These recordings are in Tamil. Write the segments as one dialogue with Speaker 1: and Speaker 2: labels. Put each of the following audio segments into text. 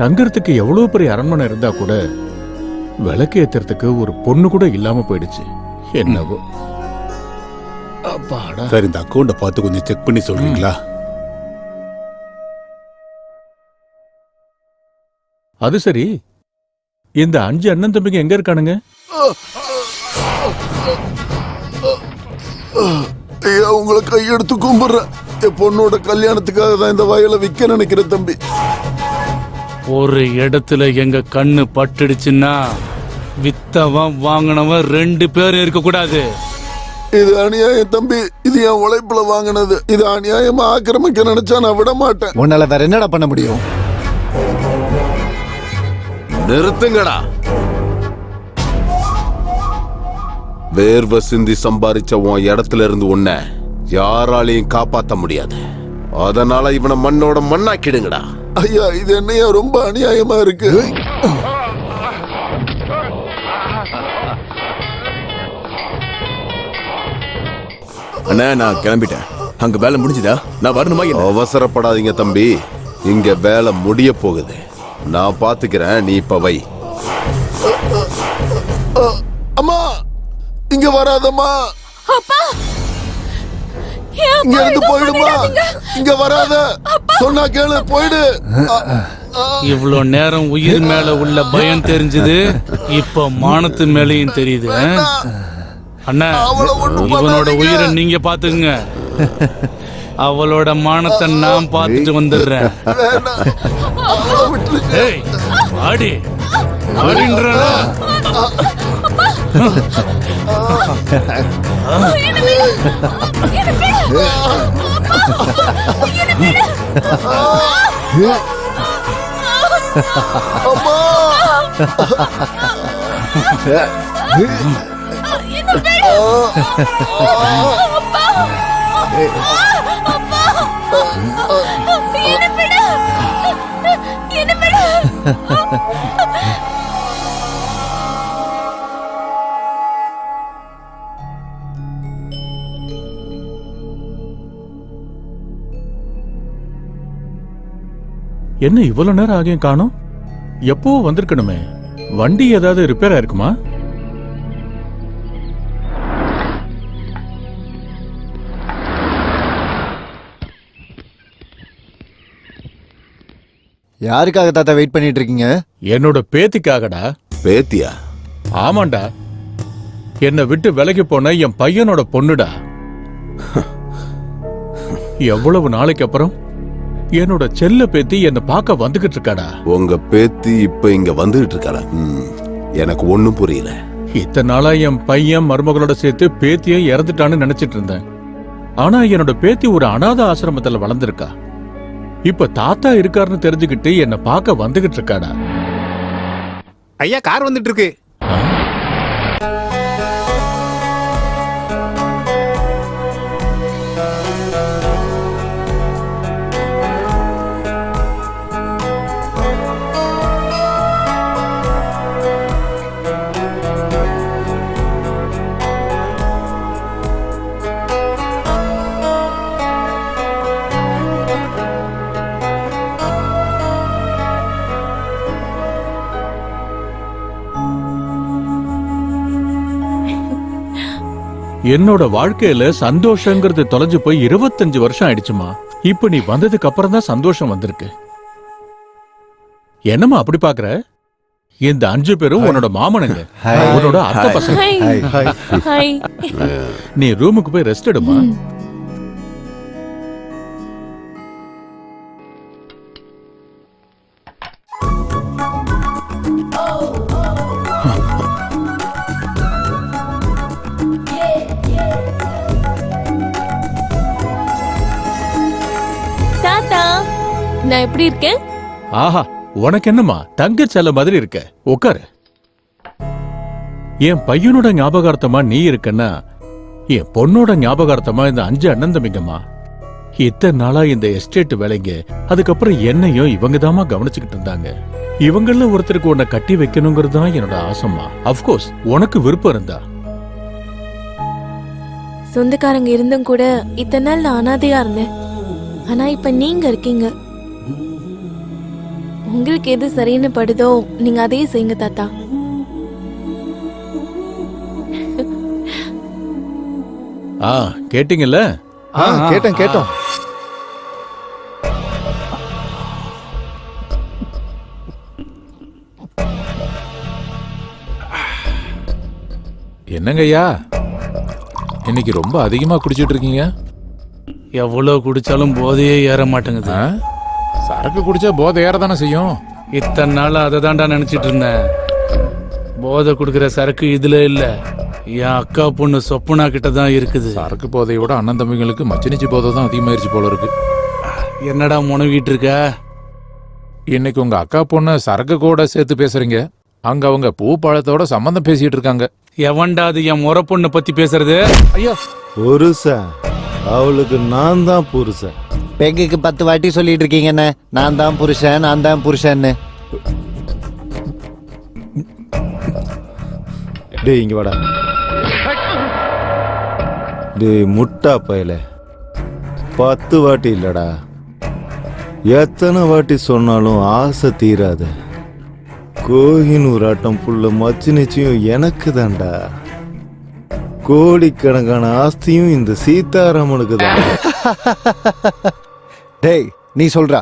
Speaker 1: தங்கறதுக்கு எவ்வளவு பெரிய அரண்மனை இருந்தா கூட விளக்கு ஏத்துறதுக்கு ஒரு பொண்ணு கூட இல்லாம போயிடுச்சு. என்னவோ. அப்பாடா.
Speaker 2: சரி, இந்த அக்கௌண்ட பார்த்து கொஞ்சம் செக் பண்ணி சொல்றீங்களா?
Speaker 1: அது சரி, இந்த 5 அண்ணன் தம்பிங்க எங்க இருக்கானுங்க?
Speaker 3: ஐயா, உங்களை கையெடுத்து கும்பிடுறேன். என் பொண்ணோட கல்யாணத்துக்காக தான் இந்த வயலை விற்க நினைக்கிற தம்பி.
Speaker 4: ஒரு இடத்துல எங்க கண்ணு பட்டுடுச்சுன்னா வித்தவன் வாங்கினவன் 2 பேரும் இருக்க கூடாது.
Speaker 3: இது அநியாயம் தம்பி. இது என் உழைப்புல வாங்கினது. இது அநியாயமா ஆக்கிரமிக்க நினைச்சா நான் விட மாட்டேன்.
Speaker 5: உன்னால வேற என்னடா பண்ண முடியும்?
Speaker 6: நிறுத்துங்கடா. வேர்வை சிந்தி சம்பாதிச்ச உன் இடத்துல இருந்து உன்னை யாராலையும் காப்பாத்த முடியாது. அதனால இவனை மண்ணோட மண்ணாக்கிடுங்கடா.
Speaker 3: ஐயா, இது என்னையா ரொம்ப அநியாயமா இருக்கு.
Speaker 7: அண்ணா, நான் கிளம்பிட்டேன். அங்க வேலை முடிஞ்சுதா? நான் வரணுமா?
Speaker 6: அவசரப்படாதீங்க தம்பி, இங்க வேலை முடிய போகுது. நான் பாத்துக்கிறேன், நீ இப்ப வை.
Speaker 3: அம்மா, இங்க வராதம்மா. இங்க இருந்து போயிடுமா. இங்க வராத. சொன்னா கேளு, போயிடு.
Speaker 4: இவ்வளவு நேரம் உயிர் மேல உள்ள பயம் தெரிஞ்சது, இப்ப மானத்து மேலையும் தெரியுது. அண்ணா, இவனோட உயிரை நீங்க பாத்துக்குங்க. அவளோட மானத்தை நான் பார்த்துட்டு வந்துடுறேன். ஆடி ஆடின்றா.
Speaker 1: என்ன இவ்வளவு நேரம் ஆகியும் காணோம்? எப்போ வந்திருக்கணுமே. வண்டி ஏதாவது ரிப்பேர் ஆயிருக்குமா?
Speaker 5: யாருக்காக தாத்தா வெயிட் பண்ணிட்டு இருக்கீங்க?
Speaker 1: என்னோட பேத்திக்காகடா.
Speaker 6: பேத்தியா?
Speaker 1: ஆமாண்டா, என்னை விட்டு விலகி போன என் பையனோட பொண்ணுடா. எவ்வளவு நாளைக்கு அப்புறம் என்னோட செல்ல பேத்தி என்ன பார்க்க வந்துகிட்டு இருக்காடா.
Speaker 6: உங்க பேத்தி இப்ப இங்க வந்துகிட்டு இருக்காளா? எனக்கு ஒண்ணும் புரியல.
Speaker 1: இத்தனை நாளா என் பையன் மருமகளோட சேர்த்து பேத்தியை இறந்துட்டான்னு நினைச்சிட்டு இருந்தேன். ஆனா என்னோட பேத்தி ஒரு அனாத ஆசிரமத்துல வளர்ந்துருக்கா. இப்ப தாத்தா இருக்காருன்னு தெரிஞ்சுக்கிட்டு என்ன பார்க்க வந்துகிட்டு இருக்காடா.
Speaker 2: ஐயா, கார் வந்துட்டு இருக்கு.
Speaker 1: என்னோட வாழ்க்கையில சந்தோஷங்கிறது தொலைஞ்சு போய் 25 வருஷம் ஆயிடுச்சுமா. இப்ப நீ வந்ததுக்கு அப்புறம் தான் சந்தோஷம் வந்திருக்கு. என்னம்மா அப்படி பாக்குற? இந்த 5 பேரும் உன்னோட மாமனுங்க, உன்னோட அத்தை பசங்க. நீ ரூமுக்கு போய் ரெஸ்ட் எடுமா.
Speaker 8: நான் எப்படி இருக்கேன்?
Speaker 1: ஆஹா, உனக்கு என்னம்மா தங்க செல்ல மாதிரி இருக்க. உட்காரு. என் பையனோட ஞாபகார்த்தமா நீ இருக்கன்னா என் பொண்ணோட ஞாபகார்த்தமா இந்த 5 அண்ணன் தம்பிங்கம்மா. இத்தனை நாளா இந்த எஸ்டேட் வேலைங்க, அதுக்கப்புறம் என்னையும் இவங்க தாமா கவனிச்சுக்கிட்டு இருந்தாங்க. இவங்கள ஒருத்தருக்கு உன்னை கட்டி வைக்கணுங்கிறது தான் என்னோட ஆசைமா. அப்கோர்ஸ் உனக்கு விருப்பம் இருந்தா.
Speaker 8: சொந்தக்காரங்க இருந்தும் கூட இத்தனை நாள் நான் அனாதையா இருந்தேன். ஆனா இப்ப நீங்க இருக்கீங்க. உங்களுக்கு எது சரின்னு படுதோ நீங்க அதையே செய்யுங்க தாத்தா.
Speaker 1: கேட்டீங்கல்ல?
Speaker 5: கேட்டோம்.
Speaker 9: என்னங்கய்யா இன்னைக்கு ரொம்ப அதிகமா குடிச்சிட்டு இருக்கீங்க?
Speaker 4: எவ்வளவு குடிச்சாலும் போதையே ஏற மாட்டேங்குது.
Speaker 9: சரக்கு குடிச்சா போதை ஏறதானே செய்யும்.
Speaker 4: இத்தனை நாள் அதை தான்டா நினைச்சிட்டு இருந்தேன். போதை கொடுக்குற சரக்கு இதுல இல்ல, என் அக்கா பொண்ணு சொப்பனா கிட்ட தான் இருக்குது.
Speaker 9: சரக்கு போதையோட அண்ணன் தம்பிங்களுக்கு மச்சினிச்சி போதை தான் அதிகமாயிருச்சு போல இருக்கு.
Speaker 4: என்னடா முனகிட்டு இருக்க?
Speaker 9: இன்னைக்கு உங்க அக்கா பொண்ணு சரக்கு கூட சேர்த்து பேசுறீங்க. அங்க அவங்க பூ பழத்தோட சம்பந்தம் பேசிட்டு இருக்காங்க.
Speaker 4: எவன்டா அது என் முறை பொண்ணு பத்தி பேசுறது?
Speaker 9: ஐயா
Speaker 10: புருஷன், அவளுக்கு நான் தான் புருஷன்.
Speaker 5: பெங்குக்கு 10 வாட்டி சொல்லிட்டு இருக்கீங்கன்னு, நான் தான் புருஷன்னு.
Speaker 10: டேய் இங்க வாடா. டேய் முட்டா பயல, 10 வாட்டி இல்லடா, எத்தனை வாட்டி சொன்னாலும் ஆசை தீராத. கோஹினூர் ஆட்டம் புள்ள மச்சினிச்சியும் எனக்கு தான்டா. கோடிக்கணக்கான ஆஸ்தியும் இந்த சீதாராமனுக்கு தான்.
Speaker 5: டேய் நீ சொல்றா,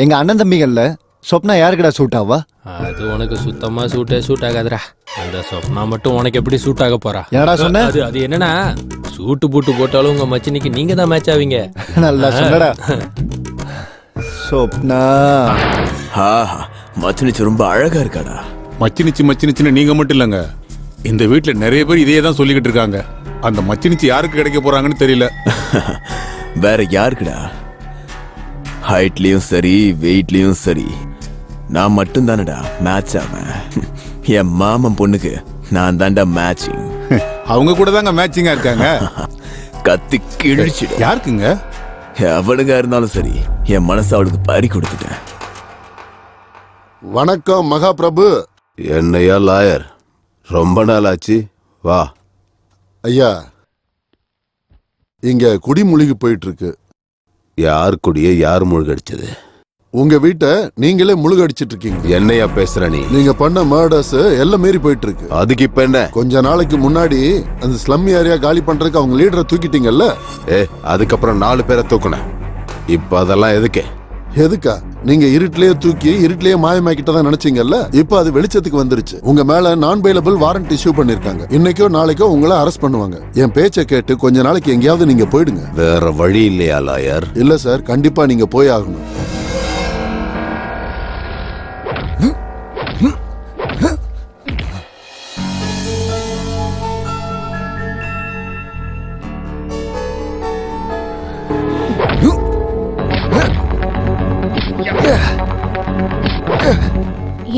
Speaker 5: எங்க அண்ணன் தம்பிகள்ல சொப்னா யாருக்குடா சூட் ஆவா?
Speaker 11: அது உனக்கு சுத்தமா சூட் ஆகாதுடா. அந்த சொப்னா மட்டும் உனக்கு எப்படி சூட் ஆக போறா?
Speaker 5: என்னடா சொன்ன?
Speaker 11: அது என்னன்னா, சூட்டு பூட்டு போட்டாலும் உங்க மச்சினிக்கு நீங்க தான் மேட்ச் ஆவீங்க.
Speaker 5: நல்லா சொன்னடா. சொப்னா
Speaker 7: மச்சினிச்சி ரொம்ப அழகா இருக்காடா.
Speaker 2: மச்சினிச்சின்னு நீங்க மட்டும் இல்லங்க, இந்த வீட்டுல நிறைய பேர் இதையே தான் சொல்லிக்கிட்டு இருக்காங்க. அந்த மச்சினிச்சி யாருக்கு கிடைக்க போறாங்கன்னு தெரியல.
Speaker 7: வேற யாருக்குடா? ஹைட்லயும் சரி வெயிட்லயும் சரி நான் மட்டும் தானடா மேட்ச் ஆவேன். என் மாமன் பொண்ணுக்கு நான் தான்டா மேட்சிங்.
Speaker 2: அவங்க கூட தாங்க மேட்சிங்கா இருக்காங்க.
Speaker 7: கத்தி கிழிச்சிடு.
Speaker 2: யாருக்குங்க?
Speaker 7: அவளுங்க இருந்தாலும் சரி, என் மனசு அவளுக்கு பறி கொடுத்துட்டேன்.
Speaker 3: வணக்கம் மகா பிரபு.
Speaker 6: என்னையா லாயர், ரொம்ப நாள் ஆச்சு, வா.
Speaker 3: ஐயா, இங்க குடிமூழ்கி போயிட்டு இருக்கு.
Speaker 6: யார் குடிய யார் முழுகடிச்சது?
Speaker 3: உங்க வீட்டை நீங்களே முழுகடிச்சிட்டு இருக்கீங்க.
Speaker 6: என்னையா பேசுற நீ?
Speaker 3: நீங்க பண்ண மர்டர்ஸ் எல்லாம் மீறி போயிட்டு இருக்கு.
Speaker 6: அதுக்கு இப்ப என்ன?
Speaker 3: கொஞ்ச நாளைக்கு முன்னாடி அந்த ஸ்லம் ஏரியா காலி பண்றதுக்கு அவங்க லீடரை தூக்கிட்டீங்கல்ல?
Speaker 6: அதுக்கப்புறம் 4 பேரை தூக்குனேன். இப்ப அதெல்லாம் எதுக்கு?
Speaker 3: எதுக்கா? நீங்க இருட்டிலேயே தூக்கி இருட்டிலேயே மாயமாக்கிட்டதான் நினைச்சீங்கல்ல? இப்ப அது வெளிச்சத்துக்கு வந்துருச்சு. உங்க மேல நான் பெயிலபிள் வாரண்ட் இஷ்யூ பண்ணிருக்காங்க. இன்னைக்கோ நாளைக்கோ உங்களை அரெஸ்ட் பண்ணுவாங்க. என் பேச்சை கேட்டு கொஞ்ச நாளைக்கு எங்கேயாவது நீங்க போயிடுங்க.
Speaker 6: வேற வழி இல்லையா லாயர்?
Speaker 3: இல்ல சார், கண்டிப்பா நீங்க போய் ஆகணும்.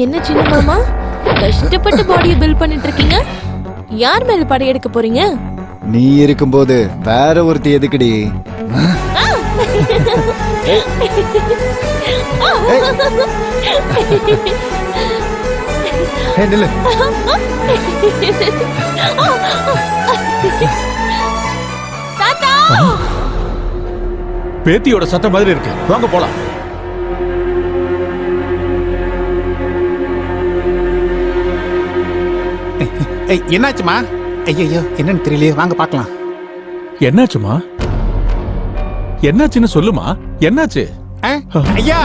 Speaker 8: என்ன சின்ன மாமா, கஷ்டப்பட்டு பாடியை பில்ட் பண்ணிட்டு இருக்கீங்க. யார் மேல படையெடுக்க போறீங்க?
Speaker 5: நீ இருக்கும்போது வேற ஒருத்தி எதுக்குடி?
Speaker 8: தாத்தா,
Speaker 1: பேத்தியோட சத்தம் மாதிரி இருக்கு, வாங்க போலாம்.
Speaker 2: என்னாச்சுமா? ஐயோ, என்னன்னு தெரியலையே, வாங்க பார்க்கலாம்.
Speaker 1: என்னாச்சுமா? என்னாச்சுன்னு சொல்லுமா. என்னாச்சு?
Speaker 2: ஐயா,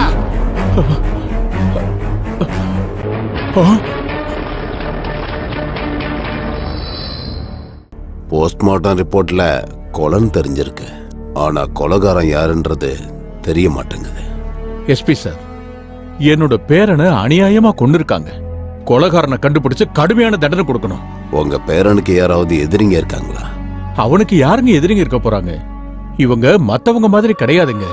Speaker 6: போஸ்ட்மார்ட்டம் ரிப்போர்ட்ல கொலைன்னு தெரிஞ்சிருக்கு. ஆனா கொலைகாரன் யாருன்றது தெரிய மாட்டேங்குது.
Speaker 1: எஸ்பி சார், என்னோட பேரனை அநியாயமா கொண்டிருக்காங்க. கொலைகாரனை கண்டுபிடிச்சு கடுமையான தண்டனை கொடுக்கணும்.
Speaker 6: உங்க பேரனுக்கு யாராவது எதிரிங்க இருக்காங்களா?
Speaker 1: அவனுக்கு யாருங்க எதிரிங்க இருக்க போறாங்க? இவங்க மத்தவங்க மாதிரி கிடையாதுங்க.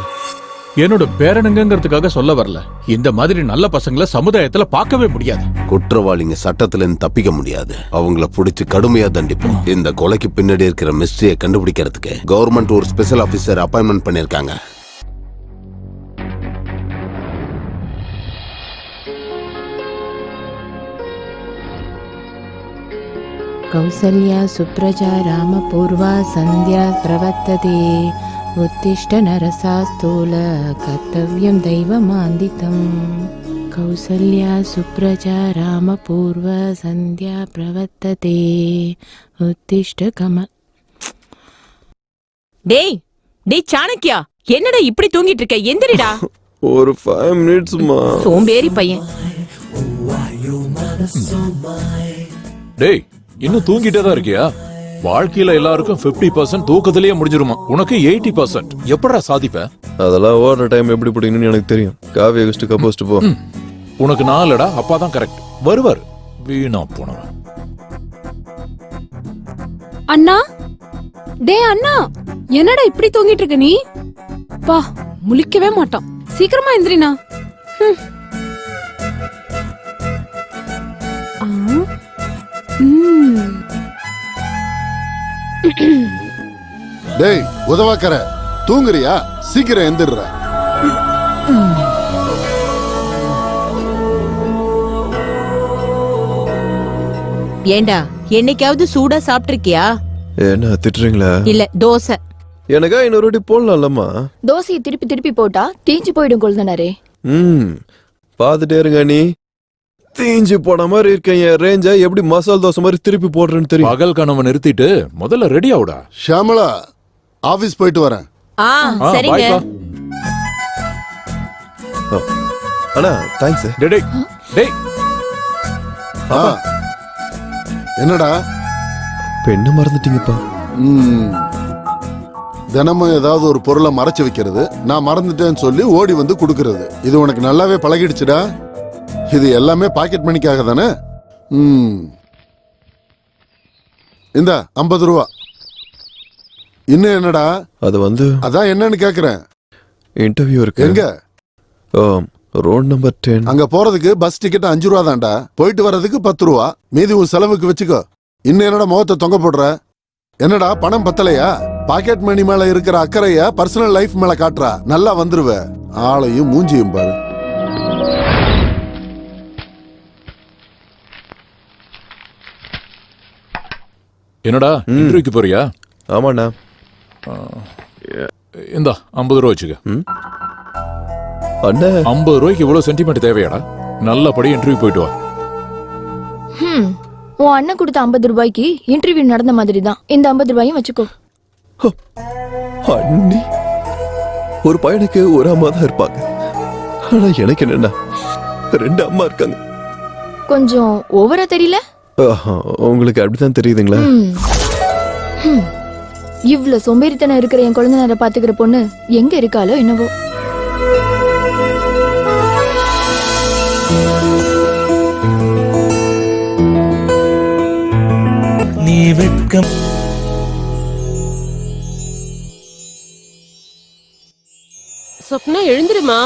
Speaker 1: என்னோட பேரனுங்கிறதுக்காக சொல்ல வரல. இந்த மாதிரி நல்ல பசங்களை சமுதாயத்துல பார்க்கவே முடியாது.
Speaker 6: குற்றவாளிங்க சட்டத்துல இருந்து தப்பிக்க முடியாது. அவங்கள பிடிச்சு கடுமையா தண்டிப்போம். இந்த கொலைக்கு பின்னாடி இருக்கிற மிஸ்டரியை கண்டுபிடிக்கிறதுக்கு கவர்மெண்ட் ஒரு ஸ்பெஷல் ஆபீசர் அப்பாயின்மெண்ட் பண்ணிருக்காங்க.
Speaker 12: கௌசல்யா சுப்ரஜா ராமபூர்வா சந்தியா பிரவர்த்ததே உத்திஷ்ட நரசாஸ்தூல கர்த்தவ்யம் தெய்வமாந்திதம். கௌசல்யா சுப்ரஜா ராமபூர்வ சந்தியா பிரவர்த்ததே உத்திஷ்ட கம.
Speaker 8: டேய் டேய் சாணக்கியா, என்னடா இப்படி தூங்கிட்டு இருக்க? எந்திரிடா.
Speaker 10: ஒரு 5 மினிட்ஸ்மா.
Speaker 8: சோம்பேறி பையன்.
Speaker 9: டேய் இன்னும் தூங்கிட்டே தான் இருக்கியா? வாழ்க்கையில எல்லாருக்கும் 50% தூக்கத்திலேயே முடிஞ்சிருமா, உனக்கு 80%. எப்படா சாதிப்ப?
Speaker 10: அதெல்லாம் ஓடுற டைம் எப்படி பிடிக்கணும்னு எனக்கு தெரியும். காவியை வச்சுட்டு கப்போஸ்ட் போ.
Speaker 9: உனக்கு நாலடா, அப்பா தான் கரெக்ட். வருவார் வீணா போனவன்.
Speaker 13: அண்ணா, டே அண்ணா, என்னடா இப்படி தூங்கிட்டு இருக்க நீ? பா, முழிக்கவே மாட்டான். சீக்கிரமா எந்திரினா.
Speaker 3: டேய் உதவாக்கற, தூங்குறியா? சீக்கிரம் எந்திர்ற.
Speaker 8: ஏண்டா என்னைக்காவது சூடா சாப்பிட்டிருக்கியா?
Speaker 10: என்ன திட்டுறீங்களா?
Speaker 8: இல்ல தோசை.
Speaker 10: எனக்கா இன்னொரு வாட்டி போடலாம்லம்மா.
Speaker 13: தோசையை திருப்பி திருப்பி போட்டா தீஞ்சு போயிடும் கொள்தனாரே.
Speaker 10: பாத்துட்டே இருங்க நீ. தீஞ்சு போன மாதிரி இருக்க என் ரேஞ்ச எப்படி மசால் தோசை மாதிரி திருப்பி போடுறேன்னு தெரியும்.
Speaker 9: பகல் கனவை நிறுத்திட்டு முதல்ல ரெடி ஆவுடா.
Speaker 3: ஷாமலா, ஆபீஸ் போயிட்டு வரேன்.
Speaker 8: சரிங்க.
Speaker 10: அண்ணா தேங்க்ஸ்.
Speaker 9: டேய் டேய்
Speaker 3: என்னடா
Speaker 10: பெண்ணை மறந்துட்டீங்கப்பா.
Speaker 3: தினமும் ஏதாவது ஒரு பொருளை மறைச்சு வைக்கிறது, நான் மறந்துட்டேன்னு சொல்லி ஓடி வந்து குடுக்கறது, இது உனக்கு நல்லாவே பழகிடுச்சுடா. இது எல்லாமே பாக்கெட் மணிக்காக தானே? இந்த 50 ரூபா. இன்னும் என்னடா?
Speaker 10: அது வந்து
Speaker 3: அதான் என்னன்னு கேக்குறேன்.
Speaker 10: இன்டர்வியூ இருக்கு.
Speaker 3: எங்க?
Speaker 10: Road number 10.
Speaker 3: அங்க போறதுக்கு பஸ் டிக்கெட் 5 ரூபா தான்டா. போயிட்டு வர்றதுக்கு 10 ரூபா. மீதி உன் செலவுக்கு வச்சுக்கோ. இன்னும் என்னடா முகத்தை தொங்க போடுற? என்னடா பணம் பத்தலையா? பாக்கெட் மணி மேல இருக்கிற அக்கறைய பர்சனல் லைஃப் மேல காட்டுறா. நல்லா வந்துருவ. ஆளையும் மூஞ்சியும் பாரு.
Speaker 9: என்னடா இன்டர்வியூக்கு போறியா?
Speaker 10: ஆமாண்ணா.
Speaker 9: இந்தா 50 ரூபா வச்சுக்க.
Speaker 10: அண்ணா
Speaker 9: 50 ரூபாய்க்கு இவ்வளவு சென்டிமெண்ட் தேவையாடா? நல்லபடி இன்டர்வியூ போயிட்டு வா.
Speaker 13: உன் அண்ணன் கொடுத்த 50 ரூபாய்க்கு இன்டர்வியூ நடந்த மாதிரி தான் இந்த 50 ரூபாயும் வச்சுக்கோ.
Speaker 10: அண்ணி ஒரு பையனுக்கு ஒரு அம்மா தான் இருப்பாங்க. ஆனா எனக்கு என்னன்னா 2 அம்மா இருக்காங்க.
Speaker 13: கொஞ்சம் ஓவரா தெரியல?
Speaker 10: உங்களுக்கு அப்படித்தான் தெரியுதுங்களா?
Speaker 13: இவ்ளோ சோம்பேறித்தனம் இருக்கிற என் குழந்தைனார பாத்துக்கிற பொண்ணு எங்க இருக்காளோ என்னவோ.
Speaker 14: நீ வெட்கம்
Speaker 8: சொப்னா எழுந்திருமா,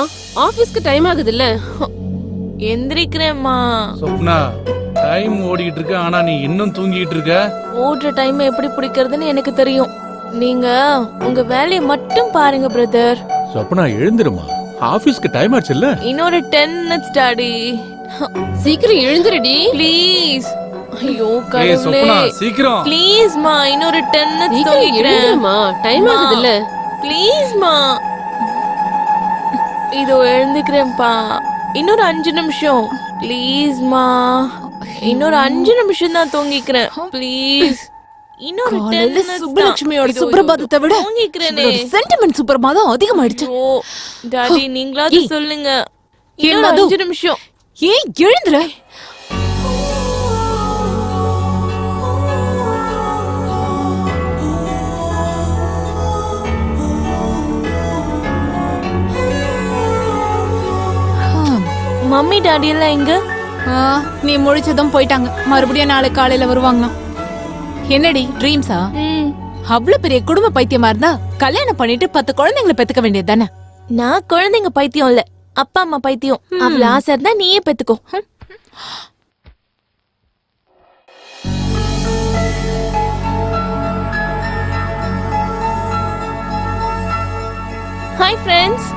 Speaker 8: ஆபீஸ்க்கு டைம் ஆகுது இல்ல. எந்திரிக்கிறேம்மா.
Speaker 4: சொப்னா, டைம் ஓடிக்கிட்டு இருக்கு, ஆனா நீ இன்னும் தூங்கிட்டு இருக்க.
Speaker 8: ஓடுற டைம் எப்படி பிடிக்கிறதுன்னு எனக்கு தெரியும். நீங்க உங்க வேலையை மட்டும் பாருங்க பிரதர்.
Speaker 1: சொப்னா எழுந்திருமா, ஆபீஸ்க்கு டைம் ஆச்சுல்ல.
Speaker 8: இன்னொரு 10 minutes டாடி. சீக்கிரம் எழுந்திரடி ப்ளீஸ். ஐயோ கடவுளே.
Speaker 4: சொப்னா சீக்கிரம்
Speaker 8: ப்ளீஸ் மா, இன்னொரு 10 minutes தூங்கிக்கிறேன்மா. டைம் ஆகுது இல்ல. ப்ளீஸ் மா. இதோ எழுந்துக்கிறேன்ப்பா. இன்னொரு 5 நிமிஷம் ப்ளீஸ் மா. இன்னொரு 5 நிமிஷம் தான் தூங்கிக்கிறேன் ப்ளீஸ். இன்னொரு 10 minutes.
Speaker 13: சுப்புலட்சுமியோட சுப்ரபாதத்தை விட
Speaker 8: தூங்கிக்கிறேனே.
Speaker 13: சென்டிமெண்ட் சுப்ரபாதம் அதிகமாயிடுச்சு.
Speaker 8: ஓ டாடி நீங்களாவது சொல்லுங்க. இன்னொரு 5 நிமிஷம்.
Speaker 13: ஏய் எழுந்துற.
Speaker 8: மம்மி டாடி எல்லாம் எங்க?
Speaker 13: நீ முழிச்சதும் போயிட்டாங்க. மறுபடியும் நாளை காலையில வருவாங்க. என்னடி ட்ரீம்ஸா? அவ்வளவு பெரிய குடும்ப பைத்தியமா இருந்தா கல்யாணம் பண்ணிட்டு 10 குழந்தைங்களை பெத்துக்க வேண்டியது தானே?
Speaker 8: நான் குழந்தைங்க பைத்தியம் இல்ல, அப்பா அம்மா பைத்தியம். அவ்வளவு ஆசை இருந்தா நீயே பெத்துக்கோ. Hi friends.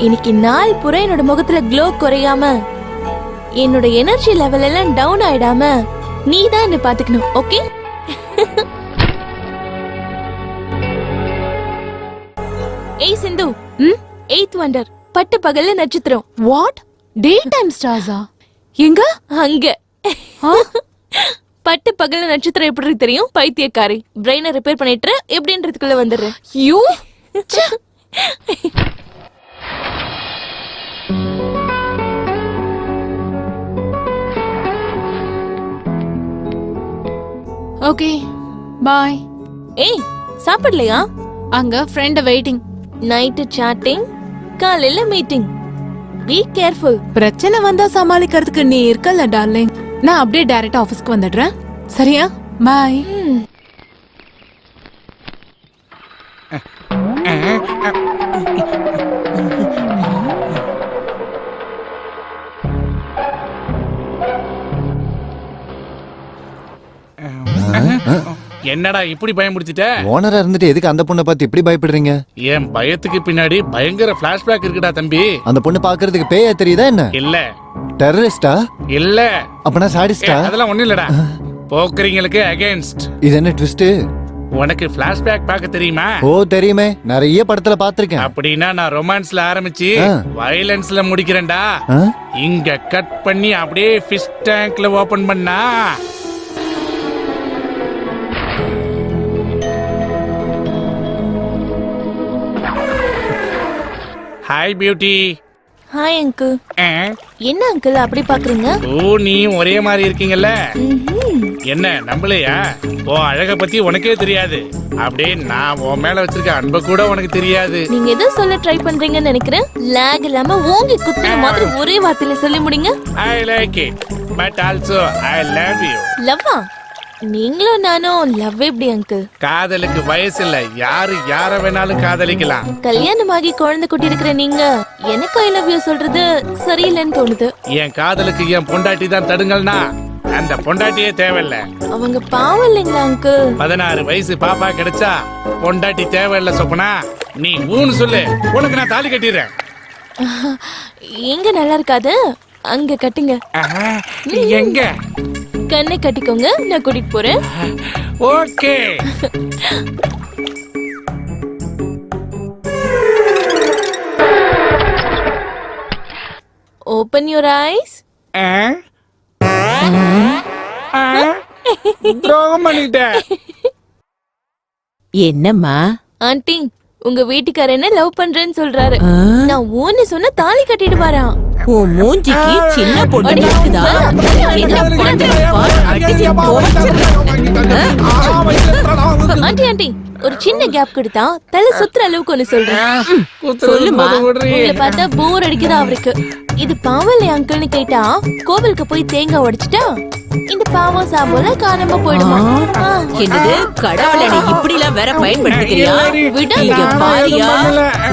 Speaker 8: இன்னைக்கு நாள் பூரா என்னோட முகத்துல க்ளோ குறையாம, என்னோட எனர்ஜி லெவல் எல்லாம் டவுன் ஆயிடாம நீ தான் என்ன பாத்துக்கணும். ஓகே? ஏய் சிந்து, 8th வண்டர், பட்டு பகல்ல நட்சத்திரம்.
Speaker 13: வாட்? டே டைம் ஸ்டார்ஸா? எங்க?
Speaker 8: அங்க
Speaker 13: ஆ?
Speaker 8: பட்டு பகல நட்சத்திரம் எப்படி தெரியும்? பைத்தியக்காரி. பிரெயினை ரிப்பேர் பண்ணிட்டு எப்படின்றதுக்குள்ள வந்துடுறேன்.
Speaker 13: You okay bye.
Speaker 8: ஏய் சாப்பிடலையா?
Speaker 13: அங்க ஃப்ரெண்ட் வெயிட்டிங்.
Speaker 8: நைட்டு சாட்டிங், காலையில மீட்டிங். Be careful.
Speaker 13: பிரச்சனை வந்தா சமாளிக்கிறதுக்கு நீ இருக்கல டார்லிங். நான் அப்படியே டைரக்ட் ஆபீஸ்க்கு வந்துடுறேன். சரியா? பாய்.
Speaker 4: என்னடா இப்படி பயமுடிச்சிட்ட?
Speaker 5: ஓனரா இருந்துட்டு எதுக்கு அந்த பொண்ணை பார்த்து இப்படி பயப்படுறீங்க?
Speaker 4: என் பயத்துக்கு பின்னாடி பயங்கர பிளாஷ்பேக் இருக்குடா தம்பி.
Speaker 5: அந்த பொண்ணு பாக்குறதுக்கு பேயா தெரியுதா என்ன?
Speaker 4: இல்ல
Speaker 5: டெரரிஸ்டா?
Speaker 4: இல்ல.
Speaker 5: அப்பனா சாடிஸ்டா?
Speaker 4: அதெல்லாம் ஒண்ணு இல்லடா. போக்கரிங்களுக்கு அகைன்ஸ்ட்.
Speaker 5: இது என்ன ட்விஸ்ட்?
Speaker 4: உனக்கு பிளாஷ்பேக் பார்க்க தெரியுமா?
Speaker 5: ஓ தெரியுமே, நிறைய படத்துல பாத்திருக்கேன்.
Speaker 4: அப்படின்னா நான் ரொமான்ஸ்ல ஆரம்பிச்சு வயலன்ஸ்ல முடிக்கிறேன்டா. இங்க கட் பண்ணி அப்படியே ஃபிஷ் டேங்க்ல ஓபன் பண்ணா ஹாய் பியூட்டி.
Speaker 8: Hi uncle. என்ன அங்கிள் அப்படி பாக்குறீங்க?
Speaker 4: ஓ நீ ஒரே மாதிரி இருக்கீங்கல்ல. என்ன நம்பலையா? ஓ அழக பத்தி உனக்கே தெரியாது. அப்படியே நான் உன் மேல வச்சிருக்க அன்பை கூட உனக்கு தெரியாது.
Speaker 8: நீங்க எதை சொல்ல ட்ரை பண்றீங்கன்னு நினைக்கிறேன். லாக் இல்லாம ஓங்கி குத்துற மாதிரி ஒரே வார்த்தையில சொல்லி முடிங்க.
Speaker 4: I like it but also I love you.
Speaker 8: லவ்வா? நீங்களும் நானும் லவ் எப்படி அங்கிள்?
Speaker 4: காதலுக்கு வயசு இல்ல, யாரு யார வேணாலும் காதலிக்கலாம்.
Speaker 8: கல்யாணமாகி குழந்தை குட்டி இருக்கிற நீங்க எனக்கு ஐ லவ் யூ சொல்றது சரியில்லைன்னு தோணுது.
Speaker 4: என் காதலுக்கு என் பொண்டாட்டி தான் தடுங்கல்னா அந்த பொண்டாட்டியே தேவையில்ல.
Speaker 8: அவங்க பாவம் இல்லைங்களா அங்கிள்?
Speaker 4: 16 வயசு பாப்பா கிடைச்சா பொண்டாட்டி தேவையில்ல சொப்பனா. நீ ஊன்னு சொல்லு, உனக்கு நான் தாலி கட்டிடுறேன்.
Speaker 8: எங்க நல்லா இருக்காது, அங்க கட்டுங்க.
Speaker 4: எங்க?
Speaker 8: கண்ணை கட்டிக்கோங்க, நான் கூட்டிட்டு போறேன்.
Speaker 4: ஓகே.
Speaker 8: Open your eyes.
Speaker 4: துரோகம் பண்ணிட்டேன்.
Speaker 12: என்னம்மா?
Speaker 8: ஆண்டி, உங்க வீட்டுக்காரர் என்ன லவ் பண்றேன்னு சொல்றாரு. நான் ஊன்னு சொன்ன தாலி கட்டிட்டு வரான்.
Speaker 12: உன் மூஞ்சிக்கு சின்ன பொண்ணு இருக்குதா?
Speaker 8: ஆண்டி ஆண்டி ஒரு சின்ன கேப் கொடுத்தா தலை சுத்துற அளவுக்கு ஒண்ணு சொல்றேன்.
Speaker 12: சொல்லுமா.
Speaker 8: உங்களை பார்த்தா போர் அடிக்குதா அவருக்கு? இது பாவம் இல்லையா அங்கிள்னு கேட்டா கோவிலுக்கு போய் தேங்காய் உடைச்சிட்டா இந்த பாவம் சாம்போல காணாம போயிடுமா?
Speaker 12: என்னது கடவுளை நீ இப்படி எல்லாம் வேற பயன்படுத்திக்கிறியா? இங்க பாரியா,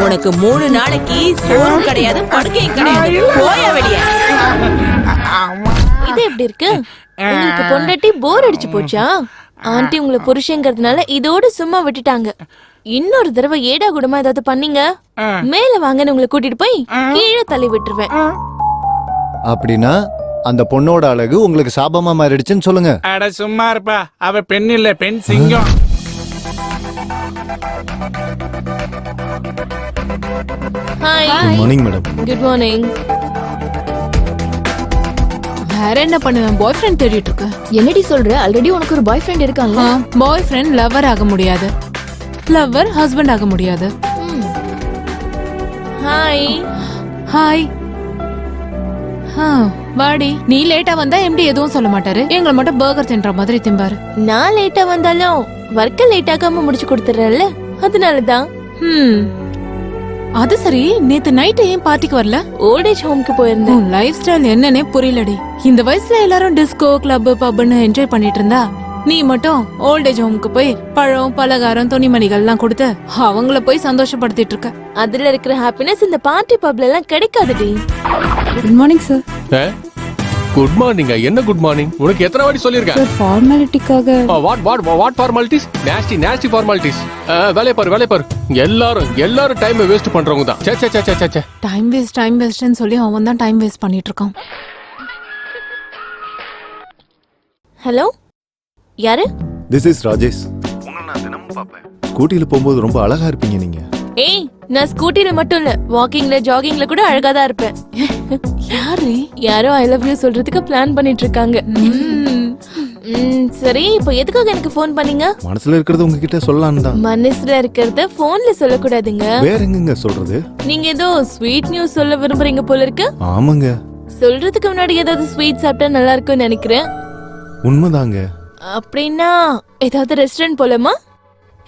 Speaker 12: உனக்கு 3 நாளைக்கு சோறு கிடையாது, படுக்கையும் கிடையாது. போயா வெளியே.
Speaker 8: இது எப்படி இருக்கு? உங்களுக்கு பொண்டாட்டி போர் அடிச்சு போச்சா? ஆண்டி உங்களை புருஷங்கிறதுனால இதோட சும்மா விட்டுட்டாங்க. இன்னொரு தடவை ஏடா கூடமா ஏதாவது பண்ணீங்க, மேல வாங்கன்னு உங்களை கூட்டிட்டு போய் கீழே தள்ளி விட்டுருவேன்.
Speaker 5: அப்படின்னா அந்த பொண்ணோட அழகு உங்களுக்கு சாபமா மாறிடுச்சுன்னு சொல்லுங்க.
Speaker 4: அட சும்மா இருப்பா, அவ பெண் இல்ல, பெண் சிங்கம்.
Speaker 8: Hi.
Speaker 5: Good morning madam.
Speaker 8: Good morning.
Speaker 13: வேற என்ன பண்ணுவேன்? பாய் ஃப்ரெண்ட் தேடிட்டு இருக்க.
Speaker 8: என்னடி சொல்ற? ஆல்ரெடி உனக்கு ஒரு பாய் ஃப்ரெண்ட் இருக்காங்க.
Speaker 13: பாய் ஃப்ரெண்ட் லவர் ஆக முடியாது, லவர் ஹஸ்பண்ட் ஆக முடியாது.
Speaker 8: ஹாய்.
Speaker 13: ஹாய். வாடி. நீ லேட்டா வந்தா எம்டி எதுவும் சொல்ல மாட்டாரு, எங்களை மட்டும் பர்கர் தின்ற மாதிரி திம்பாரு.
Speaker 8: நான் லேட்டா வந்தாலும் ஒர்க்க லேட் ஆகாம முடிச்சு கொடுத்துறேன்ல, அதனாலதான்.
Speaker 13: அது சரி, நேத்து நைட் ஏன் பார்ட்டிக்கு வரல?
Speaker 8: ஓல்ட் ஏஜ் ஹோம்க்கு போயிருந்தேன்.
Speaker 13: லைஃப் ஸ்டைல் என்னன்னே புரியலடி. இந்த வயசுல எல்லாரும் டிஸ்கோ கிளப் பப்னு என்ஜாய் பண்ணிட்டு இருந்தா நீ மட்டும் ஓல்ட் ஏஜ் ஹோம்க்கு போய் பழம் பலகாரம் துணிமணிகள் எல்லாம் கொடுத்து அவங்கள போய் சந்தோஷப்படுத்திட்டு இருக்க.
Speaker 8: அதுல இருக்கிற ஹாப்பினஸ் இந்த பார்ட்டி பப்ல எல்லாம் கிடைக்காதுடி.
Speaker 13: Good morning sir.
Speaker 1: Good morning. என்ன குட் மார்னிங்? உனக்கு எத்தனை வாட்டி சொல்லிருக்கேன்?
Speaker 13: ஃபார்மாலிட்டிக்காக.
Speaker 1: What formalities? Nasty formalities. வேலைய பாரு. எல்லாரும் டைம் வேஸ்ட் பண்றவங்க தான். சே.
Speaker 13: டைம் வேஸ்ட்னு சொல்லி அவன் தான் டைம் வேஸ்ட் பண்ணிட்டு இருக்கான்.
Speaker 8: ஹலோ, யாரு?
Speaker 10: This is Rajesh. உங்களை நான் தினமும் பாப்பேன். ஸ்கூட்டில போகும்போது ரொம்ப அழகா இருப்பீங்க நீங்க.
Speaker 8: ஏய், நான் ஸ்கூட்டில மட்டும் இல்ல வாக்கிங்ல ஜாகிங்ல கூட அழகா தான் இருப்பேன்.
Speaker 13: யாரு?
Speaker 8: யாரோ ஐ லவ் யூ சொல்றதுக்கு பிளான் பண்ணிட்டு இருக்காங்க. சரி, இப்போ எதுக்காக எனக்கு ஃபோன் பண்ணீங்க?
Speaker 10: மனசுல இருக்கிறது உங்ககிட்ட சொல்லலான்னு தான்.
Speaker 8: மனசுல இருக்கிறத போன்ல சொல்லக்கூடாதுங்க.
Speaker 10: வேற எங்கங்க சொல்றது?
Speaker 8: நீங்க ஏதோ ஸ்வீட் நியூஸ் சொல்ல விரும்புறீங்க போல இருக்கு.
Speaker 10: ஆமாங்க.
Speaker 8: சொல்றதுக்கு முன்னாடி ஏதாவது ஸ்வீட் சாப்பிட்டா நல்லா இருக்கும்னு நினைக்கிறேன்.
Speaker 10: உண்மைதாங்க.
Speaker 8: அப்படின்னா ஏதாவது ரெஸ்டாரண்ட் போலாமா?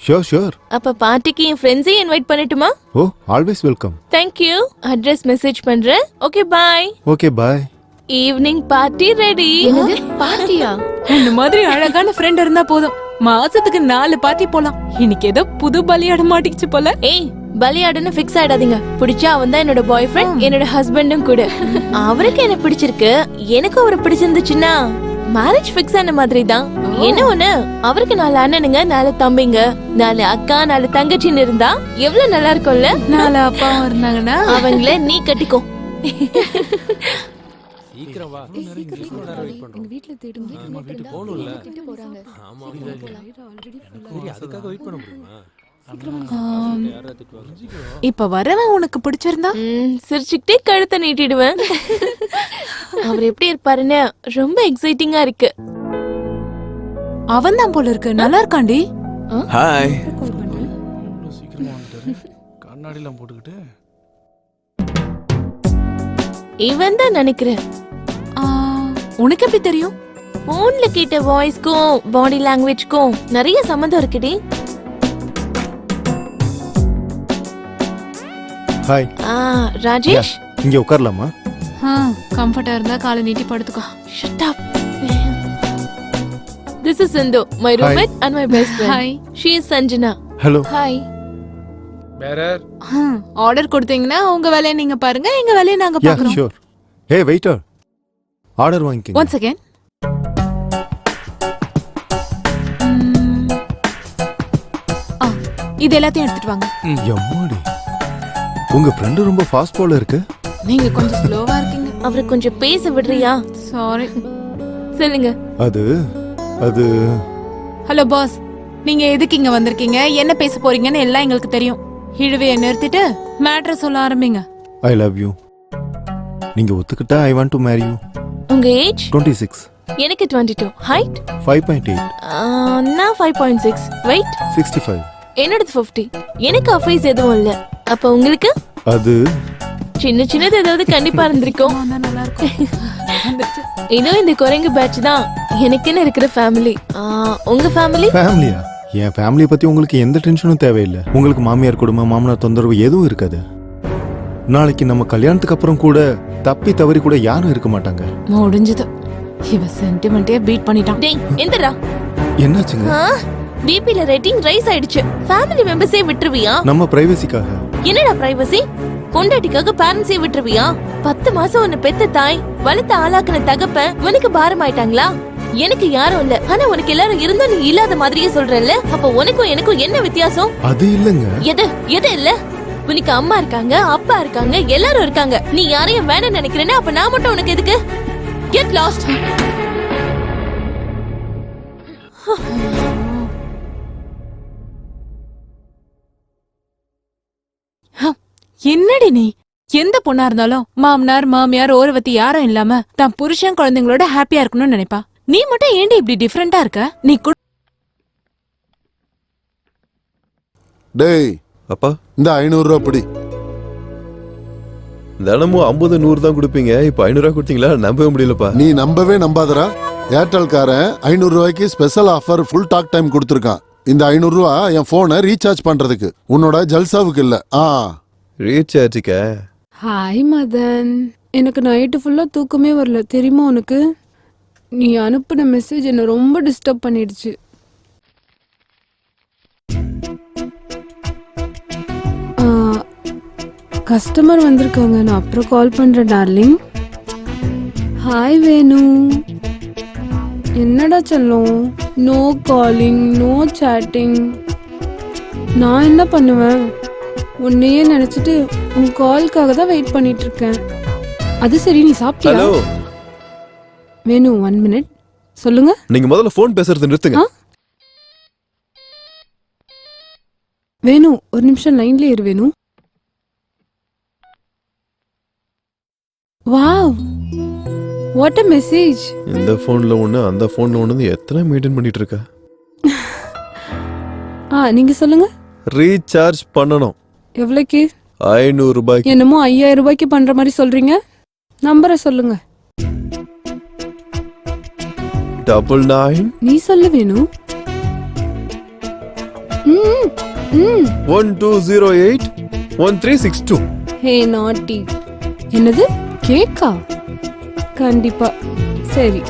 Speaker 10: Sure sure.
Speaker 8: அப்ப பார்ட்டிக்கு என் ஃப்ரெண்ட்ஸையும் இன்வைட் பண்ணட்டுமா?
Speaker 10: Oh, always welcome.
Speaker 8: Thank you. Address message பண்றேன். Okay bye.
Speaker 10: Okay bye.
Speaker 8: Evening party ready.
Speaker 13: என்னது பார்ட்டியா? இந்த மாதிரி அழகான ஃப்ரெண்ட் இருந்தா போதும், மாசத்துக்கு 4 பார்ட்டி போலாம். இன்னைக்கு ஏதோ புது பலியாட மாட்டிக்கிச்சு போல.
Speaker 8: ஏய், பலியாடுன்னு ஃபிக்ஸ் ஆயிடாதீங்க. பிடிச்சா அவன் தான் என்னோட பாய் ஃப்ரெண்ட், என்னோட ஹஸ்பண்டும் கூட. அவருக்கு என்ன பிடிச்சிருக்கு, எனக்கு அவரை பிடிச்சிருந்துச்சுன்னா மேரேஜ் ஃபிக்ஸ் ஆன மாதிரி தான். என்ன ஒண்ணு, அவருக்கு 4 அண்ணனுங்க, 4 தம்பிங்க, 4 அக்கா, 4 தங்கச்சின்னு இருந்தா எவ்வளவு நல்லா இருக்கும்ல.
Speaker 13: 4 அப்பாவும் இருந்தாங்கன்னா
Speaker 8: அவங்கள நீ கட்டிக்கோ.
Speaker 11: சீக்கிரம் வா.
Speaker 13: எங்க வீட்ல தேடுங்க.
Speaker 11: வீட்டுக்கு போகணும்ல. ஆமா அதுக்காக வெயிட் பண்ண முடியுமா?
Speaker 13: இப்ப வரவன் உனக்கு பிடிச்சிருந்தா
Speaker 8: சிரிச்சுக்கிட்டே கழுத்தை நீட்டிடுவேன். அவர் எப்படி இருப்பாருன்னு ரொம்ப எக்ஸைட்டிங்கா இருக்கு.
Speaker 13: அவன் தான் போல இருக்கு. நல்லா இருக்காண்டி.
Speaker 7: ஹாய்.
Speaker 4: கண்ணாடி எல்லாம் போட்டுக்கிட்டு
Speaker 8: இவன் தான் நினைக்கிறேன்.
Speaker 13: உனக்கு எப்படி தெரியும்?
Speaker 8: போன்ல கேட்ட வாய்ஸ்க்கும் பாடி லாங்குவேஜ்க்கும் நிறைய சம்பந்தம் இருக்குடி.
Speaker 10: ஹாய்.
Speaker 8: ராஜேஷ்,
Speaker 10: இங்க உட்காரலாமா?
Speaker 13: கம்ஃபர்ட்டா இருந்தா காலை நீட்டி படுத்துக்கோ.
Speaker 8: shut up. This is Sindhu, my roommate and my best friend.
Speaker 13: Hi.
Speaker 8: She is Sanjana.
Speaker 10: Hello.
Speaker 8: Hi.
Speaker 4: Bearer
Speaker 13: order கொடுத்தீங்கன்னா உங்க வேலையை நீங்க பாருங்க, எங்க வேலையை நாங்க
Speaker 10: யா
Speaker 13: பாக்குறோம்.
Speaker 10: ஷூர். ஹே வெயிட்டர், ஆர்டர் வாங்கிக்கங்க.
Speaker 13: Once again. இது எல்லாத்தையும் எடுத்துட்டு வாங்க.
Speaker 10: எம்மாடி, உங்க ஃப்ரெண்ட் ரொம்ப ஃபாஸ்ட் போல இருக்கு.
Speaker 13: நீங்க கொஞ்சம் ஸ்லோவா இருக்கீங்க.
Speaker 8: அவரை கொஞ்சம் பேச விடுறியா?
Speaker 13: சாரி.
Speaker 8: சொல்லுங்க.
Speaker 10: அது
Speaker 13: ஹலோ பாஸ், நீங்க எதுக்கு இங்க வந்திருக்கீங்க, என்ன பேச போறீங்கன்னு எல்லாம் எங்களுக்கு தெரியும். இழுவையை நிறுத்திட்டு மேட்டரை சொல்ல ஆரம்பிங்க.
Speaker 10: I love you. நீங்க ஒத்துக்கிட்டா I want to marry you.
Speaker 8: உங்க ஏஜ்?
Speaker 10: 26.
Speaker 8: எனக்கு 22. ஹைட்?
Speaker 10: 5.8.
Speaker 8: நான் 5.6. வெயிட்?
Speaker 10: 65.
Speaker 8: என்னோட 50. எனக்கு அஃபைஸ் எதுவும் இல்ல. அப்ப உங்களுக்கு?
Speaker 10: அது
Speaker 8: சின்ன சின்னது ஏதாவது கண்டிப்பா இருந்திருக்கும்.
Speaker 13: நல்லா இருக்கும்.
Speaker 8: இதோ இந்த குரங்கு பேட்ச் தான் எனக்குன்னு இருக்கிற ஃபேமிலி. உங்க ஃபேமிலி?
Speaker 10: ஃபேமிலியா? என் ஃபேமிலியை பத்தி உங்களுக்கு எந்த டென்ஷனும் தேவையில்லை. உங்களுக்கு மாமியார் குடும்பம், மாமனார் தொந்தரவு எதுவும் இருக்காது. நாளைக்கு நம்ம கல்யாணத்துக்கு அப்புறம் கூட தப்பி தவறி கூட யாரும் இருக்க மாட்டாங்க.
Speaker 13: முடிஞ்சது. இவ சென்டிமெண்டே பீட் பண்ணிட்டான்.
Speaker 8: டேய், எந்திரா.
Speaker 10: என்னாச்சுங்க?
Speaker 8: பிபில ரேட்டிங் ரைஸ் ஆயிடுச்சு. ஃபேமிலி மெம்பர்ஸே விட்டுருவியா?
Speaker 10: நம்ம பிரைவசிக்காக.
Speaker 8: என்னடா பிரைவசி? பொண்டாட்டிக்காக பேரண்ட்ஸே விட்டுருவியா? 10 மாசம் உன்னை பெத்த தாய், வளர்த்த ஆளாக்குன தகப்பன் உனக்கு பாரம் ஆயிட்டாங்களா? எனக்கு யாரும் இல்ல, ஆனா உனக்கு எல்லாரும் இருந்தா நீ இல்லாத மாதிரியே சொல்றல்ல. அப்ப உனக்கும் எனக்கும் என்ன வித்தியாசம்?
Speaker 10: அது இல்லங்க.
Speaker 8: எது இல்ல? உனக்கு அம்மா இருக்காங்க, அப்பா இருக்காங்க, எல்லாரும் இருக்காங்க. நீ யாரையும் வேணும்னு நினைக்கிறேன்னா அப்ப நான் மட்டும் உனக்கு எதுக்கு? Get lost.
Speaker 13: என்னடி நீ? எந்த பொண்ணா இருந்தாலும் மாமனார் மாமியார் ஓரவத்தி யாரும் இல்லாம தான் புருஷன் குழந்தைங்களோட ஹாப்பியா இருக்கணும்னு நினைப்பா. நீ மட்டும் ஏண்டி இப்படி டிஃபரெண்டா இருக்க? நீ
Speaker 3: டேய்
Speaker 10: அப்பா,
Speaker 3: இந்த 500 ரூபா பிடி.
Speaker 10: தினமும் 50 100 தான் கொடுப்பீங்க, இப்ப 500 ரூபா கொடுத்தீங்களா? நம்பவே முடியலப்பா.
Speaker 3: நீ நம்பவே நம்பாதடா. ஏர்டெல்காரன் 500 ரூபாய்க்கு special offer full talk time கொடுத்துருக்கான். இந்த 500 ரூபா என் போனை ரீசார்ஜ் பண்றதுக்கு, உன்னோட ஜல்சாவுக்கு இல்ல.
Speaker 10: ரீசார்ஜுக்கா?
Speaker 15: ஹாய் மதன், எனக்கு நைட்டு ஃபுல்லா தூக்கமே வரல தெரியுமா உனக்கு? நீ அனுப்பின மெசேஜ் என்ன ரொம்ப டிஸ்டர்ப் பண்ணிடுச்சு. கஸ்டமர் வந்திருக்காங்க, நான் அப்புறம் கால் பண்றேன் டார்லிங். ஹாய் வேணு. என்னடா செல்லம், நோ காலிங் நோ சேட்டிங். நான் என்ன பண்ணுவேன்? உன்னையே நினைச்சிட்டு உன் கால்க்காக தான் வெயிட் பண்ணிட்டு இருக்கேன். அது சரி, நீ சாப்பிட்டியா?
Speaker 10: ஹலோ
Speaker 15: வேணு, 1 minute. சொல்லுங்க.
Speaker 10: நீங்க முதல்ல போன் பேசுறது நிறுத்துங்க.
Speaker 15: வேணு, ஒரு நிமிஷம் லைன்ல இரு Venu. Wow what a message.
Speaker 10: இந்த ஃபோன்ல ஒன்று அந்த ஃபோன்ல ஒன்று எத்தனை மெயின்டைன் பண்ணிட்டு இருக்க?
Speaker 15: நீங்க சொல்லுங்க.
Speaker 10: ரீசார்ஜ் பண்ணணும்.
Speaker 15: எவ்வளோக்கு?
Speaker 10: 500 ரூபாய்க்கு.
Speaker 15: என்னமோ 5000 ரூபாய்க்கு பண்ற மாதிரி சொல்றீங்க. நம்பரை சொல்லுங்க.
Speaker 10: 99
Speaker 15: நீ சொல்ல வேணும்.
Speaker 10: 1208 1362.
Speaker 15: ஹே நாட்டி. என்னது கேக்கா? கண்டிப்பா. சரி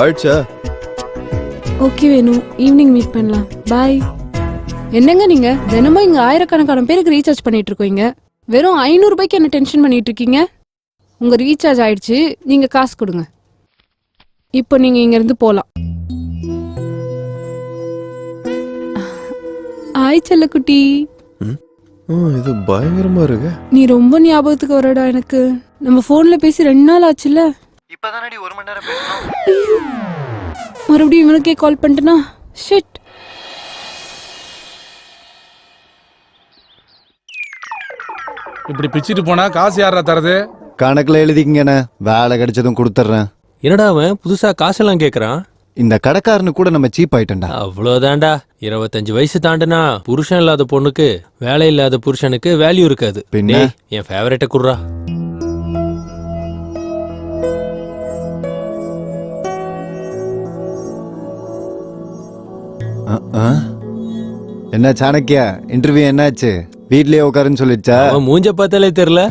Speaker 10: ஆயிடுச்சா?
Speaker 15: ஓகே வேணும். ஈவினிங் மீட் பண்ணலாம். பாய். என்னங்க நீங்க தினமும் இங்க ஆயிரக்கணக்கான பேருக்கு ரீசார்ஜ் பண்ணிட்டு இருக்கீங்க. வெறும் 500 ரூபாய்க்கு என்ன டென்ஷன் பண்ணிட்டு இருக்கீங்க? உங்க ரீசார்ஜ் ஆயிடுச்சு. நீங்க காசு கொடுங்க. இப்போ நீங்க இங்க இருந்து போலாம். ஆய் செல்லக்குட்டி.
Speaker 10: இது பயங்கரமா இருக்கு.
Speaker 15: நீ ரொம்ப ஞாபகத்துக்கு வரடா எனக்கு. நம்ம போன்ல பேசி 2 நாள் ஆச்சுல.
Speaker 5: இப்பதானடி 1 மணி நேரம் பேசணும்.
Speaker 15: மறுபடியும் இவனுக்கே கால் பண்ணிட்டனா? ஷிட்.
Speaker 4: இப்படி பிச்சிட்டு போனா காசு யாரா தரது?
Speaker 5: கணக்குல எழுதிக்கங்கண்ணே, வேலை கிடைச்சதும் கொடுத்துட்றேன்.
Speaker 11: என்னடா அவன் புதுசா காசெல்லாம் கேக்குறான்?
Speaker 5: இந்த கடைக்காரனு கூட நம்ம சீப் ஆயிட்டோம்டா.
Speaker 11: அவ்வளவுதான்டா. 25 வயசு தாண்டுனா புருஷன் இல்லாத பொண்ணுக்கு வேலை இல்லாத புருஷனுக்கு வேல்யூ இருக்காது.
Speaker 5: பின்ன?
Speaker 11: டேய், என் ஃபேவரட்ட குடுறா.
Speaker 5: என்ன சாணக்கியா, இன்டர்வியூ என்னாச்சு? வீட்லயே உட்காருன்னு சொல்லிடுச்சா?
Speaker 11: அவன் மூஞ்ச பார்த்தாலே தெரியல.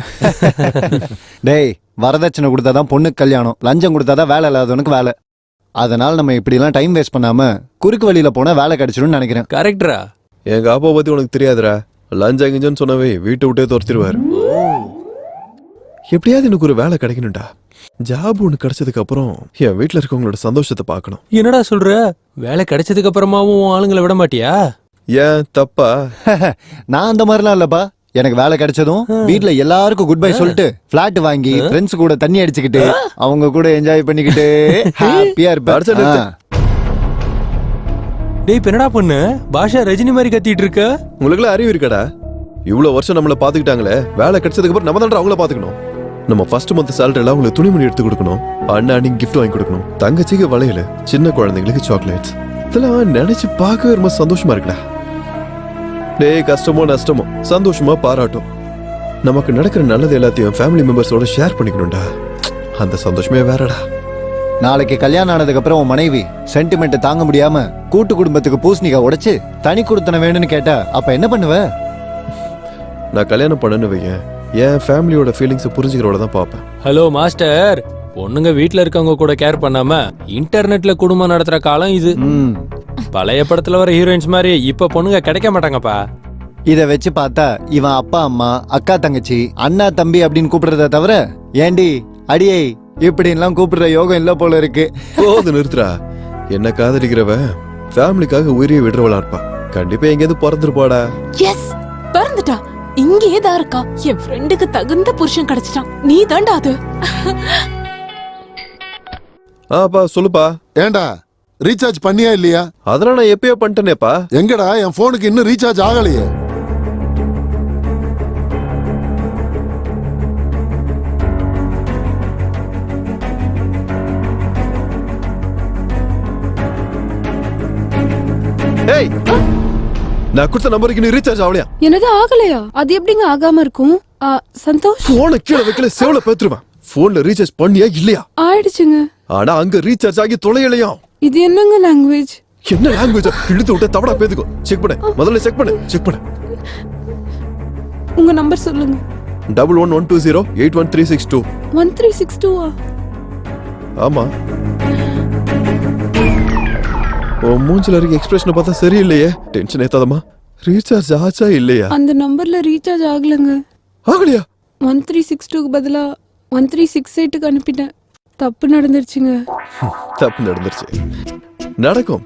Speaker 5: டேய், வரதட்சணை கொடுத்தாதான் பொண்ணுக்கு கல்யாணம், லஞ்சம் கொடுத்தாதான் வேலை இல்லாதவனுக்கு வேலை. அதனால நம்ம இப்படிலாம் டைம் வேஸ்ட் பண்ணாம குறுக்கு வழியில போனா வேலை கிடைச்சிடும்னு நினைக்கிறேன்.
Speaker 11: கரெக்டரா?
Speaker 10: எங்க அப்பா பத்தி உனக்கு தெரியாதுடா. லஞ்சம் கிஞ்சன்னு சொன்னவே வீட்டை விட்டே துரத்திடுவாரு. எப்படியாவது எனக்கு ஒரு வேலை கிடைக்கணும்டா. ஜாப் ஒன்று கிடைச்சதுக்கு அப்புறம் என் வீட்டுல இருக்கவங்களோட சந்தோஷத்தை பார்க்கணும்.
Speaker 11: என்னடா சொல்ற? வேலை கிடைச்சதுக்கு அப்புறமாவும் உன் ஆளுங்களை விட மாட்டியா?
Speaker 10: ஏன் தப்பா?
Speaker 5: நான் அந்த மாதிரிலாம் இல்லப்பா. எனக்கு வேலை கிடைச்சதும் வீட்ல எல்லாருக்கும் குட் பை சொல்லிட்டு பிளாட் வாங்கி ஃப்ரெண்ட்ஸ் கூட தண்ணி அடிச்சுக்கிட்டு அவங்க கூட என்ஜாய் பண்ணிக்கிட்டு ஹாப்பியா இருப்பேன்.
Speaker 11: டேய், என்னடா பண்ணு பாஷா ரஜினி மாதிரி கத்திட்டு இருக்க?
Speaker 10: உங்களுக்குலாம் அறிவு இருக்காடா? இவ்வளவு வருஷம் நம்மள பாத்துக்கிட்டாங்களே, வேலை கிடைச்சதுக்கு அப்புறம் நம்ம தான் அவங்கள பாத்துக்கணும். நம்ம ஃபர்ஸ்ட் மந்த் சேலரில அவங்களுக்கு துணிமணி எடுத்து கொடுக்கணும், அண்ணாடி கிஃப்ட் வாங்கி கொடுக்கணும், தங்கச்சிக்கு வளையல, சின்ன குழந்தைங்களுக்கு சாக்லேட்ஸ். இதெல்லாம் நினைச்சு பார்க்கவே ரொம்ப சந்தோஷமா இருக்குடா. டேய், கஷ்டமோ நஷ்டமோ சந்தோஷமா பாராட்டும். நமக்கு நடக்கிற நல்லது எல்லாத்தையும் ஃபேமிலி மெம்பர்ஸோட ஷேர் பண்ணிக்கணும்டா. அந்த சந்தோஷமே வேறடா.
Speaker 5: நாளைக்கு கல்யாணம் ஆனதுக்கு அப்புறம் உன் மனைவி சென்டிமெண்ட் தாங்க முடியாம கூட்டு குடும்பத்துக்கு பூசணிக்காய் உடைச்சு தனி கொடுத்தன வேணும்னு கேட்டா அப்ப என்ன பண்ணுவ?
Speaker 10: நான் கல்யாணம் பண்ணனு வையேன், என் ஃபேமிலியோட ஃபீலிங்ஸ் புரிஞ்சுக்கிறோட தான் பார்ப்பேன்.
Speaker 11: ஹலோ மாஸ்டர், பொண்ணுங்க வீட்ல இருக்கவங்க கூட கேர் பண்ணாம இன்டர்நெட்ல குடும்பம் நடத்துற காலம் இது. பழைய படத்துல வர ஹீரோயின்ஸ் மாதிரி இப்ப பொண்ணுங்க கிடைக்க மாட்டாங்கப்பா.
Speaker 5: இத வச்சு பார்த்தா இவன் அப்பா அம்மா அக்கா தங்கச்சி அண்ணா தம்பி அப்படின்னு கூப்பிடுறத தவிர ஏண்டி அடியே இப்படின்லாம் கூப்பிடுற யோகம் இல்ல போல இருக்கு.
Speaker 10: போது நிறுத்துறா. என்ன காதலிக்கிறவ ஃபேமிலிக்காக உயிரியை விடுறவளா இருப்பா. கண்டிப்பா எங்கேயாவது பிறந்துருப்பாடா.
Speaker 13: எஸ், பிறந்துட்டா. இங்கேயே தான் இருக்கா. என் ஃப்ரெண்டுக்கு தகுந்த புருஷன் கிடைச்சிட்டான். நீ தாண்டா அது.
Speaker 10: ஆப்பா சொல்லுப்பா.
Speaker 3: ஏண்டா ரீசார்ஜ் பண்ணியா இல்லையா?
Speaker 10: அதெல்லாம் நான் எப்பயோ பண்ணிட்டேனேப்பா.
Speaker 3: எங்கடா என் போனுக்கு இன்னும் ரீசார்ஜ் ஆகலையே?
Speaker 10: ஏய், நான் கொடுத்த நம்பருக்கு நீ ரீசார்ஜ் ஆகலையா?
Speaker 15: என்னது ஆகலையா? அது எப்படிங்க ஆகாம இருக்கும்? சந்தோஷ்,
Speaker 10: போன கீழே வைக்கல செவல பேத்துருவேன். போன்ல ரீசார்ஜ் பண்ணியா இல்லையா?
Speaker 15: ஆயிடுச்சுங்க.
Speaker 10: ஆனா அங்க ரீசார்ஜ் ஆகி தொலையலையா?
Speaker 15: இது என்னங்க லாங்குவேஜ்?
Speaker 10: என்ன லாங்குவேஜ்? இழுத்து விட்ட தவடா பேத்துக்கோ. செக் பண்ணு, முதல்ல செக் பண்ணு.
Speaker 15: உங்க நம்பர் சொல்லுங்க.
Speaker 10: 1112081362.
Speaker 15: 1362.
Speaker 10: ஆமா. ஓ மூஞ்சில இருக்க எக்ஸ்பிரஷனை பார்த்தா சரியில்லையே. டென்ஷன் ஏத்தாதமா. ரீசார்ஜ் ஆச்சா இல்லையா?
Speaker 15: அந்த நம்பர்ல ரீசார்ஜ் ஆகலங்க.
Speaker 10: ஆகலையா?
Speaker 15: 1362க்கு பதிலா 1368க்கு அனுப்பிட்டேன். தப்பு நடந்துருச்சுங்க.
Speaker 10: தப்பு நடந்துருச்சு. நடக்கும்,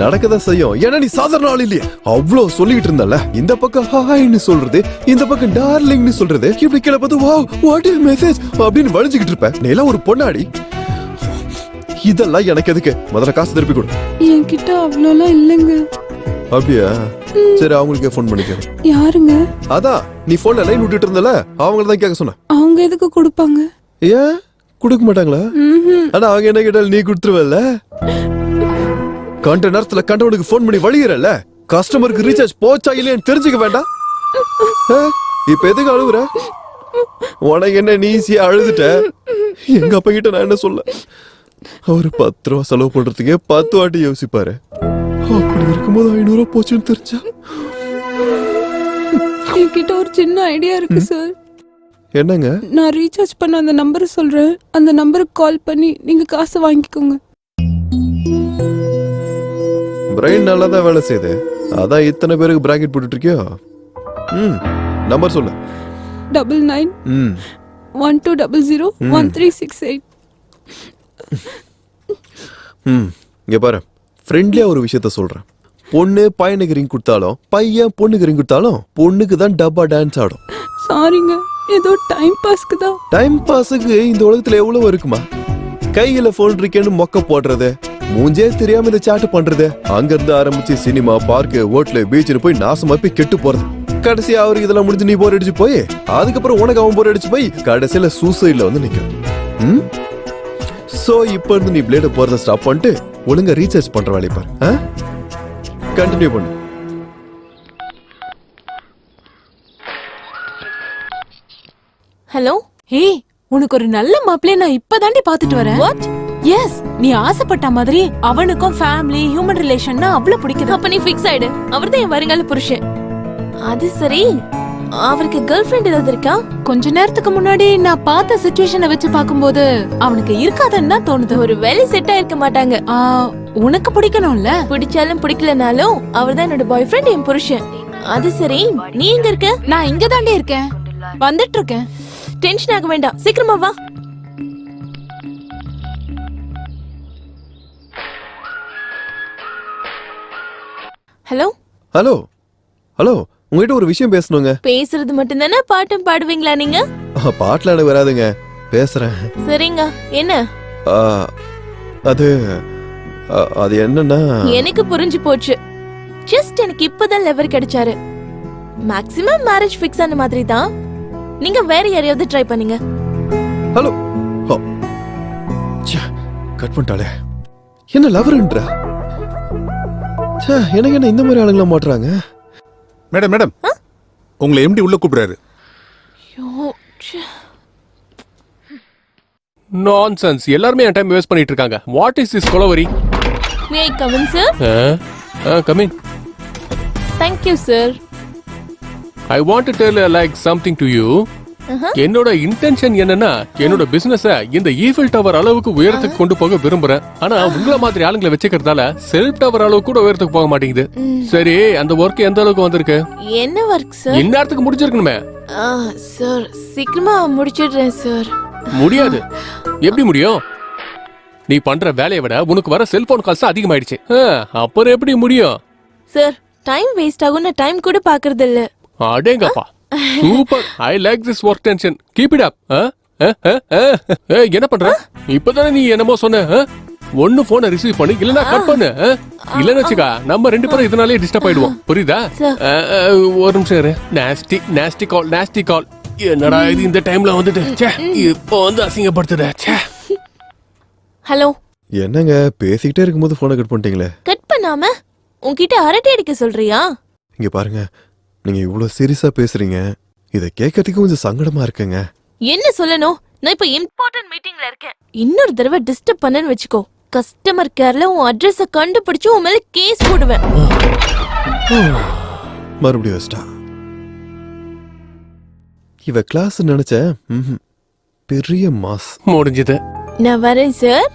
Speaker 10: நடக்கதான் செய்யும். ஏன்னா நீ சாதாரண ஆள் இல்லையா? அவ்வளவு சொல்லிட்டு இருந்தால, இந்த பக்கம் ஹாய்னு சொல்றது, இந்த பக்கம் டார்லிங்னு சொல்றது, இப்படி கீழே பார்த்து வாவ் வாட் இஸ் மெசேஜ் அப்படின்னு வளைஞ்சுக்கிட்டு இருப்ப. நீ எல்லாம் ஒரு பொண்ணாடி. இதெல்லாம் எனக்கு எதுக்கு? முதல்ல காசு திருப்பி கொடு.
Speaker 15: என்கிட்ட அவ்வளோலாம் இல்லைங்க.
Speaker 10: அப்படியா? சரி, அவங்களுக்கே ஃபோன் பண்ணிக்க.
Speaker 15: யாருங்க?
Speaker 10: அதான் நீ போன்ல லைன் விட்டுட்டு இருந்தல, அவங்கள தான் கேட்க சொன்ன.
Speaker 15: அவங்க எதுக்கு கொடுப்பாங்க?
Speaker 10: ஏன் கொடுக்க மாட்டாங்களா? ஆனா அவங்க என்ன கேட்டாலும் நீ கொடுத்துருவல்ல. கண்ட நேரத்துல கண்டவனுக்கு போன் பண்ணி வழிகிறல்ல, கஸ்டமருக்கு ரீசார்ஜ் போச்சா இல்லையான்னு தெரிஞ்சுக்க வேண்டாம். இப்ப எதுக்கு அழுகுற? உனக்கு என்ன நீ ஈஸியா அழுதுட்ட. எங்க அப்பா கிட்ட நான் என்ன சொல்ல? அவரு 10 ரூபா செலவு பண்றதுக்கே 10 வாட்டி யோசிப்பாரு. அப்படி இருக்கும்போது 500 ரூபா போச்சுன்னு தெரிஞ்சா.
Speaker 15: என்கிட்ட ஒரு சின்ன ஐடியா இருக்கு சார்.
Speaker 10: என்னங்க?
Speaker 15: நான் ரீசார்ஜ் பண்ண அந்த நம்பரை சொல்றேன். அந்த நம்பருக்கு கால் பண்ணி நீங்க காசை வாங்கிக்கோங்க.
Speaker 10: பிரெயின் நல்லா தான் வேலை செய்யுது. அதான் இத்தனை பேருக்கு பிராக்கெட் போட்டுட்டு இருக்கியோ? நம்பர் சொல்லு.
Speaker 15: 99 1200 1368.
Speaker 10: இங்க பாரு, ஃப்ரெண்ட்லியா ஒரு விஷயத்த சொல்றேன். பொண்ணு பையனுக்கு ரிங் கொடுத்தாலும் பையன் பொண்ணுக்கு ரிங் கொடுத்தாலும் பொண்ணுக்கு தான் டப்பா டான்ஸ் ஆடும்.
Speaker 15: சாரிங்க, ஏதோ டைம் பாஸ்க்கு தான்.
Speaker 10: டைம் பாஸுக்கு இந்த உலகத்துல எவ்வளவு இருக்குமா? கையில போன் இருக்கேன்னு மொக்க போடுறது, மூஞ்சே தெரியாம இந்த சாட்டு பண்றது, அங்க இருந்து ஆரம்பிச்சு சினிமா, பார்க்கு, ஹோட்டலு, பீச்சுன்னு போய் நாசமா போய் கெட்டு போறது. கடைசியா அவருக்கு இதெல்லாம் முடிஞ்சு நீ போர் அடிச்சு போய் அதுக்கப்புறம் உனக்கு அவன் போர் அடிச்சு போய் கடைசியில சூசைட்ல வந்து நிக்கும். சோ இப்ப இருந்து நீ பிளேட போறத ஸ்டாப் பண்ணிட்டு ஒழுங்கா ரீசார்ஜ் பண்ற வேலையை பாரு. கண்டினியூ பண்ணு.
Speaker 8: ஹலோ.
Speaker 13: ஏய், உனக்கு ஒரு நல்ல மாப்பிள்ளைய நான் இப்பதாண்டி பாத்துட்டு வரேன்.
Speaker 8: வாட்?
Speaker 13: எஸ், நீ ஆசைப்பட்ட மாதிரி அவனுக்கும் ஃபேமிலி ஹியூமன் ரிலேஷன்னா அவ்வளவு பிடிக்குது.
Speaker 8: அப்ப நீ ஃபிக்ஸ் ஆயிடு. அவர்தான் என் வருங்கால புருஷன். அது சரி, அவருக்கு கேர்ள் ஃப்ரெண்ட் ஏதாவது இருக்கா?
Speaker 13: கொஞ்ச நேரத்துக்கு முன்னாடி நான் பார்த்த சிச்சுவேஷனை வச்சு பாக்கும்போது அவனுக்கு இருக்காதுன்னு தான் தோணுது.
Speaker 8: ஒரு வேலை செட் ஆயிருக்க மாட்டாங்க.
Speaker 13: உனக்கு பிடிக்கணும்ல?
Speaker 8: பிடிச்சாலும் பிடிக்கலனாலும் அவர்தான் என்னோட பாய் ஃப்ரெண்ட், என் புருஷன். அது சரி, நீ எங்க இருக்க?
Speaker 13: நான் இங்க தாண்டி இருக்கேன், வந்துட்டு இருக்கேன்.
Speaker 8: டென்ஷன் ஆக வேண்டாம், சீக்கிரமா வா. ஹலோ.
Speaker 10: ஹலோ ஹலோ, உங்ககிட்ட ஒரு விஷயம் பேசணுங்க.
Speaker 8: பேசுறது மட்டும் தானே? பாட்டும் பாடுவீங்களா நீங்க?
Speaker 10: பாட்டுல எனக்கு வராதுங்க, பேசுறேன்.
Speaker 8: சரிங்க, என்ன?
Speaker 10: அது அது என்னன்னா,
Speaker 8: எனக்கு புரிஞ்சு போச்சு. ஜஸ்ட் எனக்கு இப்பதான் லெவர் கிடைச்சாரு. மேக்ஸிமம் மேரேஜ் ஃபிக்ஸ் ஆன மாதிரி தான். நீங்க வேற யாரையாவது ட்ரை பண்ணுங்க.
Speaker 10: ஹலோ. கட் பண்ணிட்டாலே. என்ன லவர்ன்ற? எனக்கு என்ன இந்த மாதிரி ஆளுங்களா மாட்டுறாங்க?
Speaker 2: மேடம் மேடம், உங்களை எம்டி உள்ள கூப்பிடுறாரு.
Speaker 11: நான்சென்ஸ். எல்லாரும் என் டைம் வேஸ்ட் பண்ணிட்டு இருக்காங்க. What is this Kolaveri?
Speaker 8: May I come in sir?
Speaker 11: Come in.
Speaker 8: Thank you sir.
Speaker 11: I want to tell like something to you. என்னோட இன்டென்ஷன் என்னன்னா, என்னோட பிசினஸ இந்த ஈஃபில் டவர் அளவுக்கு உயரத்துக்கு கொண்டு போக விரும்புறேன். ஆனா உங்கள மாதிரி ஆளுங்களை வச்சுக்கிறதால செல்ஃப் டவர் அளவுக்கு கூட உயரத்துக்கு போக மாட்டேங்குது. சரி, அந்த ஒர்க் எந்த அளவுக்கு வந்திருக்கு?
Speaker 8: என்ன ஒர்க் சார்?
Speaker 11: இந்நேரத்துக்கு முடிச்சிருக்கணுமே.
Speaker 8: சார், சீக்கிரமா முடிச்சிடுறேன் சார்.
Speaker 11: முடியாது. எப்படி முடியும்? நீ பண்ற வேலையை விட உனக்கு வர செல்போன் கால்ஸ் அதிகமாயிடுச்சு. அப்புறம் எப்படி முடியும்?
Speaker 8: சார், டைம் வேஸ்ட் ஆகும். நான் டைம் கூட பாக்குறது இல்ல.
Speaker 11: அடேங்கப்பா, super. I like this work tension. Keep it up. என்ன பண்ற? இப்பதானே நீ என்னமோ சொன்ன. ஒன்னு போனை ரிசீவ் பண்ணு, இல்லனா கட் பண்ணு. இல்லன்னு வச்சுக்கா, நம்ம ரெண்டு பேரும் இதனாலே டிஸ்டர்ப் ஆயிடுவோம். புரியுதா? ஒரு நிமிஷம் இரு. நாஸ்டி கால். என்னடா இது இந்த டைம்ல வந்துட்டு? இப்போ வந்து அசிங்கப்படுத்துற.
Speaker 8: ஹலோ.
Speaker 10: என்னங்க பேசிக்கிட்டே இருக்கும்போது போனை கட் பண்ணிட்டீங்களே?
Speaker 8: கட் பண்ணாம உன்கிட்ட அரட்டை அடிக்க சொல்றியா?
Speaker 10: இங்க பாருங்க, நீங்க இவ்வளவு சீரியஸா பேசுறீங்க, இத கேட்கறதுக்கு கொஞ்சம் சங்கடமா இருக்குங்க.
Speaker 8: என்ன சொல்லணும்? நான் இப்ப இம்பார்ட்டன்ட் மீட்டிங்ல இருக்கேன். இன்னொரு தடவை டிஸ்டர்ப் பண்ணன்னு வெச்சுக்கோ, கஸ்டமர் கேர்ல உன் அட்ரஸ கண்டுபிடிச்சு உன் மேல கேஸ் போடுவேன்.
Speaker 10: மறுபடியும் வச்சிட்டா. இவ கிளாஸ் நினைச்ச பெரிய மாஸ்.
Speaker 11: முடிஞ்சது.
Speaker 8: நான் வரேன் சார்.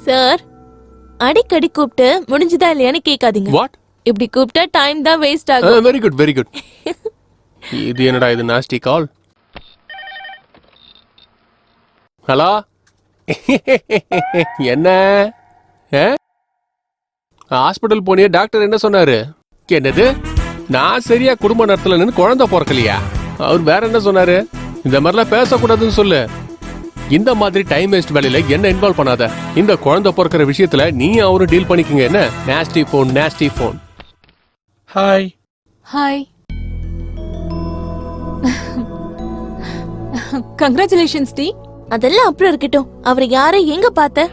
Speaker 8: சார், அடிக்கடி கூப்பிட்டு முடிஞ்சதா இல்லையான்னு கேட்காதீங்க.
Speaker 11: வாட்?
Speaker 8: இப்படி கூப்பிட்டா டைம் தான் வேஸ்ட் ஆகும்.
Speaker 11: Very good, very good. இது என்னடா இது நாஸ்டி கால்? ஹலோ. என்ன ஹாஸ்பிட்டல் போனியே, டாக்டர் என்ன சொன்னாரு? என்னது? நான் சரியா குடும்ப நடத்தல நின்னு குழந்தை பிறக்கலையா? அவர் வேற என்ன சொன்னாரு? இந்த மாதிரிலாம் பேசக்கூடாதுன்னு சொல்லு. இந்த மாதிரி டைம் வேஸ்ட் வேலையில என்ன இன்வால்வ் பண்ணாத. இந்த குழந்தை பிறக்கிற விஷயத்துல நீ அவரும் டீல் பண்ணிக்கங்க. என்ன nasty phone.
Speaker 4: Hi.
Speaker 13: Hi. Congratulations டி.
Speaker 8: அதெல்லாம் அப்புறம் இருக்கட்டும். அவர் யாரை எங்க பார்த்த?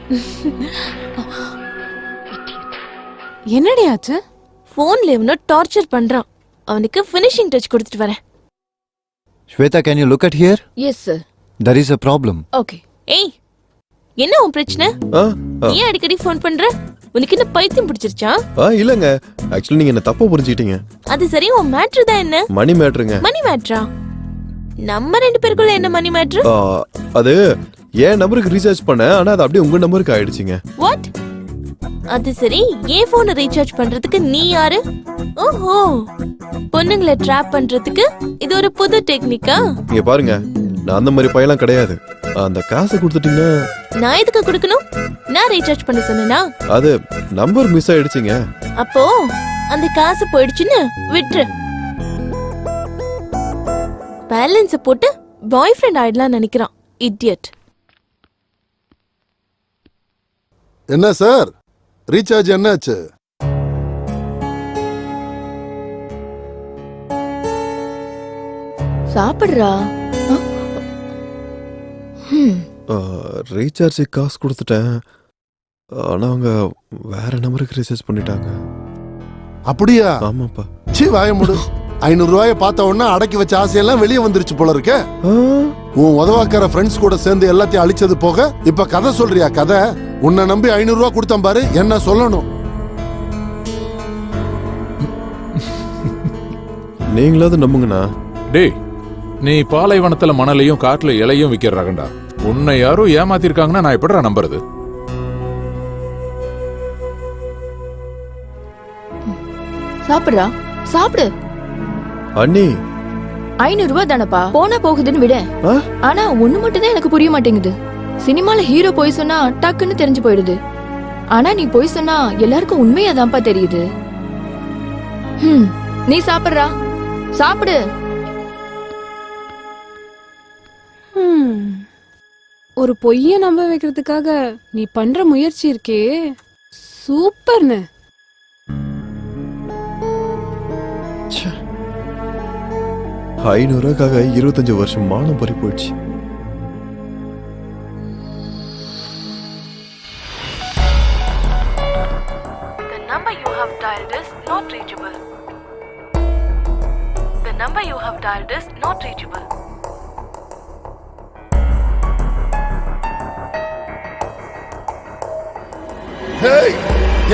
Speaker 13: என்னடி ஆச்சு?
Speaker 8: போன்ல இவனோ டார்ச்சர் பண்றான். அவனுக்கு ஃபினிஷிங் டச் கொடுத்துட்டு வரேன்.
Speaker 5: Shweta, can you look at here?
Speaker 12: Yes sir.
Speaker 5: there is a problem.
Speaker 12: Okay.
Speaker 8: ஏய், என்ன உன் பிரச்சனை? ஏன் அடிக்கடி ஃபோன் பண்ற? உனக்கு என்ன பைத்தியம் பிடிச்சிருச்சா?
Speaker 10: இல்லங்க, ஆக்சுவலி நீங்க என்ன தப்பா புரிஞ்சுக்கிட்டீங்க.
Speaker 8: அது சரி, உன் மேட்ரு தான் என்ன?
Speaker 10: மணி மேட்ருங்க.
Speaker 8: மணி மேட்ரா? நம்ம ரெண்டு பேருக்குள்ள என்ன மணி மேட்ரு?
Speaker 10: அது என் நம்பருக்கு ரீசார்ஜ் பண்ணேன், ஆனா அது அப்படியே உங்க நம்பருக்கு ஆயிடுச்சுங்க.
Speaker 8: வாட்? அது சரி, ஏன் போனை ரீசார்ஜ் பண்றதுக்கு நீ யாரு? ஓஹோ, பொண்ணுங்களை ட்ராப் பண்றதுக்கு இது ஒரு புது டெக்னிக்கா?
Speaker 10: இங்க பாருங்க, நான் அந்த மாதிரி பையெல்லாம் கிடையாது. அந்த காசை கொடுத்துட்டீங்கன்னா
Speaker 8: நான் எதுக்கு கொடுக்கணும்? நான் ரீசார்ஜ் பண்ண சொன்னேனா?
Speaker 10: அது நம்பர் மிஸ் ஆயிடுச்சுங்க.
Speaker 8: அப்போ அந்த காசு போயிடுச்சுன்னு விட்டுரு. பேலன்ஸ் போட்டு பாய் ஃப்ரெண்ட் ஆயிடலாம் நினைக்கிறான், இடியட்.
Speaker 3: என்ன சார், ரீசார்ஜ் என்னாச்சு?
Speaker 12: சாப்பிடுறா.
Speaker 10: ரீசார்ஜ் காசு கொடுத்துட்டேன், ஆனா அவங்க வேற நம்பருக்கு ரீசார்ஜ் பண்ணிட்டாங்க.
Speaker 3: அப்படியா?
Speaker 10: ஆமாப்பா.
Speaker 3: சீ, வாய முடு. 500 ரூபாயை பார்த்த உடனே அடக்கி வச்ச ஆசையெல்லாம் வெளியே வந்துருச்சு போல இருக்க. உன் உதவாக்கார ஃப்ரெண்ட்ஸ் கூட சேர்ந்து எல்லாத்தையும் அழிச்சது போக இப்ப கதை சொல்றியா? கதை உன்னை நம்பி 500 ரூபாய் கொடுத்தேன் பாரு, என்ன சொல்லணும்?
Speaker 10: நீங்களாவது நம்புங்கண்ணா.
Speaker 9: டேய், நீ பாலைவனத்துல மணலையும் காட்டுல இலையும் விக்கிற ரகண்டா. உன்னை யாரும் ஏமாத்திருக்காங்கன்னா நான் எப்படிடா நம்புறது?
Speaker 12: சாப்பிடுறா, சாப்பிடு.
Speaker 10: அண்ணி,
Speaker 12: 500 ரூபாய் தானப்பா, போனா போகுதுன்னு விட. ஆனா ஒண்ணு மட்டும் தான் எனக்கு புரிய மாட்டேங்குது. சினிமால ஹீரோ போய் சொன்னா டக்குன்னு தெரிஞ்சு போயிடுது. ஆனா நீ போய் சொன்னா எல்லாருக்கும் உண்மையாதான்ப்பா தெரியுது. நீ சாப்பிடுறா, சாப்பிடு.
Speaker 15: ஒரு பொய்ய நம்ப வைக்கிறதுக்காக நீ பண்ற முயற்சி இருக்கே, சூப்பர்னு.
Speaker 10: ரூபாய்க்காக 25 வருஷம் மானம் பறி போயிடுச்சு.
Speaker 8: The number you have dialed is not reachable. The number you have dialed is not reachable.
Speaker 3: Hey,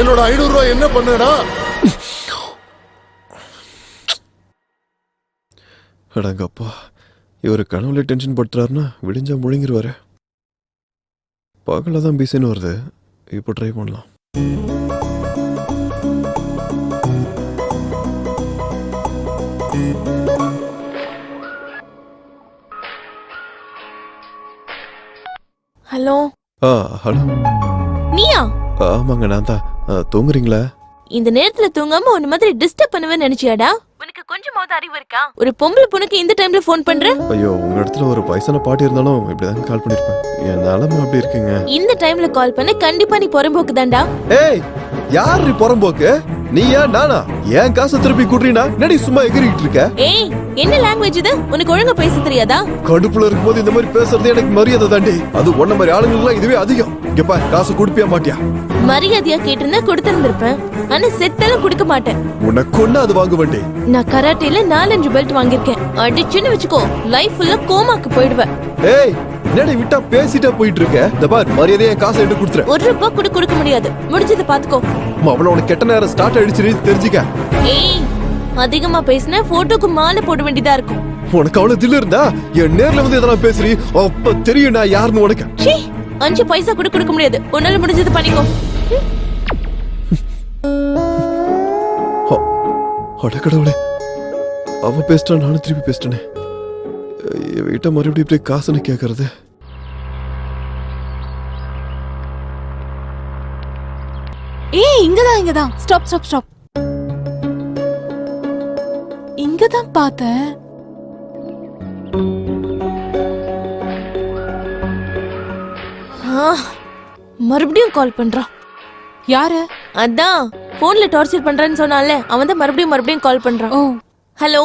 Speaker 3: என்னோட 500 ரூபாய் என்ன பண்ணடா?
Speaker 10: அடங்கப்பா, இவரு கனவுல டென்ஷன் படுத்துறாருன்னா விடிஞ்சா முழுங்கிருவாரு. பகல தான் பிஸின்னு வருது, இப்போ ட்ரை பண்ணலாம்.
Speaker 8: ஹலோ.
Speaker 10: ஹலோ.
Speaker 8: நீயா?
Speaker 10: ஆமாங்க, நான் தான். தூங்குறீங்களா?
Speaker 8: இந்த நேரத்துல தூங்காம உன்ன மாதிரி டிஸ்டர்ப் பண்ணுவேன்னு நினைச்சியாடா? உனக்கு கொஞ்சமாவது அறிவு இருக்கா? ஒரு பொம்பளை பொண்ணுக்கு இந்த டைம்ல ஃபோன் பண்ற?
Speaker 10: ஐயோ, உங்க இடத்துல ஒரு வயசான பாட்டி இருந்தாலும் இப்படிதாங்க கால் பண்ணிருப்பேன். என் நிலைமை அப்படி இருக்குங்க.
Speaker 8: இந்த டைம்ல கால் பண்ண கண்டிப்பா நீ புறம்போக்கு தான்டா.
Speaker 10: ஏய், யார் நீ புறம்போக்கு? நீயா நானா? ஏன் காசு திருப்பி குடுறீனா? நடி சும்மா எகிரிட்டு இருக்க.
Speaker 8: ஏய், என்ன லாங்குவேஜ் இது? உனக்கு ஒழுங்கா பேச தெரியாதா?
Speaker 10: கடுப்புல இருக்கும்போது இந்த மாதிரி பேசுறது எனக்கு மரியாதை தாண்டி. அது ஒன்ன மாதிரி ஆளுங்களுக்கு இதுவே அதிகம். இங்கப்பா, காசு குடுப்பியா மாட்டியா?
Speaker 8: மரியாதையா கேட்டிருந்தா கொடுத்திருந்திருப்பேன். ஆனா செத்தாலும் கொடுக்க மாட்டேன்.
Speaker 10: உனக்கு ஒண்ணு அது வாங்க வேண்டே.
Speaker 8: நான் கராட்டேல 4-5 பெல்ட் வாங்கியிருக்கேன். அடிச்சுன்னு வச்சுக்கோ, லைஃப் ஃபுல்லா கோமாக்கு போயிடுவேன்.
Speaker 10: ஏய், என்னடி விட்டா பேசிட்டா போயிட்டு இருக்க? இந்த பார், மரியாதையா காசு எடுத்து கொடுத்துற.
Speaker 8: 1 ரூபாய் கூட கொடுக்க முடியாது. முடிஞ்சதை பாத்துக்கோ.
Speaker 10: அவள உனக்கு கெட்ட நேரம் ஸ்டார்ட் ஆயிடுச்சு, தெரிஞ்சுக்க.
Speaker 8: ஏய், அதிகமா பேசினா போட்டோக்கு மாலை போட வேண்டியதா இருக்கும்.
Speaker 10: உனக்கு அவ்வளவு தில்லு இருந்தா என் நேர்ல வந்து எதனா பேசுறீ, அப்ப தெரியும் நான் யாருன்னு உனக்கு.
Speaker 8: 5 பைசா கூட கொடுக்க முடியாது. உன்னால முடிஞ்சது பண்ணிக்கோ.
Speaker 10: அடக்கடவுளே, அவ பேசிட்டா நானும் திருப்பி பேசிட்டேனே. வீட்டை மறுபடியும் இப்படி காசுன்னு கேட்கறது.
Speaker 13: ஏய், இங்கதான். Stop stop stop. இங்கதான் பார்த்தேன்.
Speaker 8: மறுபடியும் கால் பண்றான்.
Speaker 13: யாரு?
Speaker 8: அதான் போன்ல டார்ச்சர் பண்றேன்னு சொன்னால, அவன் தான் மறுபடியும் கால் பண்றான். ஹலோ.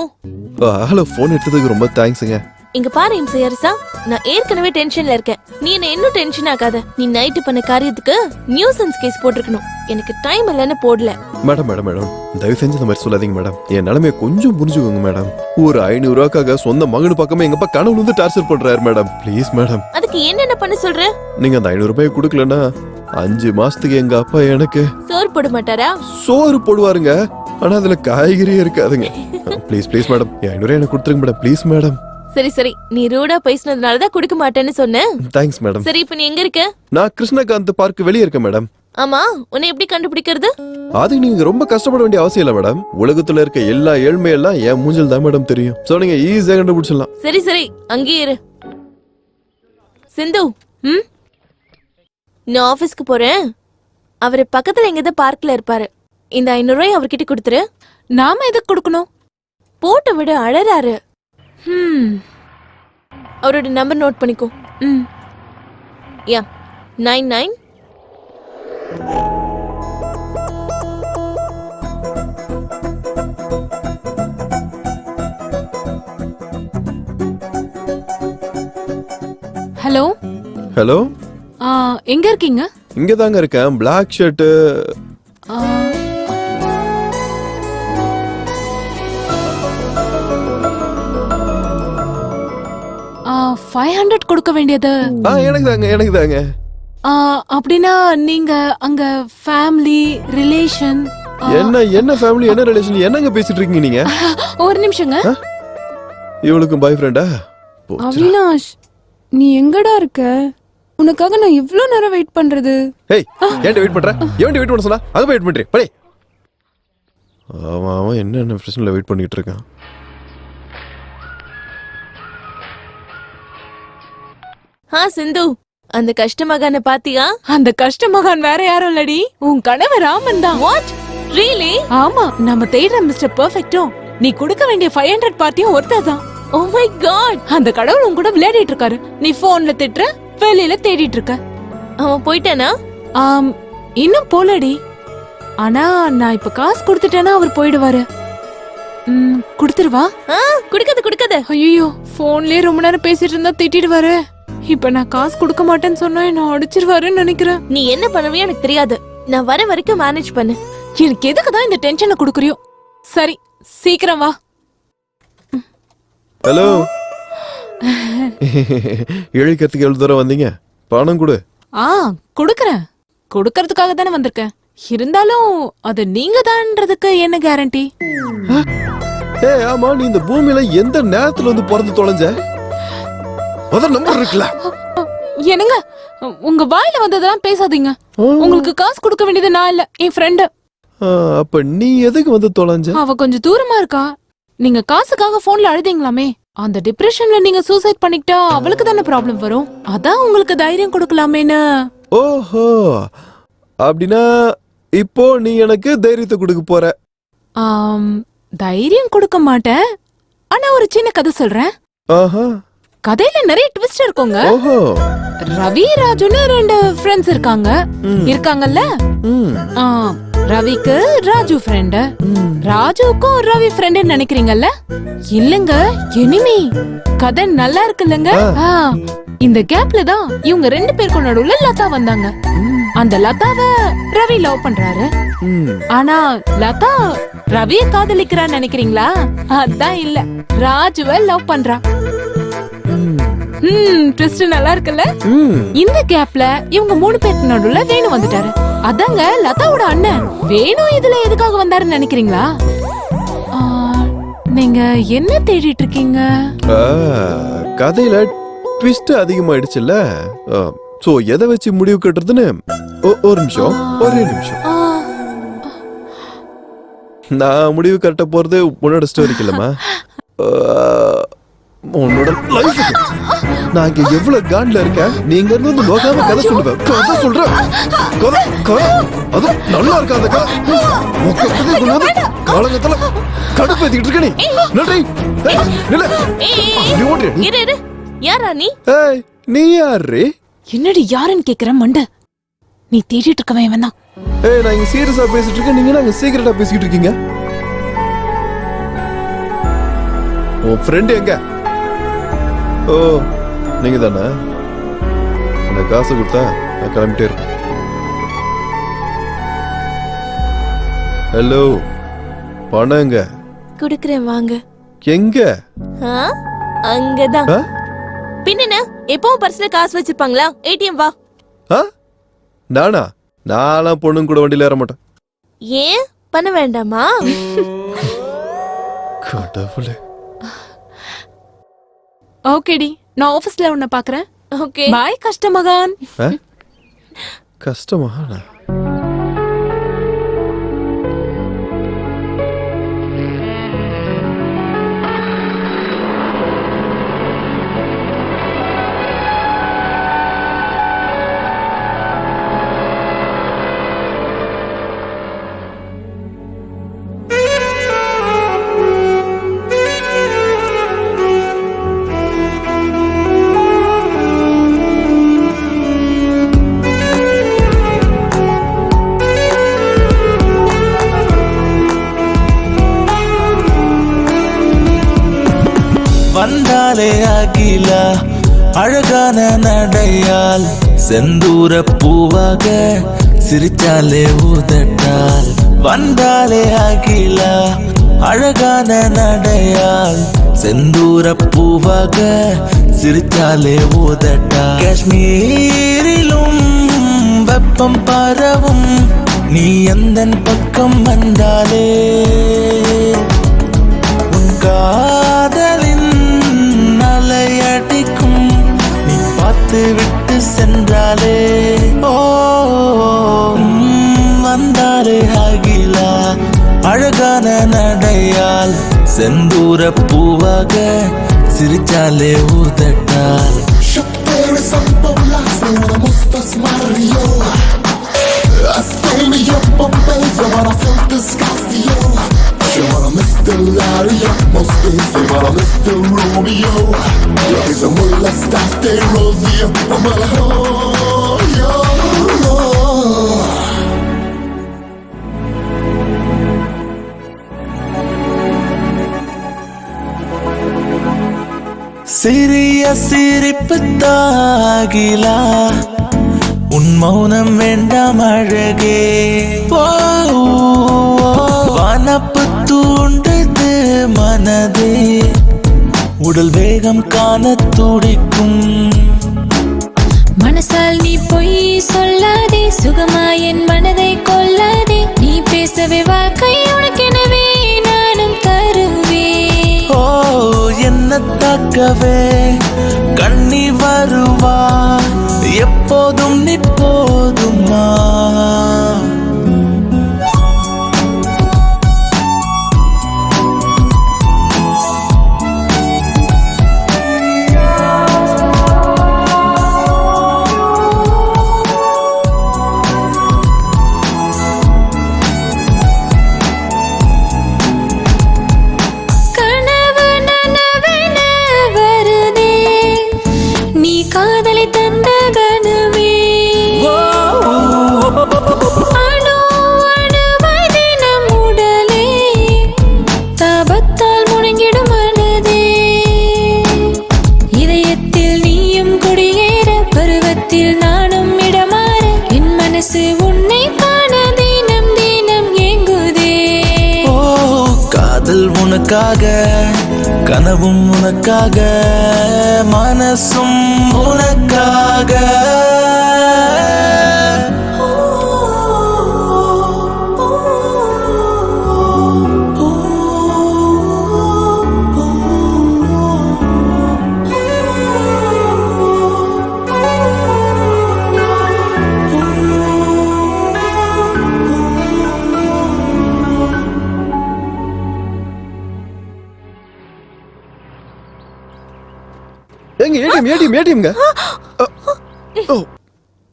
Speaker 10: ஹலோ, போன் எடுத்ததுக்கு ரொம்ப தேங்க்ஸுங்க.
Speaker 8: இங்க பாரு இம்சையரசா, நான் ஏற்கனவே டென்ஷன்ல இருக்கேன். நீ என்ன இன்னும் டென்ஷன் ஆகாத. நீ நைட்டு பண்ண காரியத்துக்கு நியூசன்ஸ் கேஸ் போட்டிருக்கணும். எனக்கு டைம் இல்லைன்னு போடல.
Speaker 10: மேடம் மேடம் மேடம் தயவு செஞ்சு இந்த மாதிரி சொல்லாதீங்க மேடம். என் நிலைமையை கொஞ்சம் புரிஞ்சுக்கோங்க மேடம். ஒரு 500 ரூபாய்க்காக சொந்த மகனு பக்கமே எங்கப்பா கனவுல இருந்து டார்ச்சர் பண்றாரு மேடம். Please madam.
Speaker 8: அதுக்கு என்னென்ன பண்ண சொல்ற?
Speaker 10: நீங்க அந்த 500 ரூபாய் கொடுக்கலன்னா 5 மாசத்துக்கு எங்க அப்பா எனக்கு
Speaker 8: சோறு போட மாட்டாரா?
Speaker 10: சோறு போடுவாருங்க, ஆனா அதுல காய்கறியே இருக்காதுங்க. ப்ளீஸ் ப்ளீஸ் மேடம், 500 எனக்கு கொடுத்துருங்க மேடம். Please madam.
Speaker 8: சரி சரி, நீ ரூடா பேசினதுனாலதான் கொடுக்க மாட்டேன்னு சொன்னேன்.
Speaker 10: Thanks madam.
Speaker 8: சரி, இப்ப நீ எங்க இருக்க?
Speaker 10: நான் கிருஷ்ணகாந்த் பார்க் வெளியே இருக்கேன் மேடம்.
Speaker 8: ஆமா, உன்னை எப்படி கண்டுபிடிக்கிறது?
Speaker 10: அது நீங்க ரொம்ப கஷ்டப்பட வேண்டிய அவசியம் இல்ல மேடம். உலகத்துல இருக்க எல்லா ஏழ்மையெல்லாம் என் மூஞ்சில் தான் மேடம் தெரியும். சோ நீங்க ஈஸியா கண்டுபிடிச்சிடலாம்.
Speaker 8: சரி சரி, அங்கேயே இரு. சிந்து, நான் ஆபீஸ்க்கு போறேன். அவரு பக்கத்துல எங்கதான் பார்க்ல இருப்பாரு. இந்த 500 ரூபாய் அவர்கிட்ட கொடுத்துரு.
Speaker 13: நாம எதுக்கு கொடுக்கணும்?
Speaker 8: போட்டு விட, அழறாரு. அவரோட நம்பர் நோட் பண்ணிக்கோ. யா 99.
Speaker 13: ஹலோ
Speaker 10: ஹலோ,
Speaker 13: எங்க இருக்கீங்க?
Speaker 10: இங்க தாங்க இருக்கேன். Black shirt.
Speaker 13: 500 கொடுக்க வேண்டியது.
Speaker 10: எனக்கு தாங்க.
Speaker 13: அப்படின்னா நீங்க அங்க ஃபேமிலி ரிலேஷன்.
Speaker 10: என்ன ஃபேமிலி என்ன ரிலேஷன் என்னங்க பேசிட்டு இருக்கீங்க நீங்க?
Speaker 13: ஒரு நிமிஷங்க.
Speaker 10: இவளுக்கு பாய் ஃப்ரெண்டா?
Speaker 15: அவினாஷ், நீ எங்கடா இருக்க? உனக்காக நான் இவ்ளோ நேரம் வெயிட் பண்றது.
Speaker 10: ஏய், ஏன்டா வெயிட் பண்ற? ஏன்டா வெயிட் பண்ண சொன்னா? அங்க போய் வெயிட் பண்றே. படி. அவன் என்ன பிரச்சனைல வெயிட் பண்ணிட்டு இருக்கான்.
Speaker 8: சிந்து, அந்த கஷ்டமகான பாத்தியா?
Speaker 13: அந்த கஷ்டமகான் வேற யாரும் இல்லடி, உன் கணவர் ராமன் தான்.
Speaker 8: வாட்? ரியலி?
Speaker 13: ஆமா, நம்ம தேடுற மிஸ்டர் பெர்ஃபெக்ட்டும் நீ கொடுக்க வேண்டிய 500 பார்ட்டியும் ஒருத்தர் தான்.
Speaker 8: ஓ மை காட்,
Speaker 13: அந்த கடவுள் உன் கூட விளையாடிட்டு இருக்காரு. நீ போன்ல திட்டுற, வெளியில தேடிட்டு இருக்க.
Speaker 8: அவன் போயிட்டானா?
Speaker 13: இன்னும் போலடி. ஆனா நான் இப்ப காசு கொடுத்துட்டேன்னா அவர் போயிடுவாரு. கொடுத்துருவா?
Speaker 8: குடுக்காத.
Speaker 13: ஐயோ, போன்லயே ரொம்ப நேரம் பேசிட்டு இருந்தா திட்டிடுவாரு. இப்ப நான் காசு கொடுக்க மாட்டேன்னு சொன்னா என்ன அடிச்சிருவாருன்னு நினைக்கிறேன்.
Speaker 8: நீ என்ன பண்ணுவியோ எனக்கு தெரியாது. நான் வர வரைக்கும் மேனேஜ் பண்ணு.
Speaker 13: எனக்கு எதுக்குதான் இந்த டென்ஷனை கொடுக்குறியோ? சரி, சீக்கிரம் வா.
Speaker 10: ஹலோ. இழைக்கிறதுக்கு எவ்வளவு தூரம் வந்தீங்க? பணம் கொடு.
Speaker 13: கொடுக்கறேன். கொடுக்கறதுக்காக தானே வந்திருக்கேன். இருந்தாலும் அது நீங்க தான்றதுக்கு என்ன கேரண்டி?
Speaker 10: ஆமா, நீ இந்த பூமியில எந்த நேரத்துல வந்து பிறந்து தொலைஞ்ச? நம்பர் இருக்குல்ல?
Speaker 13: என்னங்க, உங்க வாயில வந்ததெல்லாம் பேசாதீங்க. உங்களுக்கு காசு கொடுக்க வேண்டியது நான் இல்ல, என் ஃப்ரெண்டு.
Speaker 10: அப்ப நீ எதுக்கு வந்து தொலைஞ்ச?
Speaker 13: அவ கொஞ்சம் தூரமா இருக்கா. நீங்க காசுக்காக போன்ல அழுதீங்களாமே, அந்த டிப்ரெஷன்ல நீங்க சூசைட் பண்ணிக்கிட்டா அவளுக்கு தானே ப்ராப்ளம் வரும். அதான் உங்களுக்கு தைரியம் கொடுக்கலாமேன்னு.
Speaker 10: ஓஹோ, அப்படின்னா இப்போ நீ எனக்கு தைரியத்தை கொடுக்க போற?
Speaker 13: தைரியம் கொடுக்க மாட்டேன், ஆனா ஒரு சின்ன கதை சொல்றேன். கதையில நிறைய ட்விஸ்ட் இருக்குங்க. ரவி ராஜுன்னு 2 ஃப்ரெண்ட்ஸ் இருக்காங்கல்ல. ரவிக்கு ராஜு ஃப்ரெண்ட், ராஜுக்கும் ரவி ஃப்ரெண்ட் நினைக்கிறீங்கல்ல? இல்லங்க, எனிமி. கதை நல்லா இருக்குல்லங்க. இந்த கேப்ல தான் இவங்க 2 பேருக்கு நடுவுல லதா வந்தாங்க. அந்த லதாவை ரவி லவ் பண்றாரு. ஆனா லதா ரவிய காதலிக்கிறான்னு நினைக்கிறீங்களா? அதான் இல்ல, ராஜுவை லவ் பண்றா. ட்விஸ்ட் நல்லா இருக்குல்ல? இந்த கேப்ல இவங்க 3 பேருக்கு நடுவுல வேணு வந்துட்டாரு. அதாங்க லதாவோட அண்ணன். வேணு இதுல எதுக்காக வந்தாருன்னு நினைக்கிறீங்களா? நீங்க என்ன தேடிட்டு இருக்கீங்க?
Speaker 10: கதையில ட்விஸ்ட் அதிகமாயிடுச்சுல்ல, சோ எதை வச்சு முடிவு கட்டுறதுன்னு ஒரு நிமிஷம், ஒரே நிமிஷம். நான் முடிவு கட்ட போறது உன்னோட ஸ்டோரிக்கு இல்லம்மா, உன்னோட லைஃப். நான் இங்க எவ்வளவு காண்ட்ல இருக்கேன். நீங்க இருந்து நோக்காம கதை சொல்லுவேன். கதை சொல்றேன். அது நல்லா இருக்காத காலங்கத்துல கடுப்பேத்திட்டு இருக்க. நீ நன்றி.
Speaker 8: யாரா நீ?
Speaker 10: நீ யாரு?
Speaker 13: என்னடி யாருன்னு கேக்குற மண்ட? நீ தேடிட்டு இருக்கவன் இவன் தான்.
Speaker 10: நான் இங்க சீரியஸா பேசிட்டு இருக்கேன், நீங்க நாங்க சீக்கிரட்டா பேசிட்டு இருக்கீங்க. உன் ஃப்ரெண்ட் எங்க? ஓ நீங்க தானே? எனக்கு காசு கொடுத்தா நான் கிளம்பிட்டே இருக்கேன். ஹலோ, பணம் எங்க?
Speaker 8: குடுக்குறேன் வாங்க.
Speaker 10: எங்க?
Speaker 8: அங்கதான். பின்ன எப்பவும் பர்ஸ்ல காசு வச்சிருப்பாங்களா? ஏடிஎம் வா.
Speaker 10: நானா? நான்லாம் பொண்ணுங்க கூட வண்டியில ஏற மாட்டேன்.
Speaker 8: ஏன் பண்ண வேண்டாமா?
Speaker 10: கடவுளே.
Speaker 13: ஓகேடி, நான் ஆபீஸ்ல உன்னை பாக்குறேன்.
Speaker 8: ஓகே
Speaker 13: பாய் கஷ்டமகான்.
Speaker 10: கஷ்டமா?
Speaker 14: வந்தாலே அகிலா அழகான நடையால் செந்தூர பூவாக சிரிச்சாலே ஊதட்டால். வந்தாலே அகிலா அழகான நடையால் செந்தூர பூவாக சிரிச்சாலே ஊதட்டால். காஷ்மீரிலும் வெப்பம் பரவும் நீ எந்தன் பக்கம் வந்தாலே உன் காதலின் அலையடிக்கும் நீ பார்த்து விட்டு சென்றாலே. ஓ வந்தாலே அகிலா அழகான நடையால் செந்தூர பூவாக சிரிச்சாலே ஊதட்டால். சிறிய சிரிப்பு தாகிலா உன் மௌனம் வேண்டாம் அழகே. வனப்பு தூண்டது மனதே உடல் வேகம் காண துடிக்கும்.
Speaker 16: மனசால் நீ பொய் சொல்லாதே, சுகமா என் மனதை கொல்லாதே. நீ பேசவே வாழ்க்கை உனக்கெனவே நானும் தருவேன்.
Speaker 14: ஓ என்ன தாக்கவே கண்ணி வருவா எப்போதும் நீ போதுமா.
Speaker 16: காதலை தந்த கனவே அணு அணுவாய் தினம் உடலே தாபத்தால் முடங்கிடும் மனதே. இதயத்தில் நீயும் குடியேற பருவத்தில் நானும் இடமாற என் மனசு உன்னை காண தினம் தினம் ஏங்குதே.
Speaker 14: ஓ காதல் உனக்காக கனவும் உனக்காக மனசும் உனக்காக.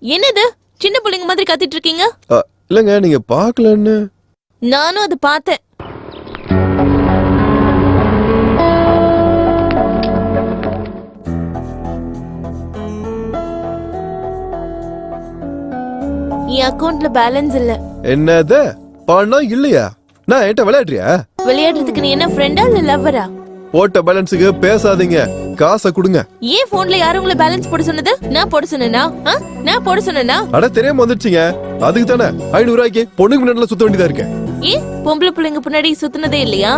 Speaker 8: என்னது சின்ன பிள்ளைங்க மாதிரி கத்திட்டு இருக்கீங்க?
Speaker 10: இல்லங்க நீங்க பாக்கலன்னு.
Speaker 8: நானும் அது பார்த்தேன். என் அக்கவுண்ட்ல பேலன்ஸ் இல்ல.
Speaker 10: என்னது பணம் இல்லையா? நான் என்கிட்ட விளையாடுறியா?
Speaker 8: விளையாடுறதுக்கு நீ என்ன ஃப்ரெண்டா இல்ல லவ்வரா?
Speaker 10: போட்ட பேலன்ஸுக்கு பேசாதீங்க, காசை கொடுங்க.
Speaker 8: ஏன் போன்ல யாரும் உங்களை பேலன்ஸ் போட சொன்னது? நான் போட சொன்னேனா? நான் போட சொன்னேனா?
Speaker 10: அட தெரியாம வந்துடுச்சிங்க, அதுக்கு தானே 500 ரூபாய்க்கு பொண்ணுக்கு முன்னாடி சுத்த வேண்டியதா இருக்கு.
Speaker 8: ஏன் பொம்பளை பிள்ளைங்க பின்னாடி சுத்தினதே இல்லையா?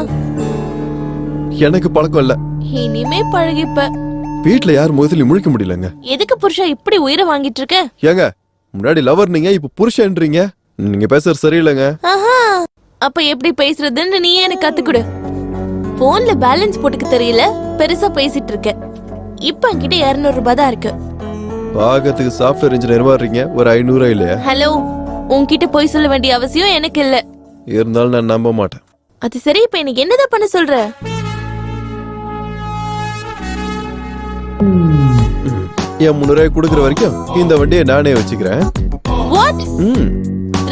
Speaker 10: எனக்கு பழக்கம் இல்ல.
Speaker 8: இனிமே பழகிப்ப.
Speaker 10: வீட்டுல யார் முகத்திலும் முழிக்க முடியலங்க.
Speaker 8: எதுக்கு புருஷா இப்படி உயிரை வாங்கிட்டு இருக்க?
Speaker 10: ஏங்க முன்னாடி லவர் நீங்க, இப்ப புருஷன்றீங்க. நீங்க பேசுறது சரியில்லைங்க.
Speaker 8: ஆஹா, அப்ப எப்படி பேசுறதுன்னு நீ எனக்கு கத்துக்குடு. போன்ல பேலன்ஸ் போட்டுக்க தெரியல, பெருசா பேசிட்டு இருக்க. இப்ப என்கிட்ட 200 ரூபாய் தான் இருக்கு.
Speaker 10: பாகத்துக்கு சாஃப்ட்வேர் இன்ஜினியர் வர்றீங்க, ஒரு 500 இல்லையா?
Speaker 8: ஹலோ, உன்கிட்ட போய் சொல்ல வேண்டிய அவசியம் எனக்கு இல்ல.
Speaker 10: இருந்தாலும் நான் நம்ப மாட்டேன்.
Speaker 8: அது சரி, இப்ப எனக்கு என்னதான் பண்ண சொல்ற?
Speaker 10: என் 300 ரூபாய் கொடுக்குற வரைக்கும் இந்த வண்டியை நானே வச்சுக்கிறேன்.
Speaker 8: வாட்?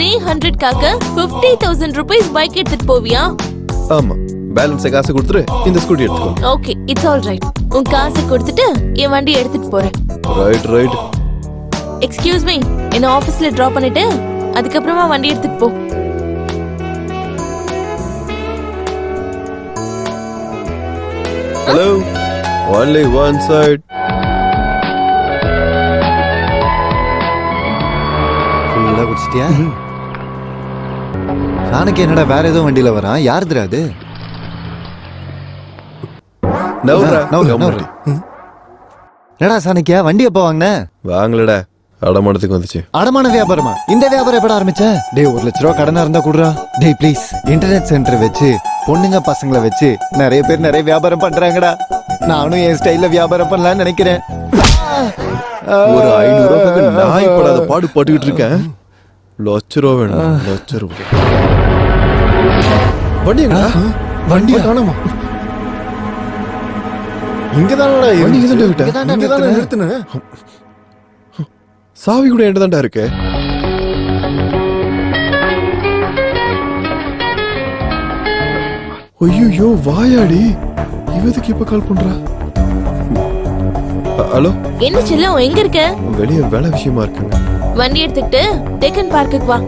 Speaker 8: 300 காக 50,000 rupees பைக் எடுத்துட்டு போவியா?
Speaker 10: ஆமா, பேலன்ஸ் காசு கொடுத்துரு, இந்த ஸ்கூட்டி எடுத்துக்கோ.
Speaker 8: Okay, it's all right. உன் காசை கொடுத்துட்டு என் வண்டி எடுத்துட்டு போறேன்.
Speaker 10: ரைட்.
Speaker 8: எக்ஸ்கியூஸ் மீ, என்ன ஆபீஸ்ல டிராப் பண்ணிட்டு அதுக்கப்புறமா வண்டி எடுத்துட்டு போ.
Speaker 10: Hello, only one side.
Speaker 5: ஃபுல்லா குடிச்சிட்டியா? நானுக்கு என்னடா வேற ஏதோ வண்டியில வரான், யாருதுடா அது? என்னடா சாணக்கியா, வண்டி எப்ப வாங்கின?
Speaker 10: வாங்கலடா, அடமானத்துக்கு வந்துச்சு.
Speaker 5: அடமான வியாபாரமா? இந்த வியாபாரம் எப்படா ஆரம்பிச்ச? டேய், 1 லட்ச ரூபா கடனா இருந்தா குடுறா. டேய் ப்ளீஸ், இன்டர்நெட் சென்டர் வச்சு பொண்ணுங்க பசங்களை வச்சு நிறைய பேர் நிறைய வியாபாரம் பண்றாங்கடா. நானும் என் ஸ்டைல்ல வியாபாரம் பண்ணலாம்னு நினைக்கிறேன்.
Speaker 10: ஒரு 500 ரூபாய்க்கு நாய் படாத பாடு பட்டுக்கிட்டு இருக்கேன். லட்ச ரூபா வேணும், லட்ச ரூபா. வண்டி எங்கடா?
Speaker 3: வண்டி காணோமா? இங்கதானே நிறுத்தினேன்.
Speaker 10: சாவி கூட என்கிட்ட தான்டா இருக்கு. ஐயோ வாயாடி, இவதுக்கு இப்ப கால் பண்றா? ஹலோ,
Speaker 8: என்ன செல்லம், எங்க இருக்க?
Speaker 10: வெளிய வேலை விஷயமா இருக்குங்க.
Speaker 8: வண்டி எடுத்துக்கிட்டு டேக்கன் பார்க்குக்கு வா.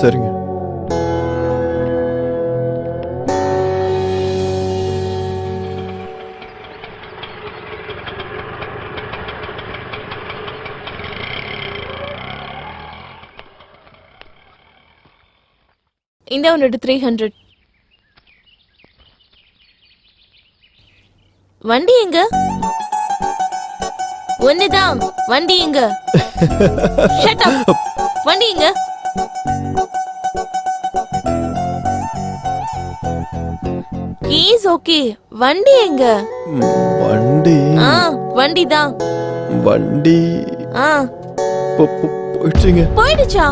Speaker 10: சரிங்க.
Speaker 8: இந்த ஒன்று 300. வண்டி எங்க? ஒண்ணுதான், வண்டி எங்க? Shut up. வண்டி எங்க? கீஸ் ஓகே, வண்டி எங்க?
Speaker 10: வண்டி
Speaker 8: வண்டி தான்.
Speaker 10: வண்டி போயிடுச்சுங்க.
Speaker 8: போயிடுச்சா?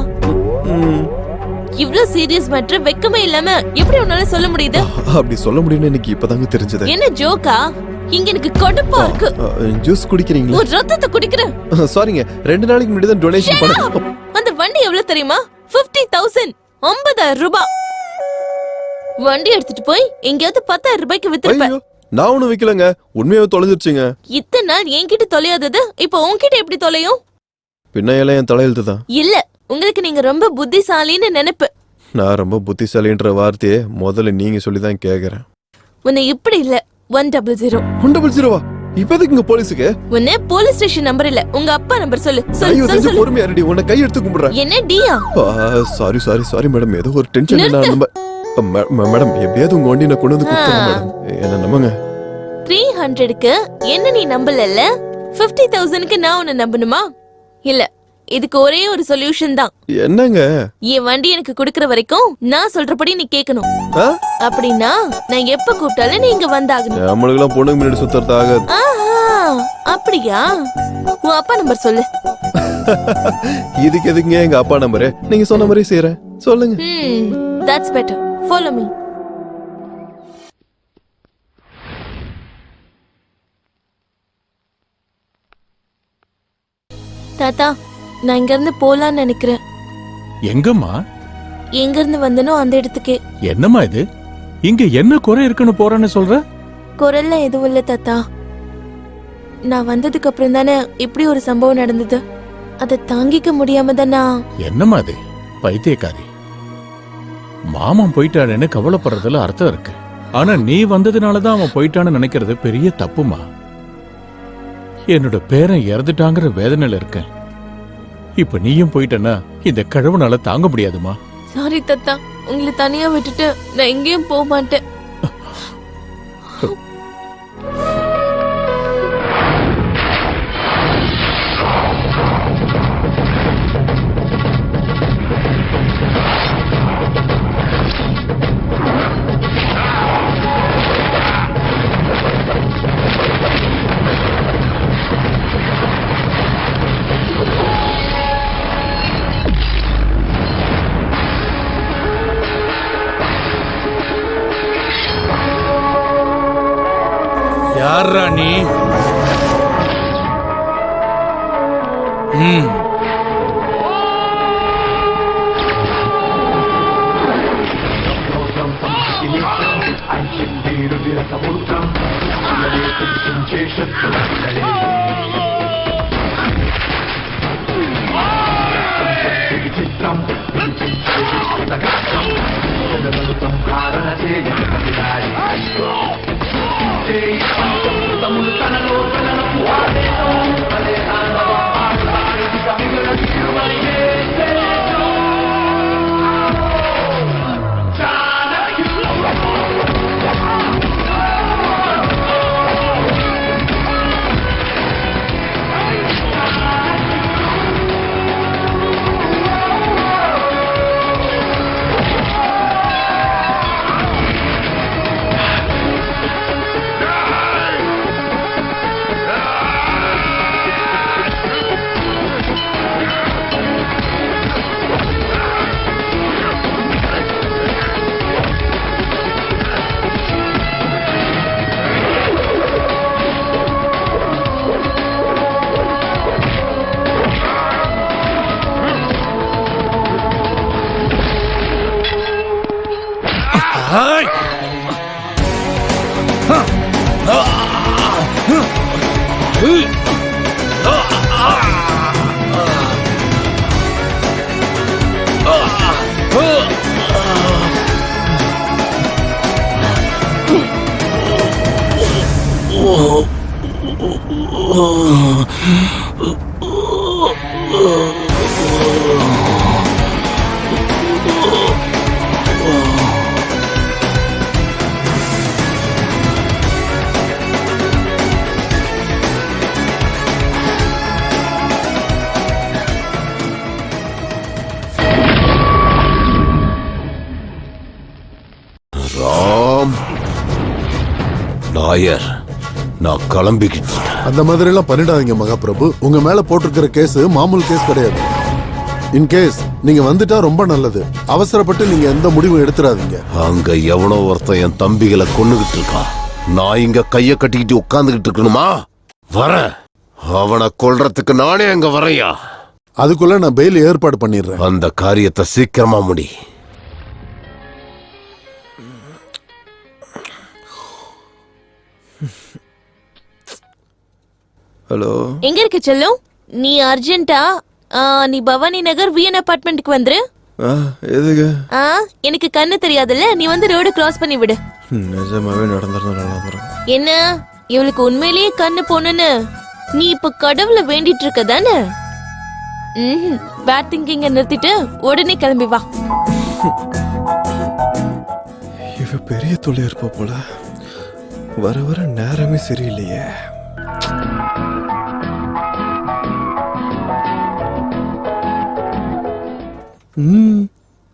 Speaker 8: இவ்ளோ சீரியஸ் மேட்டர் வெக்கமே இல்லாம எப்படி உன்னால சொல்ல முடியுது?
Speaker 10: அப்படி சொல்ல முடியும்னு எனக்கு இப்பதாங்க தெரிஞ்சது.
Speaker 8: என்ன ஜோக்கா? இங்க எனக்கு கடுப்பா இருக்கு.
Speaker 10: ஜூஸ் குடிக்கிறீங்களா?
Speaker 8: ஒரு ரத்தத்தை குடிக்கிறேன்.
Speaker 10: சாரிங்க, 2 நாளைக்கு முன்னாடி தான் டொனேஷன் பண்ணேன்.
Speaker 8: அந்த வண்டி எவ்வளவு தெரியுமா? 50,000, 50,000 ரூபாய். வண்டி எடுத்துட்டு போய் எங்கயாவது 10,000 ரூபாய்க்கு வித்துருப்பேன்.
Speaker 10: நான் ஒண்ணும் விக்கலங்க, உண்மையாவே தொலைஞ்சிருச்சுங்க.
Speaker 8: இத்தனை நாள் என்கிட்ட தொலையாதது இப்ப உன்கிட்ட எப்படி தொலையும்?
Speaker 10: பின்ன எல்லாம் என் தலையெழுத்து தான்.
Speaker 8: இல்ல, உங்களுக்கு நீங்க ரொம்ப புத்திசாலின்னு நினைப்பு.
Speaker 10: நான் ரொம்ப புத்திசாலின்ற வார்த்தையே முதல்ல நீங்க சொல்லிதான் கேக்குறேன்.
Speaker 8: உன்னை இப்படி இல்ல, 100.
Speaker 10: 100வா? இப்ப எதுக்கு இங்க போலீஸுக்கு?
Speaker 8: உன்னை போலீஸ் ஸ்டேஷன் நம்பர் இல்ல, உங்க அப்பா நம்பர் சொல்லு.
Speaker 10: சொல்லு. பொறுமையா ரெடி, உன்னை கை எடுத்து கும்பிடுறேன்.
Speaker 8: என்ன டியா?
Speaker 10: சாரி மேடம், ஏதோ ஒரு டென்ஷன். மேடம், எப்படியாவது உங்க வண்டி நான் கொண்டு வந்து கொடுத்துறேன் மேடம், என்ன நம்புங்க.
Speaker 8: 300க்கு என்ன நீ நம்பலல்ல? 50,000க்கு நான் உன்னை நம்பணுமா? இல்ல, இதுக்கு ஒரே ஒரு சொல்யூஷன் தான்.
Speaker 10: என்னங்க?
Speaker 8: என் வண்டி எனக்கு கொடுக்கற வரைக்கும் நான் சொல்றபடி நீ கேட்கணும். அப்படின்னா நான் எப்ப கூப்பிட்டாலும் நீ இங்க வந்தாகணும்.
Speaker 10: நம்மளுக்கெல்லாம் பொண்ணுக்கு முன்னாடி சுத்தறது ஆகாது.
Speaker 8: அப்படியா? உன் அப்பா நம்பர் சொல்லு.
Speaker 10: இதுக்கு எதுக்குங்க எங்க அப்பா நம்பரு? நீங்க சொன்ன மாதிரி செய்யறேன், சொல்லுங்க.
Speaker 8: That's better. Follow me. தாத்தா, நான் இங்க இருந்து போலான்னு நினைக்கிறேன்.
Speaker 1: எங்கம்மா?
Speaker 8: எங்க இருந்து வந்தனோ அந்த இடத்துக்கே.
Speaker 1: என்னம்மா இது? இங்க என்ன குறை இருக்குன்னு போறேன்னு சொல்ற?
Speaker 8: குரல்ல எதுவும் இல்ல தாத்தா. நான் வந்ததுக்கு அப்புறம் தானே இப்படி ஒரு சம்பவம் நடந்தது. அதை தாங்கிக்க முடியாம தானா.
Speaker 1: என்னம்மா இது? பைத்தியக்காரி. மாமன் போயிட்டாருன்னு கவலைப்படுறதுல அர்த்தம் இருக்கு. ஆனா நீ வந்ததுனாலதான் அவன் போயிட்டான்னு நினைக்கிறது பெரிய தப்புமா. என்னோட பேரன் இறந்துட்டாங்கிற வேதனையில இருக்கேன். இப்ப நீயும் போயிட்டனா இந்த கழவனால தாங்க முடியாதுமா.
Speaker 8: சாரி தத்தா, உங்களை தனியா விட்டுட்டு நான் எங்கேயும் போக மாட்டேன்.
Speaker 4: யாரா நீ?
Speaker 6: ராம் நாயர், நான் கிளம்பிக்கிட்டு.
Speaker 3: அந்த மாதிரி எல்லாம் பண்ணிடாதீங்க மகாபிரபு. உங்க மேல போட்டிருக்கிற கேஸ் மாமூல் கேஸ் கிடையாது. இன்கேஸ் நீங்க வந்துட்டா ரொம்ப நல்லது. அவசரப்பட்டு நீங்க எந்த முடிவும் எடுத்துறாதீங்க.
Speaker 6: அங்க எவனோ ஒருத்தன் என் தம்பிகளை கொன்னுகிட்டு இருக்கான். நான் இங்க கைய கட்டிக்கிட்டு உட்கார்ந்துகிட்டு இருக்கணுமா? வரேன். அவனை கொல்றதுக்கு நானே அங்க வரையா.
Speaker 3: அதுக்குள்ள நான் பெயில் ஏற்பாடு பண்ணிடுறேன்.
Speaker 6: அந்த காரியத்தை சீக்கிரமா முடி.
Speaker 10: ஹலோ,
Speaker 8: எங்க இருக்க செல்லும்? நீ அர்ஜென்ட்டா நீ பவானி நகர் விஎன் அபார்ட்மெண்ட்க்கு வந்துரு.
Speaker 10: எதுக்கு?
Speaker 8: எனக்கு கண்ணு தெரியாதுல்ல, நீ வந்து ரோடு கிராஸ் பண்ணி விடு.
Speaker 10: நிஜமாவே நடந்துறதும் நல்லா வரும்.
Speaker 8: என்ன இவளுக்கு உண்மையிலேயே கண்ணு போனன்னு நீ இப்ப கடவுளை வேண்டிட்டு இருக்க தானே? பேட் திங்கிங்க நிறுத்திட்டு உடனே கிளம்பி வா.
Speaker 10: இவ பெரிய தொழில் இருப்பா போல. வர வர நேரமே சரியில்லையே.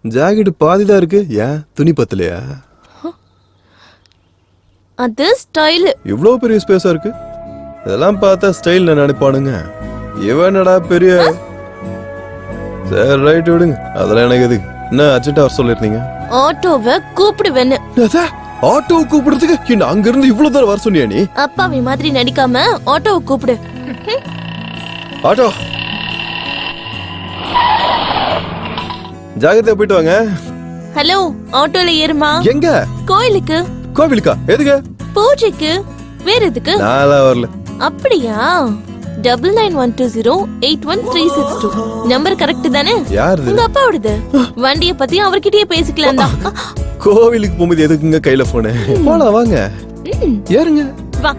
Speaker 10: ஜாக்கெட் பாதிதான் இருக்கு. ஏன் துணி பத்தலையா?
Speaker 8: அது ஸ்டைல்.
Speaker 10: இவ்வளவு பெரிய ஸ்பேஸா இருக்கு. இதெல்லாம் பார்த்தா ஸ்டைல் நினைப்பானுங்க. இவனடா பெரிய. சரி ரைட் விடுங்க, அதெல்லாம் எனக்கு எதுக்கு. என்ன அர்ஜென்ட்டா வர சொல்லிருந்தீங்க?
Speaker 8: ஆட்டோவை கூப்பிடுவேன்னு.
Speaker 10: ஆட்டோ கூப்பிடுறதுக்கு என்ன அங்க இருந்து இவ்வளவு தூரம் வர சொன்னியா நீ?
Speaker 8: அப்பாவி மாதிரி நடிக்காம ஆட்டோவை கூப்பிடு.
Speaker 10: ஆட்டோ ஜாகிரதையா போயிட்டு வாங்க.
Speaker 8: ஹலோ, ஆட்டோல ஏறுமா.
Speaker 10: எங்க?
Speaker 8: கோயிலுக்கு.
Speaker 10: கோவிலுக்கா? எதுக்கு?
Speaker 8: பூஜைக்கு. வேற எதுக்கு?
Speaker 10: நான்லாம் வரல.
Speaker 8: அப்படியா? 9912081362 நம்பர் கரெக்ட் தானே?
Speaker 10: யாருது?
Speaker 8: உங்க அப்பாவோடது. வண்டிய பத்தி அவர்கிட்டயே பேசிக்கலாம் தான்.
Speaker 10: கோவிலுக்கு போகும்போது எதுக்குங்க கையில போனு? போலாம் வாங்க, ஏறுங்க.
Speaker 8: வா.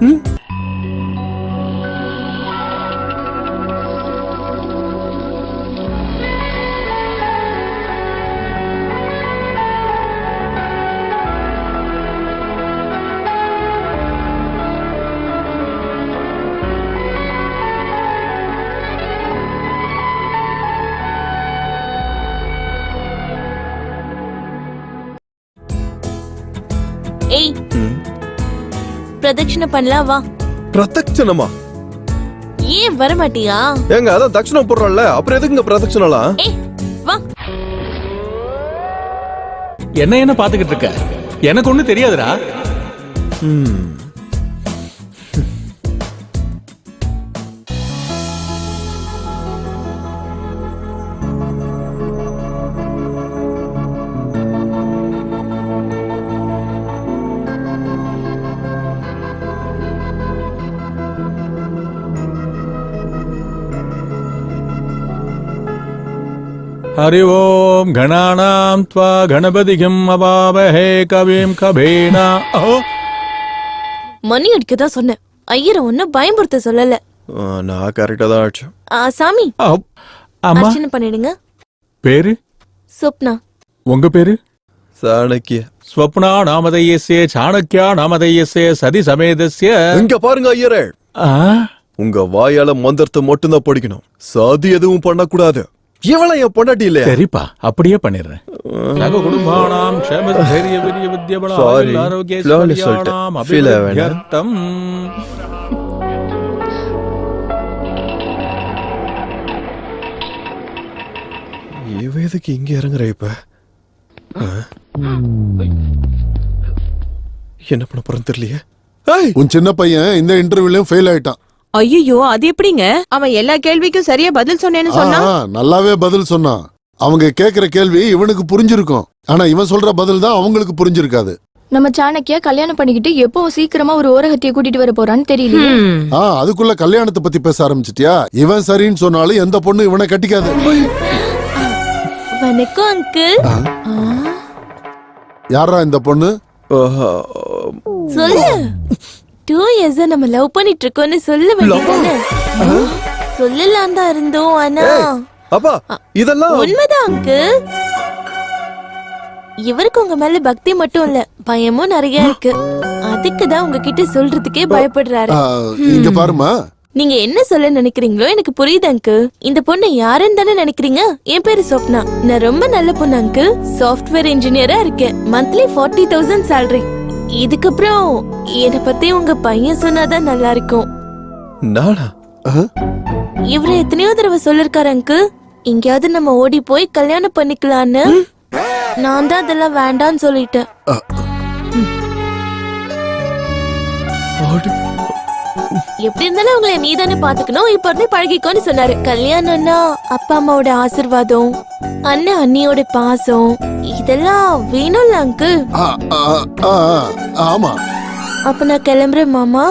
Speaker 8: ஏய், பிரதட்சணை பண்ணலாம் வா.
Speaker 10: பிரதட்சணமா?
Speaker 8: ஏன் வர மாட்டியா?
Speaker 10: ஏங்க அதான் தட்சணம் போடுறோம்ல, அப்புறம் எதுக்குங்க பிரதட்சணலாம்?
Speaker 8: ஏய் வா.
Speaker 1: என்ன பாத்துக்கிட்டு இருக்க? எனக்கு ஒண்ணு தெரியாதுடா. हरि ओम गणानां त्वा गणपतिगं अवावहे कविं कबीना.
Speaker 8: மணி அடிக்க தான் சொன்னேன். ஐயரை ஒன்னும் பயமுறுத்த சொல்லல.
Speaker 10: நான் கரெக்டா தான் ஆச்சு.
Speaker 8: சாமி
Speaker 1: அம்மா
Speaker 8: அர்ச்சனை பண்ணிடுங்க.
Speaker 1: பேரு?
Speaker 8: சொப்னா.
Speaker 1: உங்க பேரு?
Speaker 10: சாணக்கிய.
Speaker 1: ஸ்வப்னா நாமதயஸ்ய சாணக்யா நாமதயஸ்ய சதி சமேதஸ்ய.
Speaker 10: இங்க பாருங்க ஐயரே, உங்க வாயால மந்திரத்தை மட்டும் தான் படிக்கணும், சதி எதுவும் பண்ணக்கூடாது. இவளை என் பொண்டாட்டி இல்லையா?
Speaker 1: சரிப்பா, அப்படியே பண்ணிடுறேன். சக குடும்பானாம் க்ஷேமஸ்தைரிய வீரிய வித்யபல ஆயுள் ஆரோக்கிய ஐஸ்வர்யாணாம் அபிவிருத்தியர்த்தம்.
Speaker 10: இவ எதுக்கு இங்க இறங்குற இப்ப? என்ன பண்ண போறேன்னு தெரியலையே.
Speaker 3: உன் சின்ன பையன் இந்த இன்டர்வியூலயும் ஃபெயில் ஆயிட்டான்.
Speaker 13: ஐயோ, அது எப்படிங்க? அவன் எல்லா கேள்விக்கும் சரியா பதில் சொன்னேன்னு சொன்னா.
Speaker 3: நல்லாவே பதில் சொன்னான். அவங்க கேக்குற கேள்வி இவனுக்கு புரிஞ்சிருக்கும், ஆனா இவன் சொல்ற பதில் தான் அவங்களுக்கு புரிஞ்சிருக்காது.
Speaker 12: நம்ம சாணக்கியா கல்யாணம் பண்ணிக்கிட்டு எப்போ சீக்கிரமா ஒரு ஓரகத்திய கூட்டிட்டு வர போறான்னு தெரியல.
Speaker 3: அதுக்குள்ள கல்யாணத்தை பத்தி பேச ஆரம்பிச்சிட்டியா? இவன் சரின்னு சொன்னாலும் எந்த பொண்ணு இவனை கட்டிக்காது.
Speaker 8: வணக்கம் அங்கிள்.
Speaker 3: யாரா இந்த பொண்ணு?
Speaker 8: சொல்லு. 2 years நம்ம லவ் பண்ணிட்டு இருக்கோம்னு சொல்ல வேண்டியதானே? சொல்லலாம் தான் இருந்தோம், ஆனா
Speaker 10: அப்பா இதெல்லாம்
Speaker 8: உண்மைதான் அங்கிள். இவருக்கு உங்க மேல பக்தி மட்டும் இல்ல, பயமும் நிறைய இருக்கு. அதுக்கு தான் உங்ககிட்ட சொல்றதுக்கே பயப்படுறாரு.
Speaker 3: இங்க பாருமா,
Speaker 8: நீங்க என்ன சொல்ல நினைக்கிறீங்களோ எனக்கு புரியுது அங்கிள். இந்த பொண்ணு யாருன்னு தானே நினைக்கிறீங்க? என் பேரு சொப்னா. நான் ரொம்ப நல்ல பொண்ணு அங்கிள். சாஃப்ட்வேர் இன்ஜினியரா இருக்கேன். Monthly 40,000 salary. இதுக்கப்புறம் என்னை பத்தி உங்க பையன் சொன்னாதான் நல்லா இருக்கும்.
Speaker 10: நானா?
Speaker 8: இவரு எத்தனையோ தடவை சொல்லிருக்காரு அங்கிள், எங்கேயாவது நம்ம ஓடி போய் கல்யாணம் பண்ணிக்கலான்னு. நான் தான் அதெல்லாம் வேண்டான்னு சொல்லிட்டேன். எப்படி இருந்தாலும் உங்களை நீ தானே பாத்துக்கணும், இப்ப இருந்து பழகிக்கோன்னு சொன்னாரு. கல்யாணம்னா அப்பா அம்மாவோட ஆசீர்வாதம், அண்ணன் அண்ணியோட பாசம், இதெல்லாம் வேணும்ல அங்கிள்.
Speaker 3: ஆமா.
Speaker 8: அப்ப நான் கிளம்புறேன் மாமா.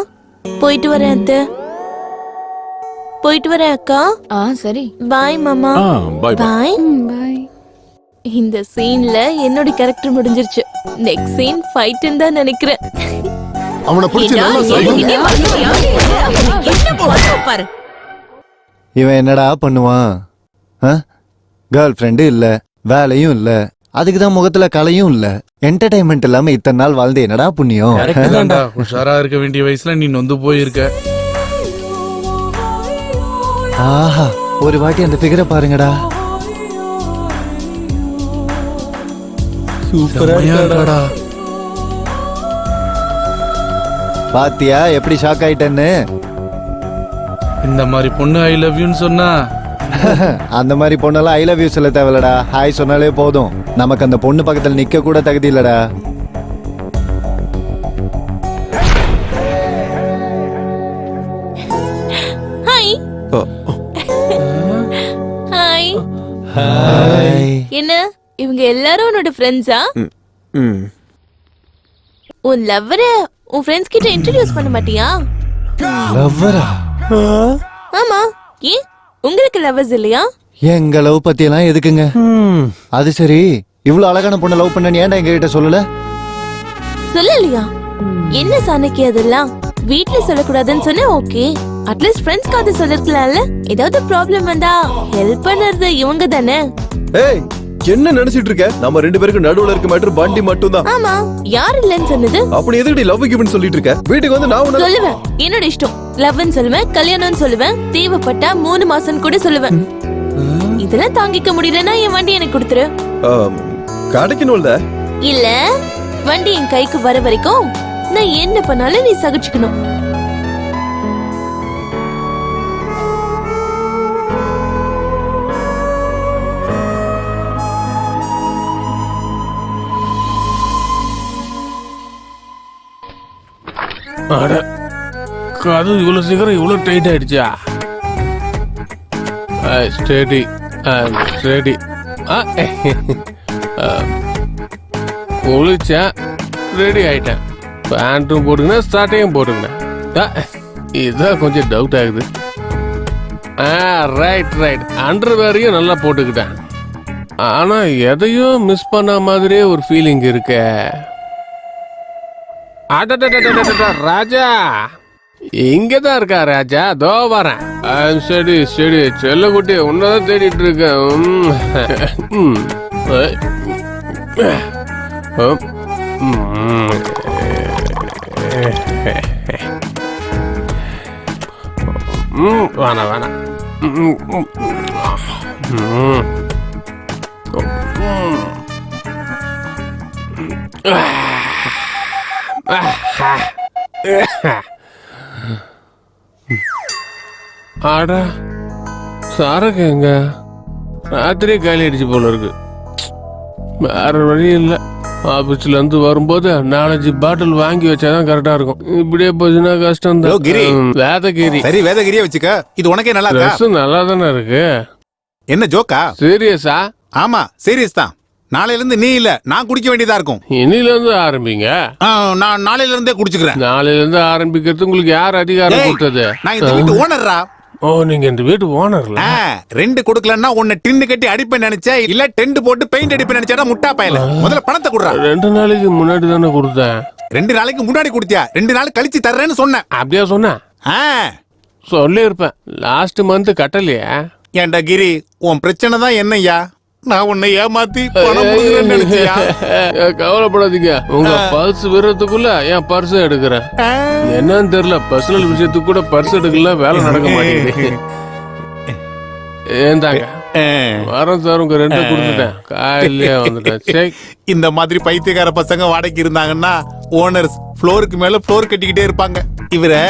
Speaker 8: போயிட்டு வரேன் அத்தை. போயிட்டு வரேன் அக்கா.
Speaker 12: சரி.
Speaker 8: பாய் மாமா.
Speaker 9: bye.
Speaker 8: பாய்.
Speaker 15: பாய்.
Speaker 8: இந்த சீன்ல என்னோட கேரக்டர் முடிஞ்சிருச்சு. நெக்ஸ்ட் சீன் ஃபைட்ன்னு தான் நினைக்கிறேன்.
Speaker 3: அவனை பிடிச்சு
Speaker 8: பாரு.
Speaker 5: இவன் என்னடா பண்ணுவான்? கேர்ள் ஃப்ரெண்டு இல்ல, வேலையும் இல்ல, அதுக்கு தான் முகத்துல கலையும் இல்ல. என்டர்டைன்மெண்ட் இல்லாம இத்தனை நாள் வாழ்ந்து என்னடா புண்ணியம்?
Speaker 4: உஷாரா இருக்க வேண்டிய வயசுல நீ நொந்து போயிருக்க.
Speaker 5: ஆஹா, ஒரு வாட்டி அந்த ஃபிகரை பாருங்கடா.
Speaker 4: சூப்பரா இருக்கடா.
Speaker 5: பாத்தியா எப்படி ஷாக் ஆயிட்டேன்னு?
Speaker 4: இந்த மாதிரி பொண்ணு ஐ லவ் யூன்னு சொன்னா
Speaker 5: அந்த மாதிரி பொண்ணெல்லாம் ஐ லவ் யூ சொல்ல தேவையில்லடா, ஹாய் சொன்னாலே போதும். நமக்கு அந்த பொண்ணு பக்கத்துல நிக்க கூட தகுதி இல்லடா.
Speaker 8: ஹாய். ஹாய்.
Speaker 5: ஹாய்.
Speaker 8: என்ன இவங்க எல்லாரும் உன்னோட ஃப்ரெண்ட்ஸா? உன் லவ்வர உன் ஃப்ரெண்ட்ஸ் கிட்ட இன்ட்ரோடியூஸ் பண்ண மாட்டியா?
Speaker 5: லவ்வரா?
Speaker 8: ஆமா. ஏன் உங்களுக்கு லவ்வர்ஸ் இல்லையா?
Speaker 5: எங்க லவ் பத்தி எல்லாம் எதுக்குங்க? அது சரி, இவ்வளவு அழகான பொண்ணை லவ் பண்ண ஏன்டா எங்ககிட்ட சொல்லல?
Speaker 8: சொல்லலையா? என்ன சாணக்கி அதெல்லாம் வீட்ல சொல்லக்கூடாதுன்னு சொன்னா ஓகே, அட்லீஸ்ட் ஃப்ரெண்ட்ஸ்க்காவது சொல்லிருக்கலாம்ல. ஏதாவது ப்ராப்ளம் வந்தா ஹெல்ப் பண்ணறது இவங்க தானே.
Speaker 10: ஏய் என்ன நினைச்சிட்டு இருக்க? நம்ம ரெண்டு பேருக்கு நடுவுல இருக்க மேட்டர் பண்டி மட்டும் தான்.
Speaker 8: ஆமா, யார் இல்லன்னு சொன்னது?
Speaker 10: அப்படி எதுக்கு லவ் கிவ்னு சொல்லிட்டு இருக்க? வீட்டுக்கு வந்து நான்
Speaker 8: சொல்லுவேன், என்னோட இஷ்டம். லவ்னு சொல்லுவேன், கல்யாணம்னு சொல்லுவேன், தேவைப்பட்டா 3 மாசம் கூட சொல்லுவேன். இதெல்லாம் தாங்கிக்க முடியலன்னா என் வண்டி எனக்கு கொடுத்துரு.
Speaker 10: கிடைக்கணும்ல?
Speaker 8: இல்ல, வண்டி என் கைக்கு வர வரைக்கும் நான் என்ன பண்ணாலும் நீ சகிச்சுக்கணும்.
Speaker 11: அட கது இவ்வளவு சீக்கிரம் இவ்வளவு டைட் ஆயிடுச்சா? Steady steady. குளிச்சேன், ரெடி ஆயிட்டேன். பேண்ட்டும் போட்டுக்கினேன், ஸ்டார்ட்டையும் போட்டுக்கினேன். இதுதான் கொஞ்சம் டவுட் ஆகுது. ரைட் ரைட், அண்டர்வேரையும் நல்லா போட்டுக்கிட்டேன். ஆனா எதையும் மிஸ் பண்ண மாதிரியே ஒரு ஃபீலிங் இருக்க. ராஜா இங்கதான் இருக்கா ராஜா? தோ வரேன். சரி சரி செல்லக்குட்டி, உன்னதான் தேடிட்டு இருக்கேன். வேணாம் வேணாம். ஆடா சாரக்கு எங்க? ராத்திரியே காலி அடிச்சு போல இருக்கு. வேற வழி இல்லை. ஆபீஸ்ல இருந்து வரும்போது 4-5 பாட்டில் வாங்கி வச்சாதான் கரெக்டா இருக்கும். இப்படியே போச்சுன்னா கஷ்டம் தான். வேதகிரி.
Speaker 2: சரி வேதகிரியே வச்சுக்க. இது உனக்கே நல்லா இருக்கு.
Speaker 11: நல்லா தானே இருக்கு.
Speaker 2: என்ன ஜோக்கா?
Speaker 11: சீரியஸா?
Speaker 2: ஆமா சீரியஸ் தான். நாளையில இருந்து நீ இல்ல, நான் குடிக்க வேண்டியதா இருக்கும்.
Speaker 11: இன்னில இருந்து ஆரம்பிங்க.
Speaker 2: நான் நாளையில இருந்தே குடிச்சுக்கிறேன்.
Speaker 11: நாளையில இருந்து ஆரம்பிக்கிறது உங்களுக்கு யார் அதிகாரம் கொடுத்தது?
Speaker 2: நான் இந்த வீட்டு ஓனர்ரா.
Speaker 11: ஓ, நீங்க இந்த வீட்டு ஓனர்ல?
Speaker 2: 2 கொடுக்கலன்னா உன்னை டின்னு கட்டி அடிப்பேன் நினைச்சா, இல்ல டென்ட் போட்டு பெயிண்ட் அடிப்பேன் நினைச்சா முட்டா பயல. முதல்ல பணத்தை குடுறா.
Speaker 11: 2 நாளைக்கு முன்னாடி தானே கொடுத்தேன்.
Speaker 2: 2 நாளைக்கு முன்னாடி கொடுத்தியா? 2 நாள் கழிச்சு தர்றேன்னு சொன்னேன்.
Speaker 11: அப்படியா சொன்ன? சொல்லி இருப்பேன். லாஸ்ட் மந்த் கட்டலையா?
Speaker 2: ஏண்டா கிரி, உன் பிரச்சனை தான் என்னய்யா? நான் உன்னை ஏமாத்தி பணம் கொடுக்குறேன்னு நினைச்சியா?
Speaker 11: கவலைப்படாதீங்க, உங்க பர்ஸ் விடுறதுக்குள்ள என் பர்ஸ் எடுக்கிறேன். என்னன்னு தெரியல, பர்சனல் விஷயத்துக்கு கூட பர்ஸ் எடுக்கல, வேலை நடக்க மாட்டேங்குது. ஏந்தாங்க வரேன் சார், உங்க 2 கொடுத்துட்டேன். காலையிலே வந்துட்டேன்.
Speaker 2: இந்த மாதிரி பைத்தியக்கார பசங்க வாடகைக்கு இருந்தாங்கன்னா ஓனர்ஸ் ஃப்ளோருக்கு மேல ஃப்ளோர் கட்டிக்கிட்டே இருப்பாங்க. இவரை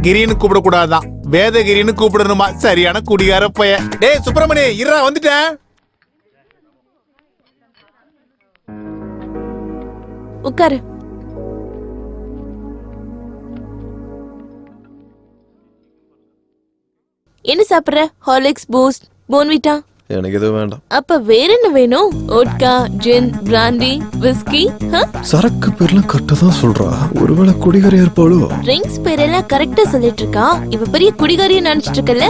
Speaker 2: கிரின்னு கூப்பிடக்கூடாதான், வேதகிரின்னு கூப்பிடணுமா? சரியான குடிகார பைய. டேய் சுப்பிரமணி, இருடா வந்துட்டேன்.
Speaker 8: உட்காரு. என்ன சாப்பிடுற? Horlicks, boost, Bournvita?
Speaker 10: எனக்கு எதுவும் வேண்டாம்.
Speaker 8: அப்ப வேற என்ன வேணும்? ஓட்கா, ஜின், பிராண்டி, விஸ்கி?
Speaker 10: சரக்கு பேர்லாம் கரெக்டா தான் சொல்றா. ஒருவேளை குடிகாரியா இருப்பாளோ?
Speaker 8: ட்ரிங்க்ஸ் பேரெல்லாம் கரெக்டா சொல்லிட்டு இருக்கா. இவ பெரிய குடிகாரியா நினைச்சிட்டு இருக்கல?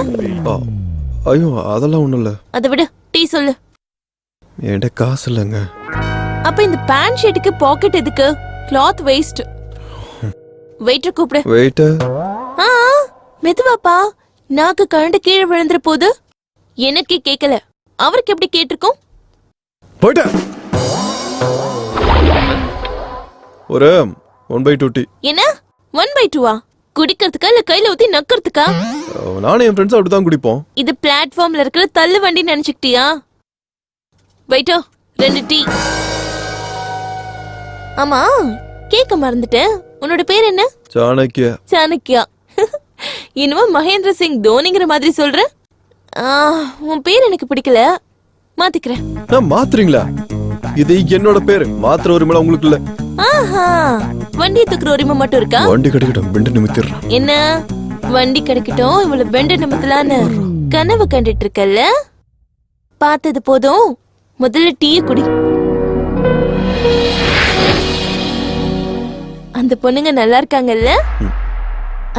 Speaker 10: ஐயோ அதெல்லாம் ஒண்ணும் இல்ல.
Speaker 8: அதை விட டீ சொல்லு.
Speaker 10: என்கிட்ட காசு இல்லைங்க.
Speaker 8: அப்ப இந்த பேண்ட் ஷர்ட்டுக்கு பாக்கெட் எதுக்கு? Cloth waste. வெயிட்டர் கூப்பிடு.
Speaker 10: வெயிட்டர்?
Speaker 8: மெதுவாப்பா, நாக்கு கரண்ட் கீழே விழுந்துற போது. எனக்கே கேட்கல, அவருக்கு எப்படி கேட்டிருக்கும்?
Speaker 10: போயிட்ட. ஒரு 1/2 டீ.
Speaker 8: என்ன 1/2? குடிக்கிறதுக்கா இல்ல கையில ஊத்தி நக்கிறதுக்கா?
Speaker 10: நானும் என் ஃப்ரெண்ட்ஸ் அப்படிதான் குடிப்போம்.
Speaker 8: இது பிளாட்ஃபார்ம்ல இருக்கிற தள்ளு வண்டி நினைச்சுக்கிட்டியா? Waiter 2 tea. ஆமா, கேட்க மறந்துட்டேன். உன்னோட பேர் என்ன?
Speaker 10: சாணக்கியா.
Speaker 8: சாணக்கியா. இன்னும் மகேந்திர சிங் தோனிங்கிற மாதிரி சொல்ற. உன் பேர் எனக்கு பிடிக்கல, மாத்திக்கிறேன்.
Speaker 10: மாத்துறீங்களா? இது என்னோட பேரு. மாத்திர உரிமை உங்களுக்கு இல்ல.
Speaker 8: வண்டி தூக்குற உரிமை மட்டும் இருக்கா?
Speaker 10: வண்டி கிடைக்கட்டும், பெண்டு நிமித்திடுறேன்.
Speaker 8: என்ன வண்டி கிடைக்கட்டும், இவ்வளவு பெண்டு நிமித்தலான்னு கனவு கண்டுட்டு இருக்கல்ல? பார்த்தது போதும், முதல்ல டீ குடி. அந்த பொண்ணுங்க நல்லா இருக்காங்கல்ல?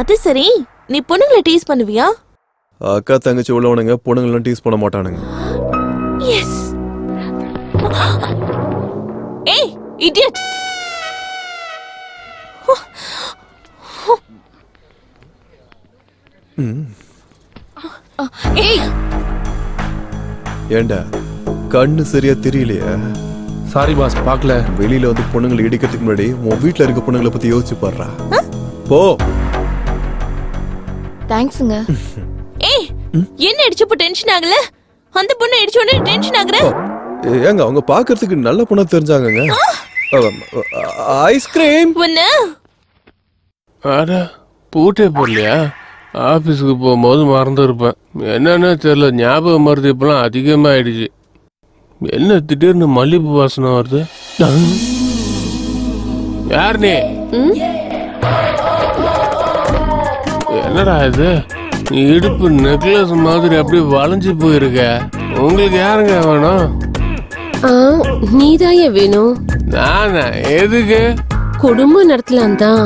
Speaker 8: அது சரி, நீ பொண்ணுங்களை டீஸ் பண்ணுவியா?
Speaker 10: அக்கா தங்கச்சி உள்ளவனுங்க பொண்ணுங்களாம் டீஸ் பண்ண மாட்டானுங்க.
Speaker 8: எஸ். ஏய் இடியட்.
Speaker 12: ஏய்
Speaker 10: ஏண்டா கண்ணு சரியா தெரியலையா?
Speaker 11: சாரி பாஸ், பார்க்கல.
Speaker 10: வெளியில வந்து பொண்ணுங்களை இடிக்கிறதுக்கு முன்னாடி உன் வீட்ல இருக்க பொண்ணுங்களை பத்தி யோசிச்சு பாடுறா. போ.
Speaker 12: தேங்க்ஸ்ங்க.
Speaker 8: ஏய் என்ன இடிச்சப்ப டென்ஷன் ஆகல? அந்த பொண்ணு இடிச்ச உடனே டென்ஷன் ஆகுற?
Speaker 10: ஏங்க அவங்க பாக்குறதுக்கு நல்ல பொண்ணா தெரிஞ்சாங்கங்க. ஐஸ்கிரீம்.
Speaker 8: ஒண்ணு
Speaker 11: அட பூட்டே போடலையா? ஆபீஸுக்கு போகும்போது மறந்துருப்பேன். என்னன்னு தெரியல, ஞாபக மருந்து இப்பெல்லாம் அதிகமாயிடுச்சு. என்ன திடீர்னு மல்லிகைப்பூ வாசனை வருது? யார் நீ? என்னடா இது? நீ இடுப்பு நெக்லஸ் மாதிரி அப்படியே வளைஞ்சு போயிருக்க. உங்களுக்கு யாருங்க வேணும்?
Speaker 13: நீதான் வேணும்.
Speaker 11: நானா? எதுக்கு?
Speaker 13: குடும்பம் நடத்தலாம் தான்.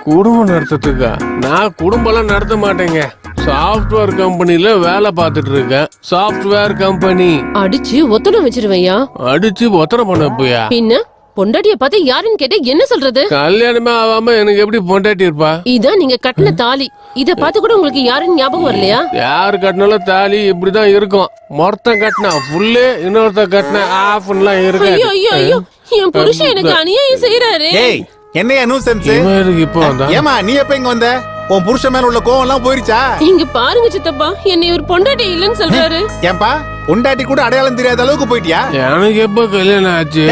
Speaker 11: குடும்பம் நடத்துறதுக்கா? நான் குடும்பம்லாம் நடத்த மாட்டேங்க. சாஃப்ட்வேர் கம்பெனில வேலை பார்த்துட்டு இருக்கேன். Software company.
Speaker 13: அடிச்சு ஒத்தடம் வச்சிருவையா?
Speaker 11: அடிச்சு ஒத்தனை பண்ண போயா?
Speaker 13: பின்ன பொண்டாட்டிய பார்த்து யாருன்னு கேட்ட என்ன சொல்றது?
Speaker 11: கல்யாணமே ஆகாம எனக்கு எப்படி பொண்டாட்டி இருப்பா?
Speaker 13: இதான் நீங்க கட்டின தாலி. இத பார்த்து கூட உங்களுக்கு யாருன்னு ஞாபகம் வரலையா?
Speaker 11: யாரு கட்டினாலும் தாலி இப்படிதான் இருக்கும். மொத்தம் கட்டினா ஃபுல்லு, இன்னொருத்த கட்டின ஆஃப்லாம் இருக்கு.
Speaker 13: ஐயோ ஐயோ ஐயோ, என் புருஷன் எனக்கு அநியாயம் செய்யறாரு.
Speaker 2: ஏய் என்னையா நியூசன்ஸ்?
Speaker 11: இப்போ வந்தா?
Speaker 2: ஏமா நீ எப்ப இங்க வந்த? உன் புருஷன் மேல உள்ள கோவம் எல்லாம் போயிருச்சா?
Speaker 13: இங்க பாருங்க சித்தப்பா, என்னை ஒரு பொண்டாட்டி இல்லன்னு சொல்றாரு.
Speaker 2: ஏன்பா பொண்டாட்டி கூட அடையாளம் தெரியாத அளவுக்கு போயிட்டியா?
Speaker 11: எனக்கு எப்ப கல்யாணம் ஆச்சு?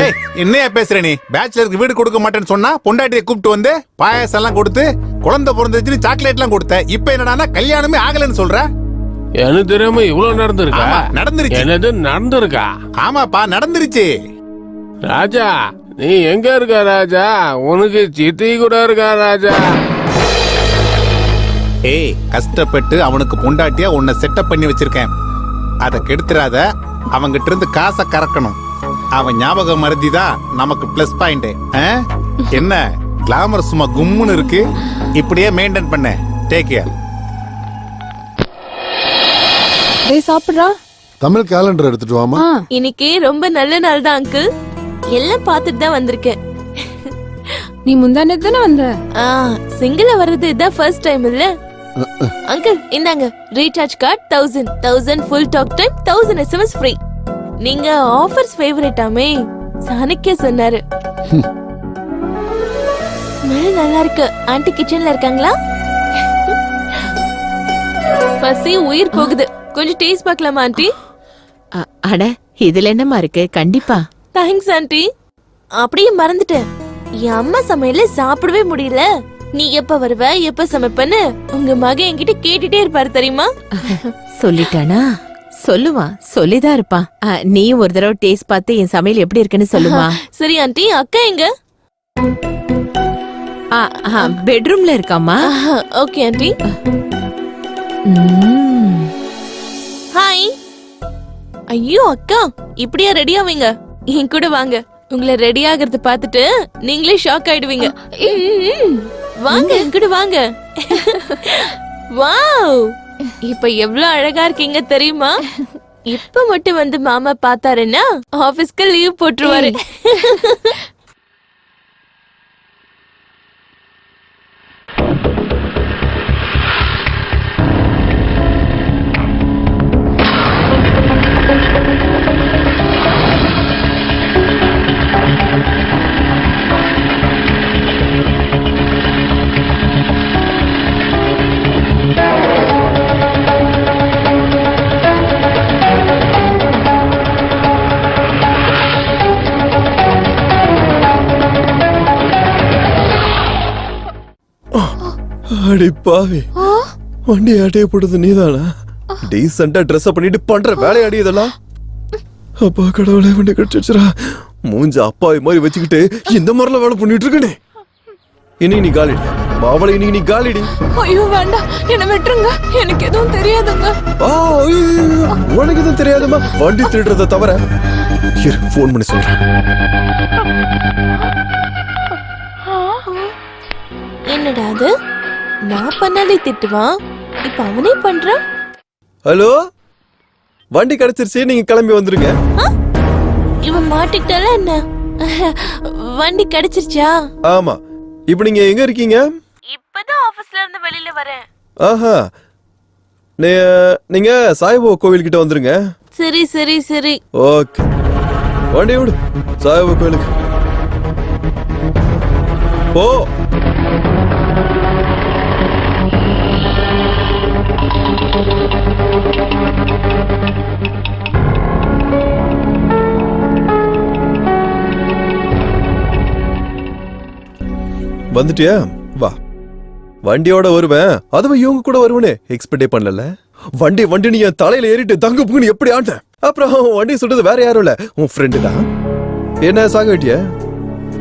Speaker 2: என்னையா பேசுற நீ? பேச்சுலருக்கு வீடு கொடுக்க மாட்டேன்னு சொன்னா பொண்டாட்டியை கூப்பிட்டு வந்து பாயாசம் எல்லாம் கொடுத்து குழந்தை பிறந்துச்சு சாக்லேட் எல்லாம் கொடுத்த. இப்ப என்னடானா கல்யாணமே ஆகலன்னு சொல்ற?
Speaker 11: எனக்கு தெரியாம இவ்வளவு நடந்திருக்கா?
Speaker 2: நடந்துருச்சு.
Speaker 11: என்னது நடந்திருக்கா?
Speaker 2: ஆமாப்பா நடந்துருச்சு.
Speaker 11: ராஜா நீ எங்க இருக்க ராஜா? உனக்கு சித்தி கூட இருக்கா ராஜா?
Speaker 2: ஏய் கஷ்டப்பட்டு அவனுக்கு பொண்டாட்டியா உன்னை செட்டப் பண்ணி வச்சிருக்கேன். அதை கெடுத்துறாத. அவங்கிட்ட இருந்து காசை கறக்கணும். அவன் ஞாபகம் மறதி தான் நமக்கு பிளஸ் பாயிண்ட். என்ன கிளாமர் சும்மா கும்முன்னு இருக்கு. இப்படியே மெயின்டைன் பண்ண. Take care.
Speaker 15: டேய் சாப்பிடுறா.
Speaker 3: தமிழ் கேலண்டர் எடுத்துட்டு வாமா.
Speaker 8: இன்னைக்கு ரொம்ப நல்ல நாள் தான் அங்கிள். எல்லாம் பார்த்துட்டு தான் வந்திருக்கேன்.
Speaker 15: நீ முந்தானே தானே வந்த?
Speaker 8: சிங்கிள வர்றது இதான் ஃபர்ஸ்ட் டைம் இல்ல? அங்கிள் இந்தாங்க recharge card 1000 full talk time 1000 SMS free. நீங்க ஆஃபர்ஸ் ஃபேவரட்டாமே சாணக்கிய சொன்னாரு. ஸ்மெல் நல்லா இருக்கு. ஆன்ட்டி கிச்சன்ல இருக்காங்களா? பசி உயிர் போகுது. கொஞ்சம் டேஸ்ட் பார்க்கலாமா ஆன்ட்டி?
Speaker 13: அட இதுல என்னமா இருக்கு? கண்டிப்பா.
Speaker 8: Thanks aunty. அப்படியே மறந்துட்டேன், என் அம்மா சமையல சாப்பிடவே முடியல. நீ எப்ப வருவ எப்ப சமைப்பன்னு உங்க மகன் என்கிட்ட கேட்டுட்டே இருப்பாரு தெரியுமா?
Speaker 13: சொல்லிட்டானா? சொல்லுவான், சொல்லிதான் இருப்பான். நீ ஒரு தடவை டேஸ்ட் பார்த்து என் சமையல் எப்படி இருக்குன்னு சொல்லுவா.
Speaker 8: சரி ஆன்ட்டி, அக்கா எங்க?
Speaker 13: பெட்ரூம்ல இருக்காமா?
Speaker 8: Okay aunty. ஹாய். ஐயோ அக்கா, இப்படியா ரெடி ஆவீங்க? என் கூட வாங்க. உங்களை ரெடி ஆகிறது பார்த்துட்டு நீங்களே ஷாக் ஆயிடுவீங்க. வாங்க என் கூட வாங்க. வாவ், இப்ப எவ்வளவு அழகா இருக்கீங்க தெரியுமா? இப்ப மட்டும் வந்து மாமா பார்த்தாருன்னா ஆபீஸ்க்கு லீவ் போட்டுருவாரு.
Speaker 10: அடி பாவி, வண்டி ஆட்டைய போட்டது நீதானா? டீசெண்டா ட்ரெஸ் பண்ணிட்டு பண்ற வேலையாடி இதெல்லாம்? அப்பா கடவுளே, வண்டி கடிச்சிருச்சுரா. மூஞ்ச அப்பாவி மாதிரி வச்சுக்கிட்டு இந்த மாதிரிலாம் வேலை பண்ணிட்டு இருக்கனே. இன்னைக்கு நீ காலிடி மாவளை, இன்னைக்கு நீ காலிடி.
Speaker 15: ஐயோ வேண்டாம், என்ன விட்டுருங்க. எனக்கு எதுவும் தெரியாதுங்க.
Speaker 10: உனக்கு எதுவும் தெரியாதுமா? வண்டி திருடுறத தவிர போன் பண்ணி சொல்றேன்.
Speaker 8: என்னடா அது? நான் பண்ணாலே திட்டுவான், இப்ப அவனே பண்றான்.
Speaker 10: ஹலோ, வண்டி கிடைச்சிருச்சு, நீங்க கிளம்பி வந்துருங்க.
Speaker 8: இவன் மாட்டிக்கிட்டால என்ன? வண்டி கிடைச்சிருச்சா?
Speaker 10: ஆமா. இப்போ நீங்க எங்க இருக்கீங்க?
Speaker 8: இப்பதான் ஆபீஸ்ல இருந்து வெளியில வரேன்.
Speaker 10: ஆஹா. நீங்க சாய்பாபா கோவில் கிட்ட வந்துருங்க.
Speaker 8: சரி சரி சரி.
Speaker 10: ஓகே. வண்டி விடு. சாய்பாபா கோவிலுக்கு போ. வந்துட்டியா? வா. வண்டியோட வருவேன், அதுவும் இவங்க கூட வருவனே எக்ஸ்பெக்டே பண்ணல. வண்டி நீ என் தலையில ஏறிட்டு தங்கு புங்குன்னு எப்படி ஆட்ட? அப்புறம் வண்டி சொல்றது வேற யாரும் இல்ல, உன் ஃப்ரெண்டு தான். என்ன சாகட்டிய?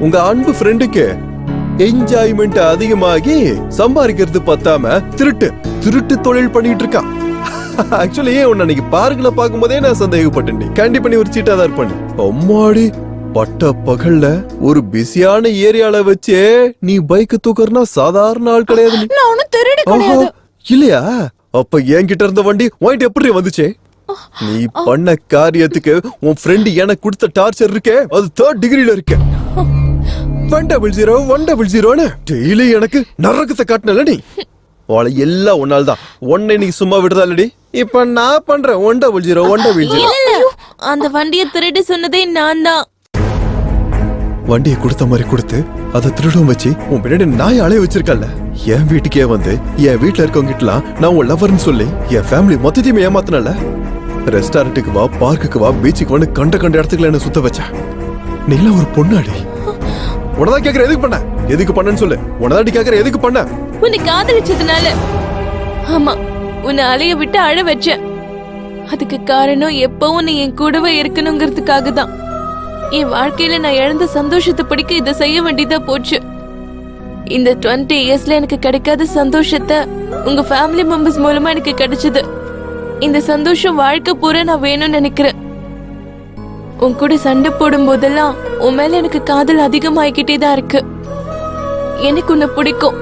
Speaker 10: உங்க அன்பு ஃப்ரெண்டுக்கு என்ஜாய்மெண்ட் அதிகமாகி சம்பாதிக்கிறது பத்தாம திருட்டு தொழில் பண்ணிட்டு இருக்கான். ஆக்சுவலி உன்னை அன்னைக்கு பார்க்கல பார்க்கும்போதே நான் சந்தேகப்பட்டேன். கண்டிப்பா நீ ஒரு சீட்டா தான் இருப்பானு. அம்மாடி, பட்ட பகல்ல ஒரு பிஸியான ஏரியால வச்சு நீ பைக் தூக்கறனா சாதாரண ஆள் கிடையாது.
Speaker 13: நான் ஒன்னும் திருடி கிடையாது.
Speaker 10: இல்லையா? அப்ப என்கிட்ட இருந்த வண்டி வாங்கிட்டு எப்படி வந்துச்சே? நீ பண்ண காரியத்துக்கு உன் ஃப்ரெண்ட் எனக்கு கொடுத்த டார்ச்சர் இருக்கே, அது 3rd டிகிரில இருக்கு. 100 டெய்லி எனக்கு நரகத்தை காட்டினல நீ. அவளை எல்லாம் ஒன்னால தான். உன்னை நீ சும்மா விடுறதா இல்லடி? இப்ப நான் பண்றேன் 100.
Speaker 8: அந்த வண்டியை திருடி சொன்னதே நான் தான்.
Speaker 10: வண்டியை கொடுத்த மாதிரி கொடுத்து அதை திருடும் வச்சு உன் பின்னாடி நாய் அலைய வச்சிருக்கல. என் வீட்டுக்கே வந்து என் வீட்டுல இருக்கவங்க கிட்டலாம் நான் உன் லவர்னு சொல்லி என் ஃபேமிலி மொத்தத்தையுமே ஏமாத்தினல. ரெஸ்டாரண்ட்டுக்கு வா, பார்க்குக்கு வா, பீச்சுக்கு வந்து கண்ட இடத்துக்குள்ள என்ன சுத்த வச்ச. நீலாம் ஒரு பொண்ணாடி. உனதான் கேக்குற எதுக்கு பண்ணன்னு சொல்லு. உனதாடி கேக்குற எதுக்கு பண்ண?
Speaker 8: உன்னை காதலிச்சதுனால. ஆமா, உன்னை அலைய விட்டு அழ வச்சேன். அதுக்கு காரணம் எப்பவும் நீ என் கூடவே இருக்கணுங்கிறதுக்காக தான். என் வாழ்க்கையில நான் இழந்த சந்தோஷத்தை படிக்க இதை செய்ய வேண்டியதா போச்சு. இந்த 20 இயர்ஸ்ல எனக்கு கிடைக்காத சந்தோஷத்தை உங்க ஃபேமிலி மெம்பர்ஸ் மூலமா எனக்கு கிடைச்சது. இந்த சந்தோஷம் வாழ்க்கை பூரா நான் வேணும்னு நினைக்கிறேன். உன் கூட சண்டை போடும் போதெல்லாம் உன் மேல எனக்கு காதல் அதிகமாகிக்கிட்டே தான் இருக்கு. எனக்கு உன்னை பிடிக்கும்,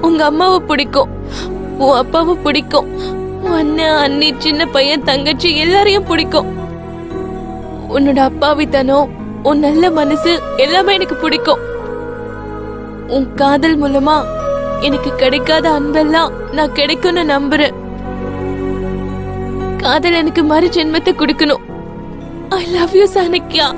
Speaker 8: உங்க அம்மாவை பிடிக்கும், உன் அப்பாவை பிடிக்கும், அண்ணன் அண்ணி, சின்ன பையன், தங்கச்சி எல்லாரையும் பிடிக்கும். உன்னோட அப்பாவித்தனம், உன் நல்ல மனசு எல்லாமே எனக்கு பிடிக்கும். உன் காதல் மூலமா எனக்கு கிடைக்காத அன்பெல்லாம் நான் கிடைக்கும்னு நம்புறேன். காதல் எனக்கு மறு ஜென்மத்தை கொடுக்கணும். ஐ லவ் யூ சாணக்யா.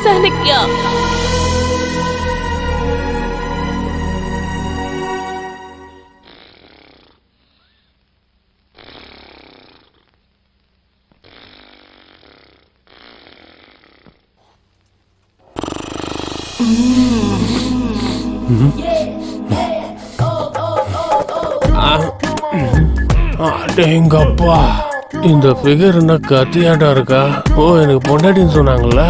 Speaker 8: சாணக்யா.
Speaker 11: அடேங்கப்பா, இந்த ஃபிகர் என்ன கத்தியாட்டா இருக்கா? ஓ, எனக்கு பொண்டாட்டின்னு சொன்னாங்கல்ல.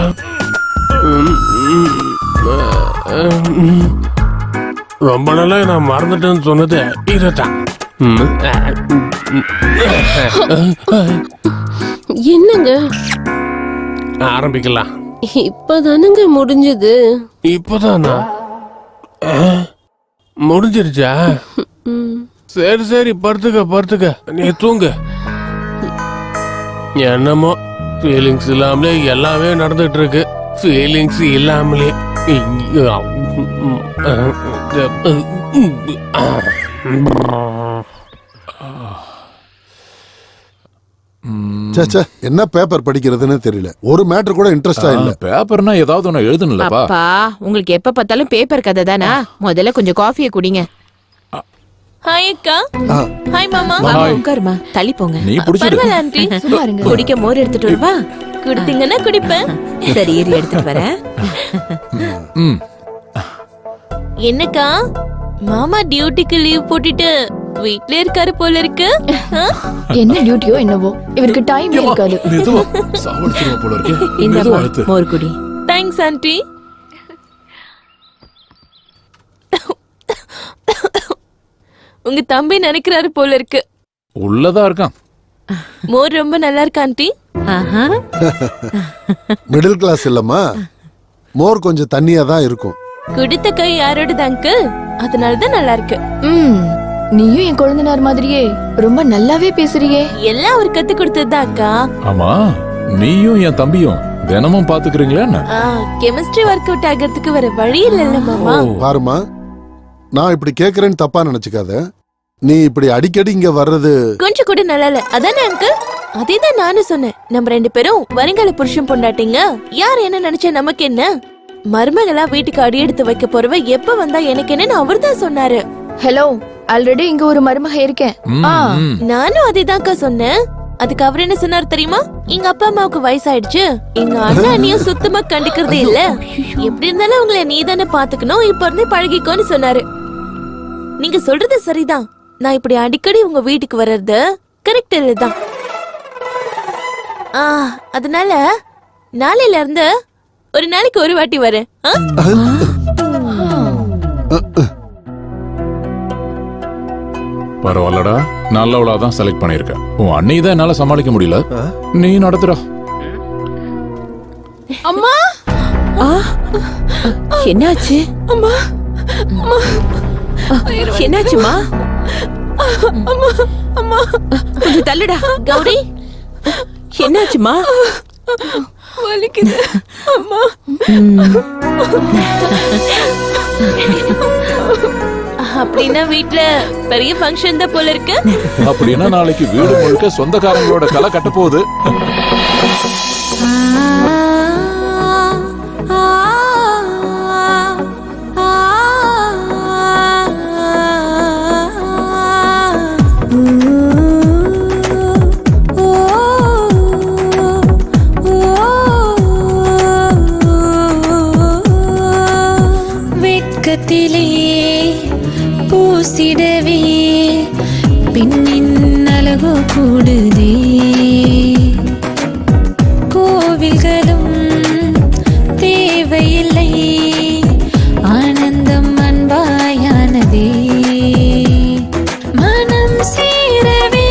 Speaker 11: ரொம்ப நாளா நான் மறந்துட்டேன்னு சொன்னது இதுதான்.
Speaker 17: என்னங்க
Speaker 11: ஆரம்பிக்கலாம்.
Speaker 17: இப்பதானுங்க முடிஞ்சது.
Speaker 11: இப்பதானா? முடிஞ்சிருச்சா? சரி படுத்துக்க, நீ தூங்கு. என்னமோ ஃபீலிங்ஸ் இல்லாமலே எல்லாமே நடந்துட்டு இருக்கு. ஃபீலிங்ஸ் இல்லாமலே
Speaker 3: என்ன பேப்பர் படிக்கிறதுன்னு தெரியல. ஒரு மேட்டர் கூட இன்ட்ரெஸ்டா இல்ல.
Speaker 9: பேப்பர்னா ஏதாவது ஒன்னு எழுதணும்லப்பா.
Speaker 13: அப்பா, உங்களுக்கு எப்ப பார்த்தாலும் பேப்பர் கதை தானா? முதல்ல கொஞ்சம் காஃபியை குடிங்க.
Speaker 8: ஹாய் அக்கா. ஹாய் மாமா.
Speaker 1: Hi.
Speaker 18: உட்காருமா, தள்ளி போங்க.
Speaker 1: நீ புடிச்சிடு.
Speaker 8: பரவாயில்ல ஆண்டி.
Speaker 12: சும்மா இருங்க.
Speaker 18: குடிக்க மோர் எடுத்துட்டு வருவா.
Speaker 8: குடுத்தீங்கன்னா குடிப்பேன்.
Speaker 18: சரி, ஏறி எடுத்துட்டு வரேன்.
Speaker 1: ம்.
Speaker 8: என்னக்கா மாமா டியூட்டிக்கு லீவ் போட்டுட்டு வீட்ல இருக்காரு போல இருக்கு.
Speaker 12: என்ன டியூட்டியோ என்னவோ இவருக்கு டைம் இருக்காது.
Speaker 9: மெதுவா சாவடிச்சிருவா போல இருக்கு.
Speaker 18: இந்த
Speaker 9: மெதுவா எடுத்து.
Speaker 18: மோர் குடி.
Speaker 8: Thanks aunty. உங்க தம்பி நினைக்கிறாரு போல இருக்கு.
Speaker 9: உள்ளதா இருக்கான்.
Speaker 8: மோர் ரொம்ப நல்லா இருக்கு ஆண்டி.
Speaker 3: மிடில் கிளாஸ் இல்லம்மா, மோர் கொஞ்சம் தண்ணியா தான் இருக்கும்.
Speaker 8: குடித்த கை யாரோடது அங்கிள்? அதனாலதான் நல்லா இருக்கு.
Speaker 12: நீயும் என் குழந்தைனார் மாதிரியே ரொம்ப நல்லாவே பேசுறியே.
Speaker 8: எல்லாம் அவர் கத்து கொடுத்ததுதான் அக்கா.
Speaker 9: ஆமா, நீயும் என் தம்பியும் தினமும் பாத்துக்கிறீங்களா என்ன?
Speaker 8: கெமிஸ்ட்ரி ஒர்க் அவுட் ஆகிறதுக்கு வேற வழி இல்ல மாமா.
Speaker 3: பாருமா, நான் இப்படி கேக்குறேன்னு தப்பா நினைச்சுக்காத. நீ இப்படி அடிக்கடி இங்க வர்றது
Speaker 8: கொஞ்சம் கூட நல்லா இல்ல. அதானே அங்கிள்? அதேதான் நானும் சொன்னேன். நம்ம 2 பேரும் வருங்கால புருஷன் பொண்டாட்டிங்க. யார் என்ன நினைச்சா நமக்கு என்ன? மருமகளா வீட்டுக்கு அடி எடுத்து வைக்க போறவ எப்ப வந்தா எனக்கு என்னன்னு அவர்தான் சொன்னாரு.
Speaker 12: ஹலோ, ஆல்ரெடி இங்க ஒரு மருமக இருக்கேன்.
Speaker 8: நானும் அதேதான்க்கா சொன்னேன். அதுக்கு அவர் என்ன சொன்னாரு தெரியுமா? எங்க அப்பா அம்மாவுக்கு வயசாயிடுச்சு, எங்க அண்ணா அண்ணியும் சுத்தமா கண்டுக்கிறதே இல்ல, எப்படி இருந்தாலும் உங்களை நீ தானே பாத்துக்கணும், இப்ப இருந்தே பழகிக்கோன்னு சொன்னாரு. நீங்க சொல்றது சரிதான். நான் இப்படி அடிக்கடி உங்க வீட்டுக்கு வர்றது கரெக்ட் இல்லதான். அதனால நாளையில இருந்து ஒரு நாளைக்கு ஒரு வாட்டி வரேன்.
Speaker 9: பரவாயில்லடா, நல்லவளாதான் செலக்ட் பண்ணிருக்க. உன் அண்ணி தான் என்னால சமாளிக்க முடியல, நீ நடத்துற.
Speaker 8: அம்மா,
Speaker 18: என்னாச்சு?
Speaker 8: அம்மா,
Speaker 18: என்னாச்சுமா?
Speaker 8: அம்மா, அம்மா,
Speaker 18: கொஞ்சம் தள்ளுடா.
Speaker 8: கௌரி,
Speaker 18: என்னாச்சுமா?
Speaker 8: வலிக்குது அம்மா. அப்படின்னா வீட்ல பெரிய ஃபங்க்ஷன் தான் போல இருக்கு.
Speaker 9: அப்படின்னா நாளைக்கு வீடு முழுக்க சொந்தக்காரங்களோட களை கட்ட போகுது.
Speaker 16: பூசிடவே பெண்ணின் அழகு கூடுதே, கோவில்களும் தேவையில்லை, ஆனந்தம் அன்பாயானதே, மனம் சேரவே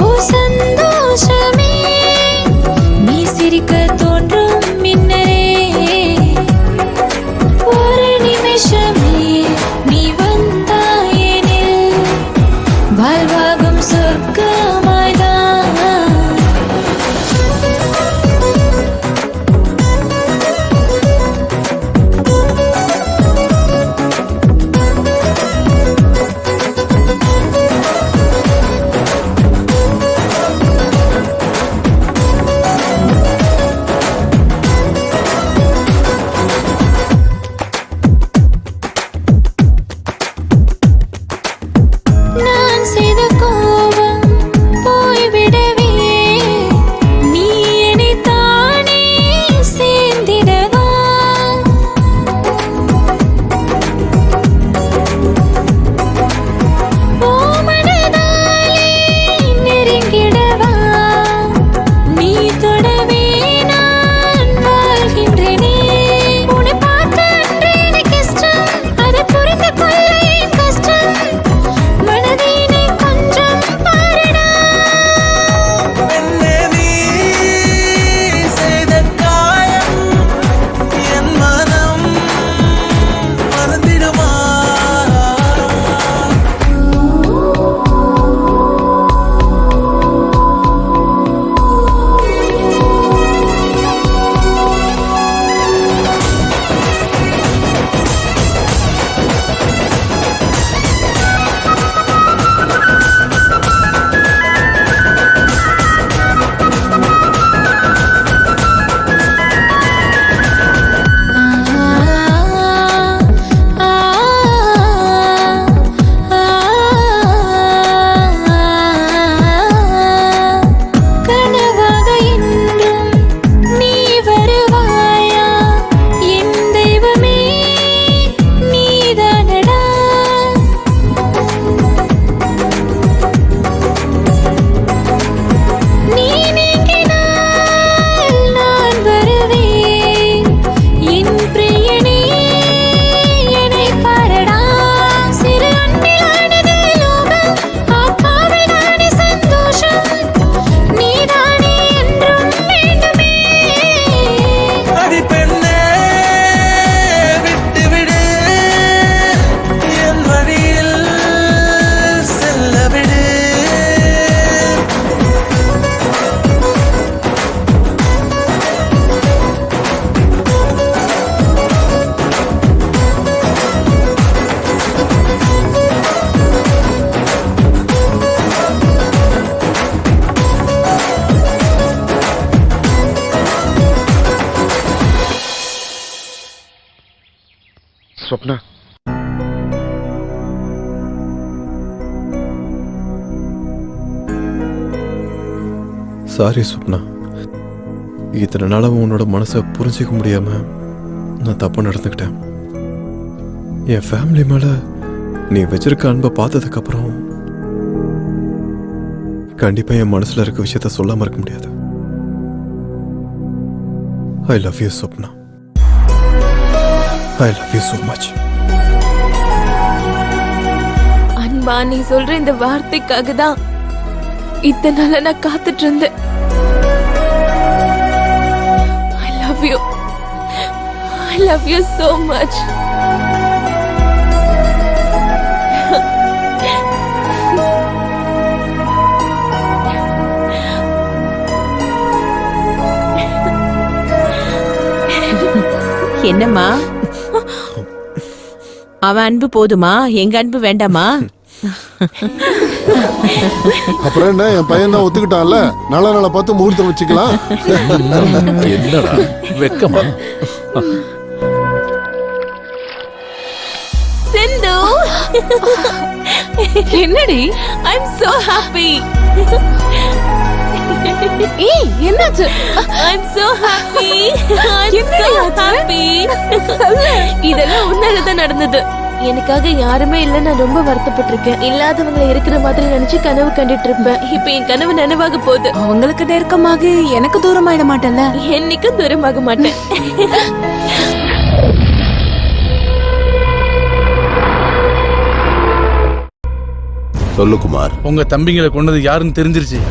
Speaker 16: ஓ சந்தோஷமே, நீ சிரிக்க தோன்றும் மின்னரே, ஒரு நிமிஷமே நீ வந்தாயெனில் வாழ்வாகும் சொர்க்கமாய்தான்
Speaker 3: ஸ்வப்னா
Speaker 10: சாரி சுப்னா, இத்தனை நாளாக உன்னோட மனசை புரிஞ்சிக்க முடியாம நான் தப்பு நடந்துக்கிட்டேன். என் ஃபேமிலி மேல நீ வச்சிருக்க அன்பை பார்த்ததுக்கு அப்புறம் கண்டிப்பா என் மனசுல இருக்க விஷயத்த சொல்லாம இருக்க முடியாது. I love you Swapna. I love you so much.
Speaker 8: அன்பா, நீ சொல்ற இந்த வார்த்தைக்காக தான் இத்தனை நாளா நான் காத்துட்டு இருந்தேன். I love you. I love you so much.
Speaker 18: என்னம்மா, அவன் அன்பு போதுமா, எங்க அன்பு வேண்டாமா?
Speaker 3: அப்புறம் என்ன, என் பையன் தான் ஒத்துக்கிட்டான்ல, நல்ல நாளை பார்த்து முகூர்த்தம் வச்சுக்கலாம்.
Speaker 9: என்னடா வெக்கமா?
Speaker 8: சிந்து,
Speaker 13: என்னடி?
Speaker 8: I'm so happy.
Speaker 13: ஏய், என்னாச்சு?
Speaker 8: I'm so happy. I'm
Speaker 13: என்னடி
Speaker 8: so
Speaker 13: ஆச்சு?
Speaker 8: happy. இதெல்லாம் உன்னாலதான் நடந்தது. எனக்காக யாருமே இல்ல, நான் ரொம்ப வருத்தப்பட்டிருக்கேன். இல்லாதவங்களை இருக்கிற மாதிரி நினைச்சு கனவு கண்டுட்டு இருப்பேன். இப்ப என் கனவு நனவாக போகுது.
Speaker 13: அவங்களுக்கு நெருக்கமாக எனக்கு தூரமாயிட மாட்டேன்ல?
Speaker 8: என்னைக்கும் தூரமாக மாட்டேன்.
Speaker 6: சொல்லு குமார்.
Speaker 4: உங்க தம்பிங்களை கொண்டது யாருன்னு தெரிஞ்சிருச்சு.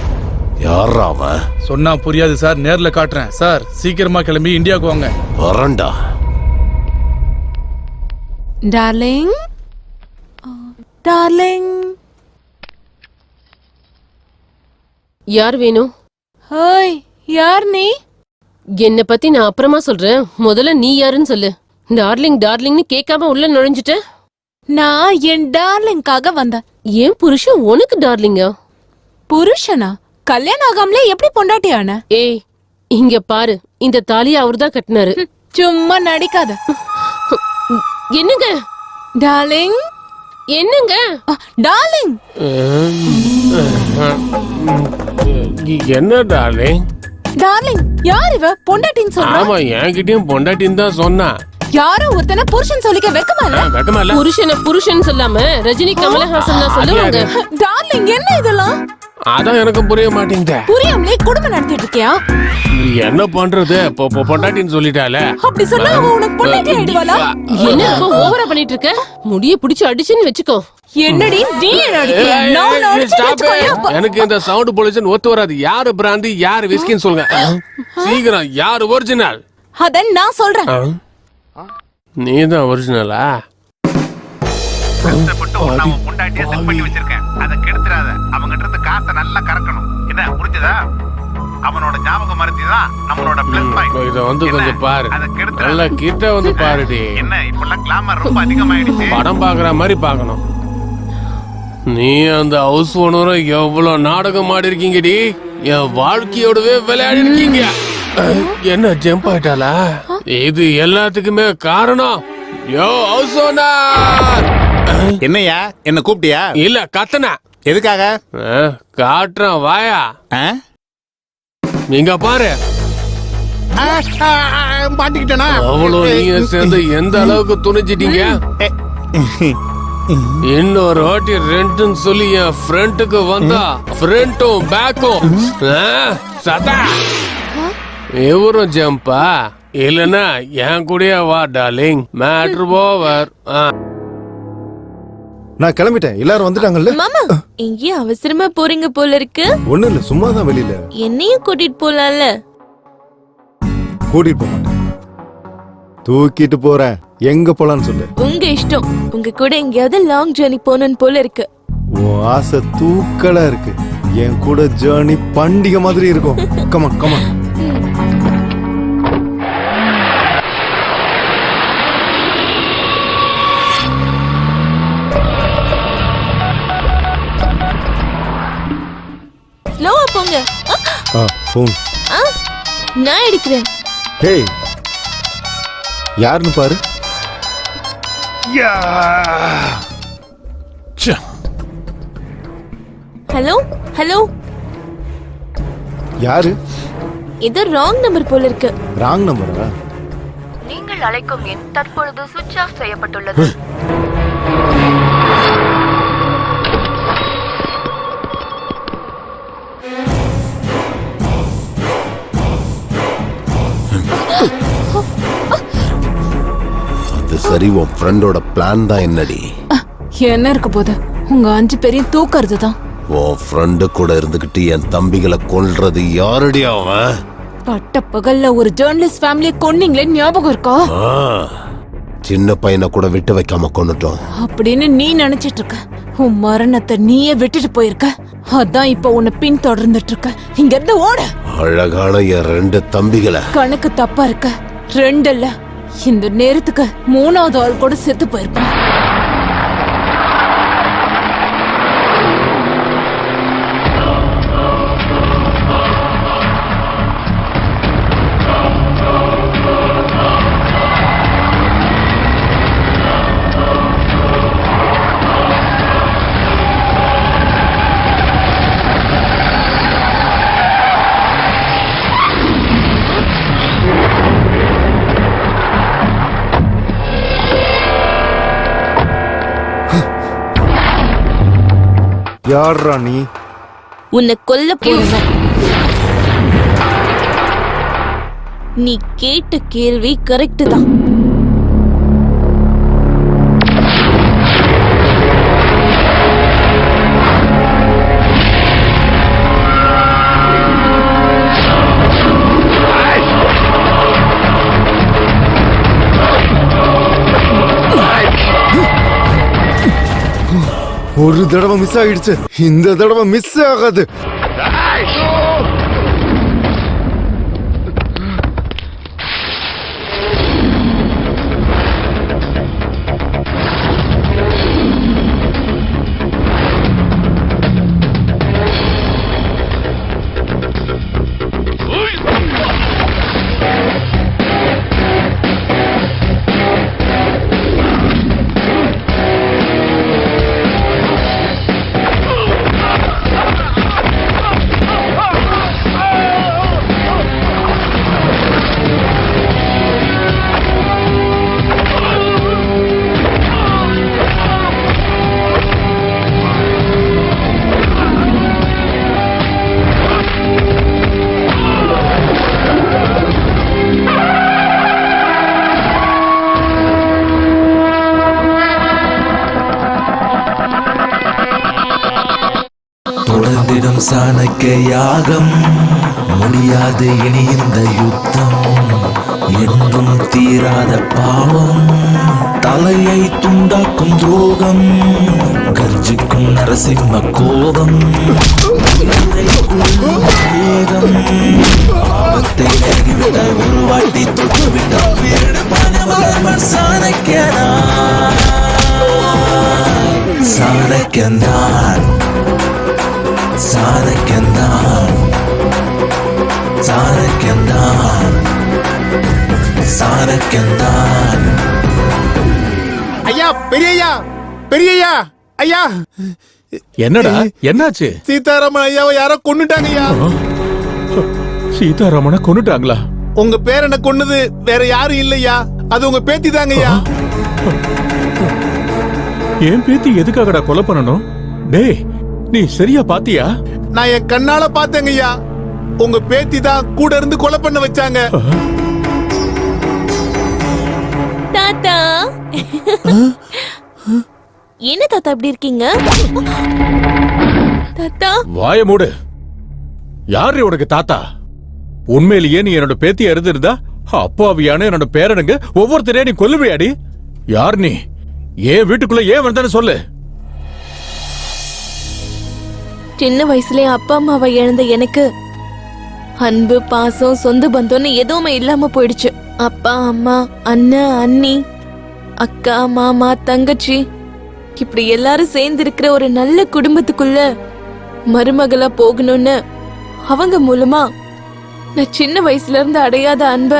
Speaker 6: யாரா அவன்?
Speaker 4: சொன்னா புரியாது சார், நேர்ல காட்டுறேன் சார். சீக்கிரமா கிளம்பி இந்தியாவுக்கு வாங்க.
Speaker 6: வரண்டா.
Speaker 13: Darling, darling.
Speaker 17: யார் வேணும்?
Speaker 13: ஹாய், யார் நீ?
Speaker 17: என்ன பத்தி நான் அப்புறமா சொல்றேன், முதல்ல நீ யாருன்னு சொல்லு. டார்லிங் டார்லிங்னு கேட்காம உள்ள நுழைஞ்சிட்ட.
Speaker 13: நான் என் டார்லிங்காக வந்தேன்.
Speaker 17: ஏன் புருஷன் உனக்கு டார்லிங்கா?
Speaker 13: புருஷனா? கல்யாணம் ஆகாமலே எப்படி பொண்டாட்டியான?
Speaker 17: ஏய், இங்க பாரு, இந்த தாலியை அவர்தான் கட்டினாரு.
Speaker 13: சும்மா நடிக்காத.
Speaker 17: என்னங்க
Speaker 13: டார்லிங்?
Speaker 17: என்னங்க
Speaker 13: டார்லிங்?
Speaker 11: என்ன டார்லிங்?
Speaker 13: டார்லிங் யார் இவ? பொண்டாட்டின்னு சொல்றா?
Speaker 11: ஆமா, என்கிட்டயும் பொண்டாட்டின்னு தான் சொன்னா.
Speaker 13: யாரோ ஒருத்தனை புருஷன் சொல்லிக்க வெக்கமா இல்ல?
Speaker 11: வெக்கமா இல்ல?
Speaker 17: புருஷனை புருஷன் சொல்லாம ரஜினி கமலஹாசன் தான் சொல்லுவாங்க.
Speaker 13: டார்லிங் என்ன இதெல்லாம்?
Speaker 11: அதான் எனக்கு புரிய மாட்டேங்குது.
Speaker 13: புரியாமலே குடும்பம் நடத்திட்டு இருக்கியா?
Speaker 11: என்ன பண்றது? பொண்டாட்டின்னு சொல்லிட்டால.
Speaker 13: அப்படி சொன்னா அவ உனக்கு பொண்டாட்டி ஆயிடுவாளா?
Speaker 17: என்ன ரொம்ப ஓவரா பண்ணிட்டு இருக்க? முடிய புடிச்சு அடிச்சுன்னு வெச்சுக்கோ.
Speaker 13: என்னடி நீ என்ன அடிக்கிற? நான் அடிச்சு.
Speaker 11: எனக்கு இந்த சவுண்ட் பொல்யூஷன் ஒத்து வராது. யாரு பிராந்தி யாரு விஸ்கின்னு சொல்லுங்க. சீக்கிரம் யாரு ஒரிஜினல்?
Speaker 13: அத நான் சொல்றேன்.
Speaker 11: நீதான் ஒரிஜினலா?
Speaker 2: பொண்டாட்டியை செட் பண்ணி வச்சிருக்கேன். அதை கெடுத்துறாத. அவங்கிட்ட இருந்து காசை நல்லா கறக்கணும். என்ன புரிஞ்சதா? அவனோட ஞாபகம் மறதிதான் நம்மளோட பிளஸ் பாயிண்ட்.
Speaker 11: இத வந்து கொஞ்சம் பாரு. நல்லா கிட்ட வந்து பாருடி.
Speaker 2: என்ன இப்பெல்லாம் கிளாமர் ரொம்ப அதிகமாயிடுச்சு.
Speaker 11: படம் பாக்குற மாதிரி பாக்கணும். நீ அந்த ஹவுஸ் ஓனரும் எவ்வளவு நாடகம் ஆடி இருக்கீங்கடி. என் வாழ்க்கையோடவே விளையாடி இருக்கீங்க. என்ன ஜம்ப் ஆயிட்டாளா? இது எல்லாத்துக்குமே காரணம் யோ ஹவுஸ் ஓனர்.
Speaker 2: என்னையா என்ன கூப்பிட்டியா?
Speaker 11: இல்ல கத்தனா.
Speaker 2: எதுக்காக?
Speaker 11: காட்டுறேன் வாயா. நீங்க பாரு.
Speaker 2: மாட்டிக்கிட்டனா?
Speaker 11: அவ்வளோ நீங்க சேர்ந்து எந்த அளவுக்கு துணிச்சிட்டீங்க. இன்னொரு வாட்டி ரெண்டுன்னு சொல்லி என் ஃப்ரண்ட்டுக்கு வந்தா ஃப்ரண்ட்டும் பேக்கும் சதா. இவரும் ஜம்பா இல்லனா என் கூடயே வா டார்லிங். Matter over.
Speaker 5: நான் கிளம்பிட்டேன், எல்லாரும் வந்துட்டாங்கல்ல?
Speaker 8: மாமா, எங்கேயும் அவசரமா போறீங்க போல இருக்கு.
Speaker 5: ஒண்ணு இல்ல, சும்மா தான் வெளியில.
Speaker 8: என்னையும் கூட்டிட்டு போலாம்ல?
Speaker 5: கூட்டிட்டு போக மாட்டேன், தூக்கிட்டு போறேன். எங்க போலான்னு சொல்லு.
Speaker 8: உங்க இஷ்டம். உங்க கூட எங்கேயாவது லாங் ஜர்னி போகணும்னு போல இருக்கு.
Speaker 5: உன் ஆசை தூக்கலா இருக்கு. என் கூட ஜர்னி பண்டிகை மாதிரி இருக்கும். Come on come on.
Speaker 8: ஸ்லோவா போங்க.
Speaker 5: ஃபோன்
Speaker 8: நான் எடுக்கிறேன்.
Speaker 5: ஹேய், யாருன்னு பாரு.
Speaker 8: ஹலோ ஹலோ,
Speaker 5: யாரு?
Speaker 8: இது ராங் நம்பர் போல இருக்கு.
Speaker 5: ராங் நம்பரா?
Speaker 12: நீங்கள் அழைக்கும் எண் தற்பொழுது சுவிட்ச் ஆஃப் செய்யப்பட்டுள்ளது.
Speaker 6: அது சரி, உன் ஃப்ரெண்டோட பிளான் தான் என்னடி?
Speaker 13: என்ன இருக்க போது, உங்க 5 பேரையும் தூக்கறது தான்.
Speaker 6: உன் ஃப்ரெண்டு கூட இருந்துகிட்டு என் தம்பிகளை கொல்றது யாரடி அவன்?
Speaker 13: பட்ட பகல்ல ஒரு ஜேர்னலிஸ்ட் ஃபேமிலியை கொன்னீங்களே, ஞாபகம் இருக்கா?
Speaker 6: சின்ன பையனை கூட விட்டு வைக்காம கொன்னுட்டோம்
Speaker 13: அப்படின்னு நீ நினைச்சிட்டு இருக்க. உன் மரணத்தை நீயே விட்டுட்டு போயிருக்க. அதான் இப்ப உன்னை பின் தொடர்ந்துட்டு இருக்க. இங்க இருந்து ஓட.
Speaker 6: அழகான என் 2 தம்பிகளை.
Speaker 13: கணக்கு தப்பா இருக்க. 2 இல்ல, இந்த நேரத்துக்கு 3வது ஆள் கூட செத்து போயிருப்பான்.
Speaker 5: யார் நீ?
Speaker 8: உன்னை கொல்ல போறவன். நீ கேட்ட கேள்வி கரெக்ட் தான்.
Speaker 5: ஒரு தடவை மிஸ் ஆயிடுச்சு, இந்த தடவை மிஸ் ஆகாது.
Speaker 14: தொடர்ந்திடும் சாணக்கிய யாகம், முடியாது இனி இந்த யுத்தம். என்றும் தீராத பாவம், தலையை துண்டாக்கும் துரோகம், கர்ஜிக்கும் நரசிம்ம கோபம், வேகம், ஆபத்தை நெருங்கிவிட ஒரு வாட்டி தொட்டுவிட வீடு பணவன் சாணக்கியனா, சாணக்கியந்தான், சாணக்கியந்தான், சாணக்கியந்தான், சாணக்கியந்தான்.
Speaker 2: ஐயா, பெரியய்யா, பெரியய்யா, ஐயா.
Speaker 1: என்னடா, என்னாச்சு?
Speaker 2: சீதாராமன் ஐயாவை யாரோ கொன்னுட்டாங்க ஐயா.
Speaker 1: சீதாராமனை கொன்னுட்டாங்களா?
Speaker 2: உங்க பேரனை கொன்னது வேற யாரும் இல்லையா, அது உங்க பேத்தி தாங்க ஐயா.
Speaker 1: என் பேத்தி எதுக்காகடா கொலை பண்ணணும்? டேய், நீ சரியா பாத்தியா?
Speaker 2: நான் என் கண்ணால பார்த்தேங்க ஐயா. உங்க பேத்தி தான் கூட இருந்து கொலை பண்ண வச்சாங்க.
Speaker 8: தாத்தா, என்ன தாத்தா இப்படி இருக்கீங்க? தாத்தா,
Speaker 1: வாய மூடு. யாரு உனக்கு தாத்தா? உண்மையிலேயே நீ என்னோட பேத்தியா இருந்திருந்தா அப்பாவியான என்னோட பேரனுங்க ஒவ்வொருத்தரையா நீ கொல்லுவியாடி? யார் நீ? ஏன் வீட்டுக்குள்ள ஏன் வந்தான்னு சொல்லு.
Speaker 8: சின்ன வயசுலயே அப்பா அம்மாவை இழந்த எனக்கு அன்பு, பாசம், சொந்த பந்தம்னு எதுவுமே இல்லாம போயிடுச்சு. அப்பா, அம்மா, அண்ணன், அண்ணி, அக்கா, மாமா, தங்கச்சி, இப்படி எல்லாரும் சேர்ந்து இருக்கிற ஒரு நல்ல குடும்பத்துக்குள்ள மருமகளா போகணும்னு அவங்க மூலமா நான் சின்ன வயசுல இருந்து அடையாத அன்ப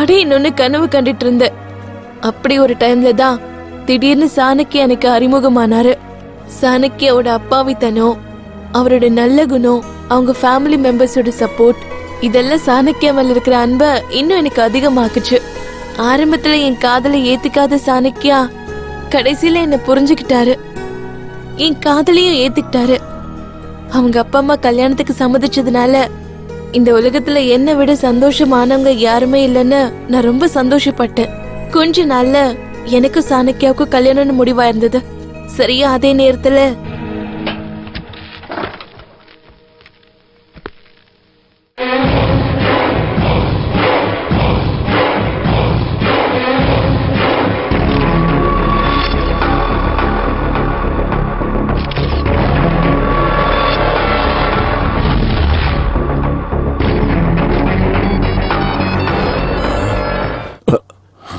Speaker 8: அடையணும்னு கனவு கண்டுட்டு இருந்தேன். அப்படி ஒரு டைம்ல தான் திடீர்னு சாணக்கியா எனக்கு அறிமுகமானாரு. சாணக்கியாவோட அப்பாவித்தனம், அவரோட நல்ல குணம், அவங்க ஃபேமிலி மெம்பர்ஸோட சப்போர்ட், இதெல்லாம் சாணக்கியா மேல இருக்கிற அன்பை இன்னும் எனக்கு அதிகமாக்குச்சு. ஆரம்பத்துல என் காதலை ஏத்துக்காத சாணக்கியா கடைசியில என்ன புரிஞ்சுக்கிட்டாரு, என் காதலையும் ஏத்துக்கிட்டாரு. அவங்க அப்பா அம்மா கல்யாணத்துக்கு சம்மதிச்சதுனால இந்த உலகத்துல என்னை விட சந்தோஷமானவங்க யாருமே இல்லைன்னு நான் ரொம்ப சந்தோஷப்பட்டேன். கொஞ்ச நாள்ல எனக்கும் சாணக்கியாவுக்கும் கல்யாணம்னு முடிவா இருந்தது. சரியா அதே நேரத்துல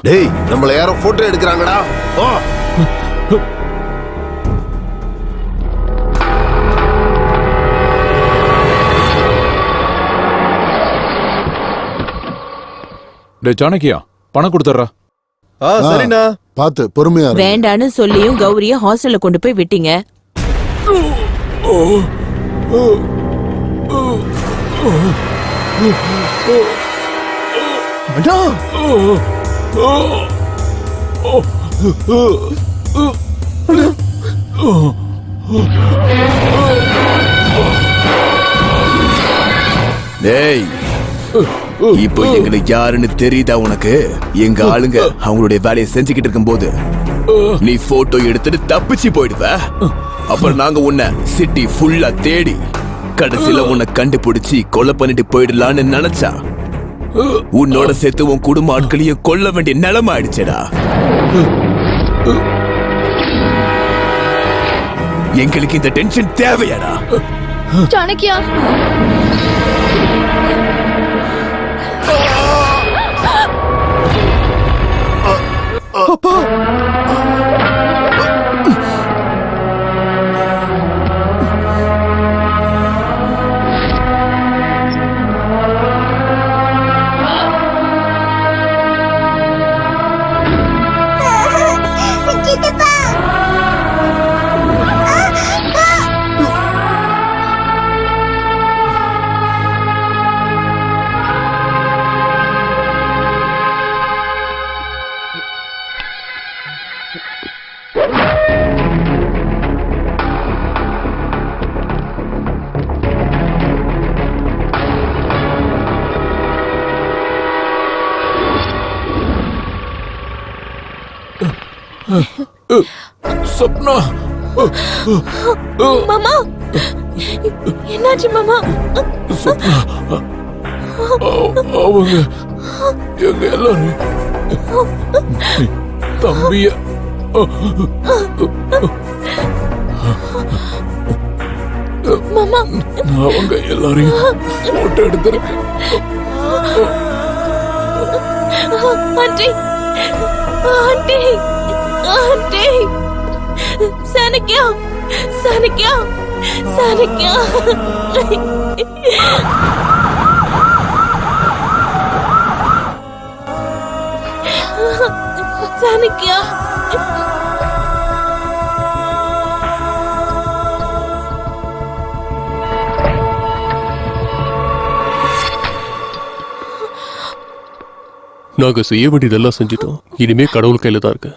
Speaker 6: டேய், நம்மள யாரோ போட்டோ எடுக்கிறாங்கடா. ஓ
Speaker 9: டேய் சாணக்கியா, பணம் கொடுத்துட்றா.
Speaker 10: சரிண்ணா.
Speaker 3: பார்த்து பொறுமையா இரு.
Speaker 18: வேண்டான்னு சொல்லியும் கௌரிய ஹாஸ்டல்ல கொண்டு போய் விட்டீங்க.
Speaker 10: அண்ணா
Speaker 7: டேய், இப்போ எங்களுக்கு யாருன்னு தெரியுதா உனக்கு? எங்க ஆளுங்க அவங்களுடைய வேலையை செஞ்சுக்கிட்டு இருக்கும்போது நீ போட்டோ எடுத்துட்டு தப்பிச்சு போயிடுவ. அப்புறம் நாங்க உன்னை சிட்டி ஃபுல்லா தேடி கடைசியில உன்னை கண்டுபிடிச்சு கொலை பண்ணிட்டு போயிடலான்னு நினைச்சா உன்னோட சேர்த்து உன் குடும்ப ஆட்களையும் கொல்ல வேண்டிய நிலைமை ஆயிடுச்சேடா. எங்களுக்கு இந்த டென்ஷன் தேவையாடா?
Speaker 12: சாணக்கியா,
Speaker 10: அப்பா
Speaker 9: சப்னா,
Speaker 8: மாமா என்னாச்சு மாமா?
Speaker 9: சப்னா, அவங்க எங்க எல்லாரும் தம்பிய
Speaker 8: மாமா
Speaker 9: அவங்க எல்லாரையும் போட்டோ எடுத்திருக்கேன்.
Speaker 8: Aunty, aunty, aunty, Chanakya, Chanakya, Chanakya. Chanakya,
Speaker 11: நாங்க செய்ய வேண்டியதெல்லாம் செஞ்சிட்டோம். இனிமே கடவுள் கையில தான் இருக்கு.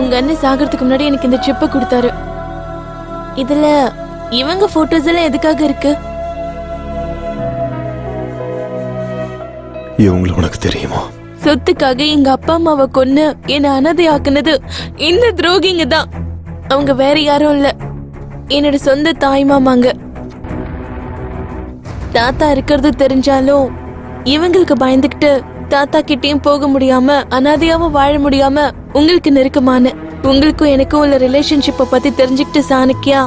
Speaker 8: உங்க அண்ணன் சாகிறதுக்கு முன்னாடி எனக்கு இந்த சிப்பை கொடுத்தாரு. இதுல இவங்க போட்டோஸ் எல்லாம் எதுக்காக இருக்கு?
Speaker 10: இவங்களை உனக்கு தெரியுமா?
Speaker 8: சொத்துக்காக எங்க அப்பா அம்மாவை கொன்னு என்ன அனாதையாக்குனது இந்த துரோகிங்க தான். அவங்க வேற யாரும் இல்ல, என்னோட சொந்த தாய் மாமாங்க. தாத்தா இருக்கிறது தெரிஞ்சாலும் இவங்களுக்கு பயந்துகிட்டு தாத்தா கிட்டயும் போக முடியாம அனாதையாவும் வாழ முடியாம உங்களுக்கு நெருக்கமான உங்களுக்கும் எனக்கும் உள்ள ரிலேஷன்ஷிப்பை பத்தி தெரிஞ்சுக்கிட்டு சாணக்கியா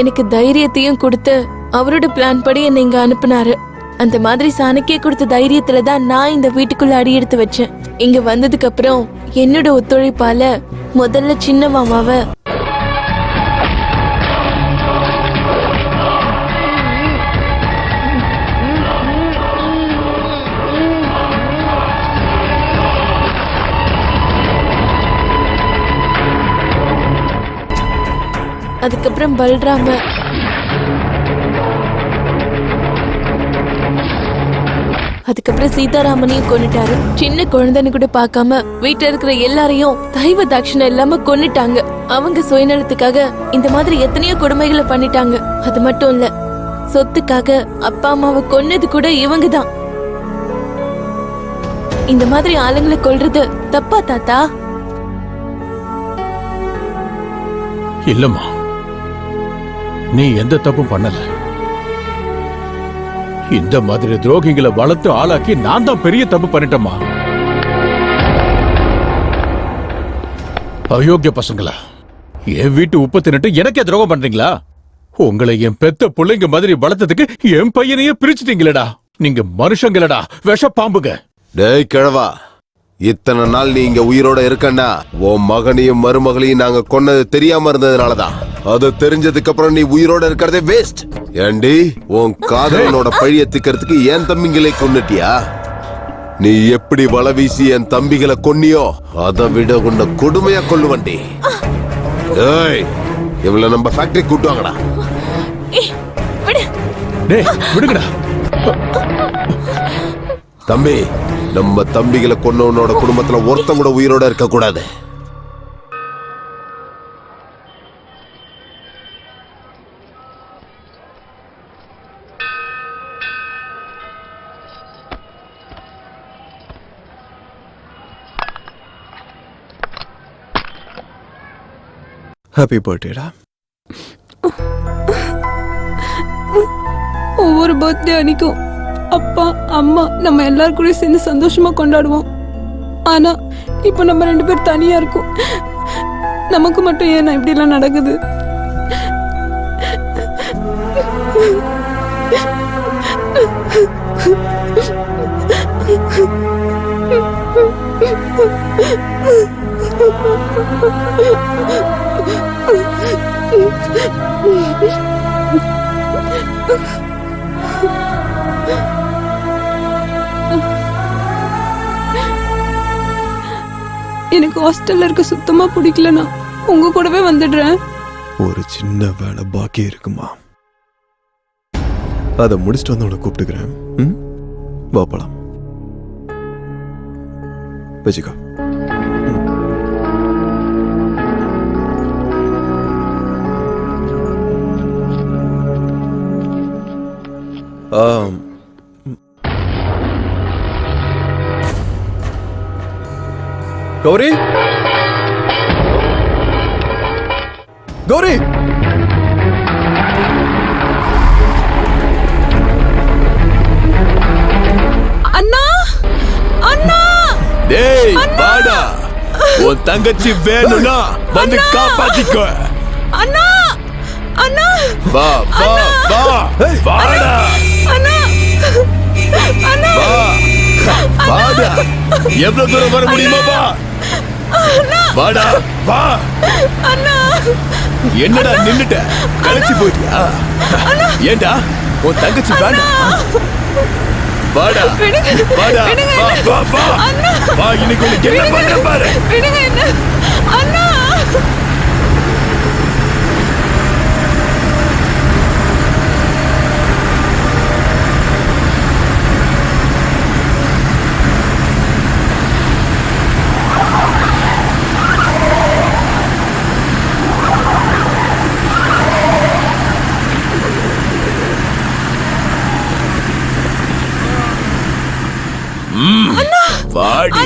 Speaker 8: எனக்கு தைரியத்தையும் கொடுத்து அவரோட பிளான் படி என்னை இங்க அனுப்புனாரு. அந்த மாதிரி சாணக்கிய கொடுத்த தைரியத்துல தான் நான் இந்த வீட்டுக்குள்ள அடி எடுத்து வச்சேன். இங்க வந்ததுக்கு அப்புறம் என்னோட ஒத்துழைப்பால முதல்ல சின்ன மாமாவை அதுக்கப்புறம் பல்ராம அதுக்கப்புறம் சீதாராமனையும் கொன்னுட்டாரு. சின்ன குழந்தைன்னு கூட பார்க்காம வீட்டுல இருக்கிற எல்லாரையும் தெய்வ தாட்சணம் இல்லாம கொன்னுட்டாங்க. அவங்க சுயநலத்துக்காக இந்த மாதிரி எத்தனையோ கொடுமைகளை பண்ணிட்டாங்க. அது மட்டும் இல்ல, சொத்துக்காக அப்பா அம்மாவை கொன்னது கூட இவங்க தான். இந்த மாதிரி ஆளுங்களை கொல்றது தப்பா தாத்தா?
Speaker 1: இல்லம்மா, நீ எந்த தப்பும் பண்ணல. இந்த மாதிரி துரோகிங்களை வளர்த்து ஆளாக்கி நான் தான் பெரிய தப்பு பண்ணிட்டேம்மா. அயோக்கிய பசங்களா, என் வீட்டு உப்பு தின்னுட்டு எனக்கே துரோகம் பண்றீங்களா? உங்களை என் பெத்த பிள்ளைங்க மாதிரி வளர்த்ததுக்கு என் பையனையே பிரிச்சுட்டீங்களடா. நீங்க மனுஷங்களடா, விஷ பாம்புங்க.
Speaker 6: டேய் கிழவா, இத்தனை நாள் நீ இங்க உயிரோட இருக்கன்னா உன் மகனையும் மருமகளையும் நாங்க கொன்னது தெரியாம இருந்ததுனாலதான். அது தெரிஞ்சதுக்கு அப்புறம் நீ உயிரோட இருக்கிறதே வேஸ்ட். ஏண்டி, உன் காதலனோட பழிய திக்கிறதுக்கு என் தம்பிகளை கொன்னுட்டியா? நீ எப்படி வலை வீசி என் தம்பிகளை கொன்னியோ அதை விட உன்னை கொடுமையா கொல்லுவண்டி. டேய், இவள நம்ம ஃபேக்டரி கூட்டுவாங்கடா.
Speaker 1: விடுங்கடா
Speaker 6: தம்பி. நம்ம தம்பிகளை கொன்னவனோட குடும்பத்துல ஒருத்தன் கூட உயிரோட இருக்க கூடாது.
Speaker 10: ஹாப்பி பர்த்டேடா.
Speaker 15: ஒவ்வொரு பர்த்டே அன்னைக்கும் அப்பா அம்மா நம்ம எல்லாரும் கூட சேர்ந்து சந்தோஷமா கொண்டாடுவோம். ஆனா இப்ப நம்ம 2 பேர் தனியா இருக்கோம். நமக்கு மட்டும் ஏன் இப்படி எல்லாம் நடக்குது? எனக்கு ஹாஸ்டல்ல இருக்க சுத்தமா பிடிக்கலனா உங்க கூடவே வந்துடுறேன்.
Speaker 10: ஒரு சின்ன வேலை பாக்கி இருக்குமா, அதை முடிச்சுட்டு வந்து உன்னை கூப்பிட்டுக்கிறேன். வா போலாம். வச்சுக்கோ. கௌரி, கௌரி,
Speaker 15: அண்ணா, அண்ணா,
Speaker 7: டேய் வாடா, உன் தங்கச்சி வேணும்னா வந்து காப்பாத்திக்கோ.
Speaker 15: அண்ணா, அண்ணா,
Speaker 7: வா வா வா, வாடா
Speaker 15: அண்ணா, அண்ணா,
Speaker 7: வாடா, எவ்வளவு தூரம் வர முடியுமா? வா வாடா வா. என்னடா நின்னுட்ட, களைச்சு போயிட்டியா? ஏண்டா உன் தங்கச்சி வேண்டாம்? வாடா வாடா, வா வா வா வா, இன்னைக்கு உனக்கு என்ன பண்ற பாரு.
Speaker 15: அண்ணா,
Speaker 7: வா வாடி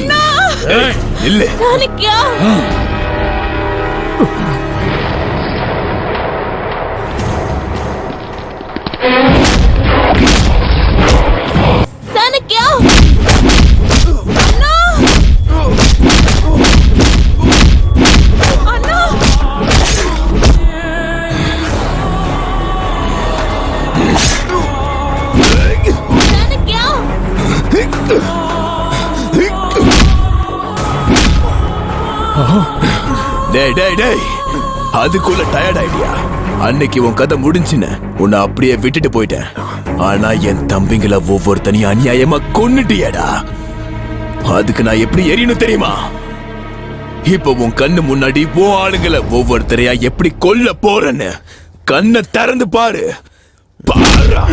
Speaker 7: இல்ல
Speaker 8: சாணக்கியா சாணக்கியா
Speaker 7: டேய் டேய் டேய் அதுக்குள்ள டயர்ட் ஆயிட்டியா? அன்னைக்கு உன் கதை முடிஞ்சுன்னு உன்னை அப்படியே விட்டுட்டு போயிட்டேன். ஆனா என் தம்பிங்களை ஒவ்வொருத்தனையும் அநியாயமா கொன்னுட்டியடா. அதுக்கு நான் எப்படி எரியணும் தெரியுமா? இப்ப உன் கண்ணு முன்னாடி உன் ஆளுங்களை ஒவ்வொருத்தரையா எப்படி கொல்ல போறேன்னு கண்ணை திறந்து பாரு. பாரா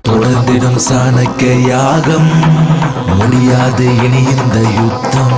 Speaker 14: தொடர்ந்திடும் சாணக்கிய யாகம் முடியாது இனி இந்த யுத்தம்.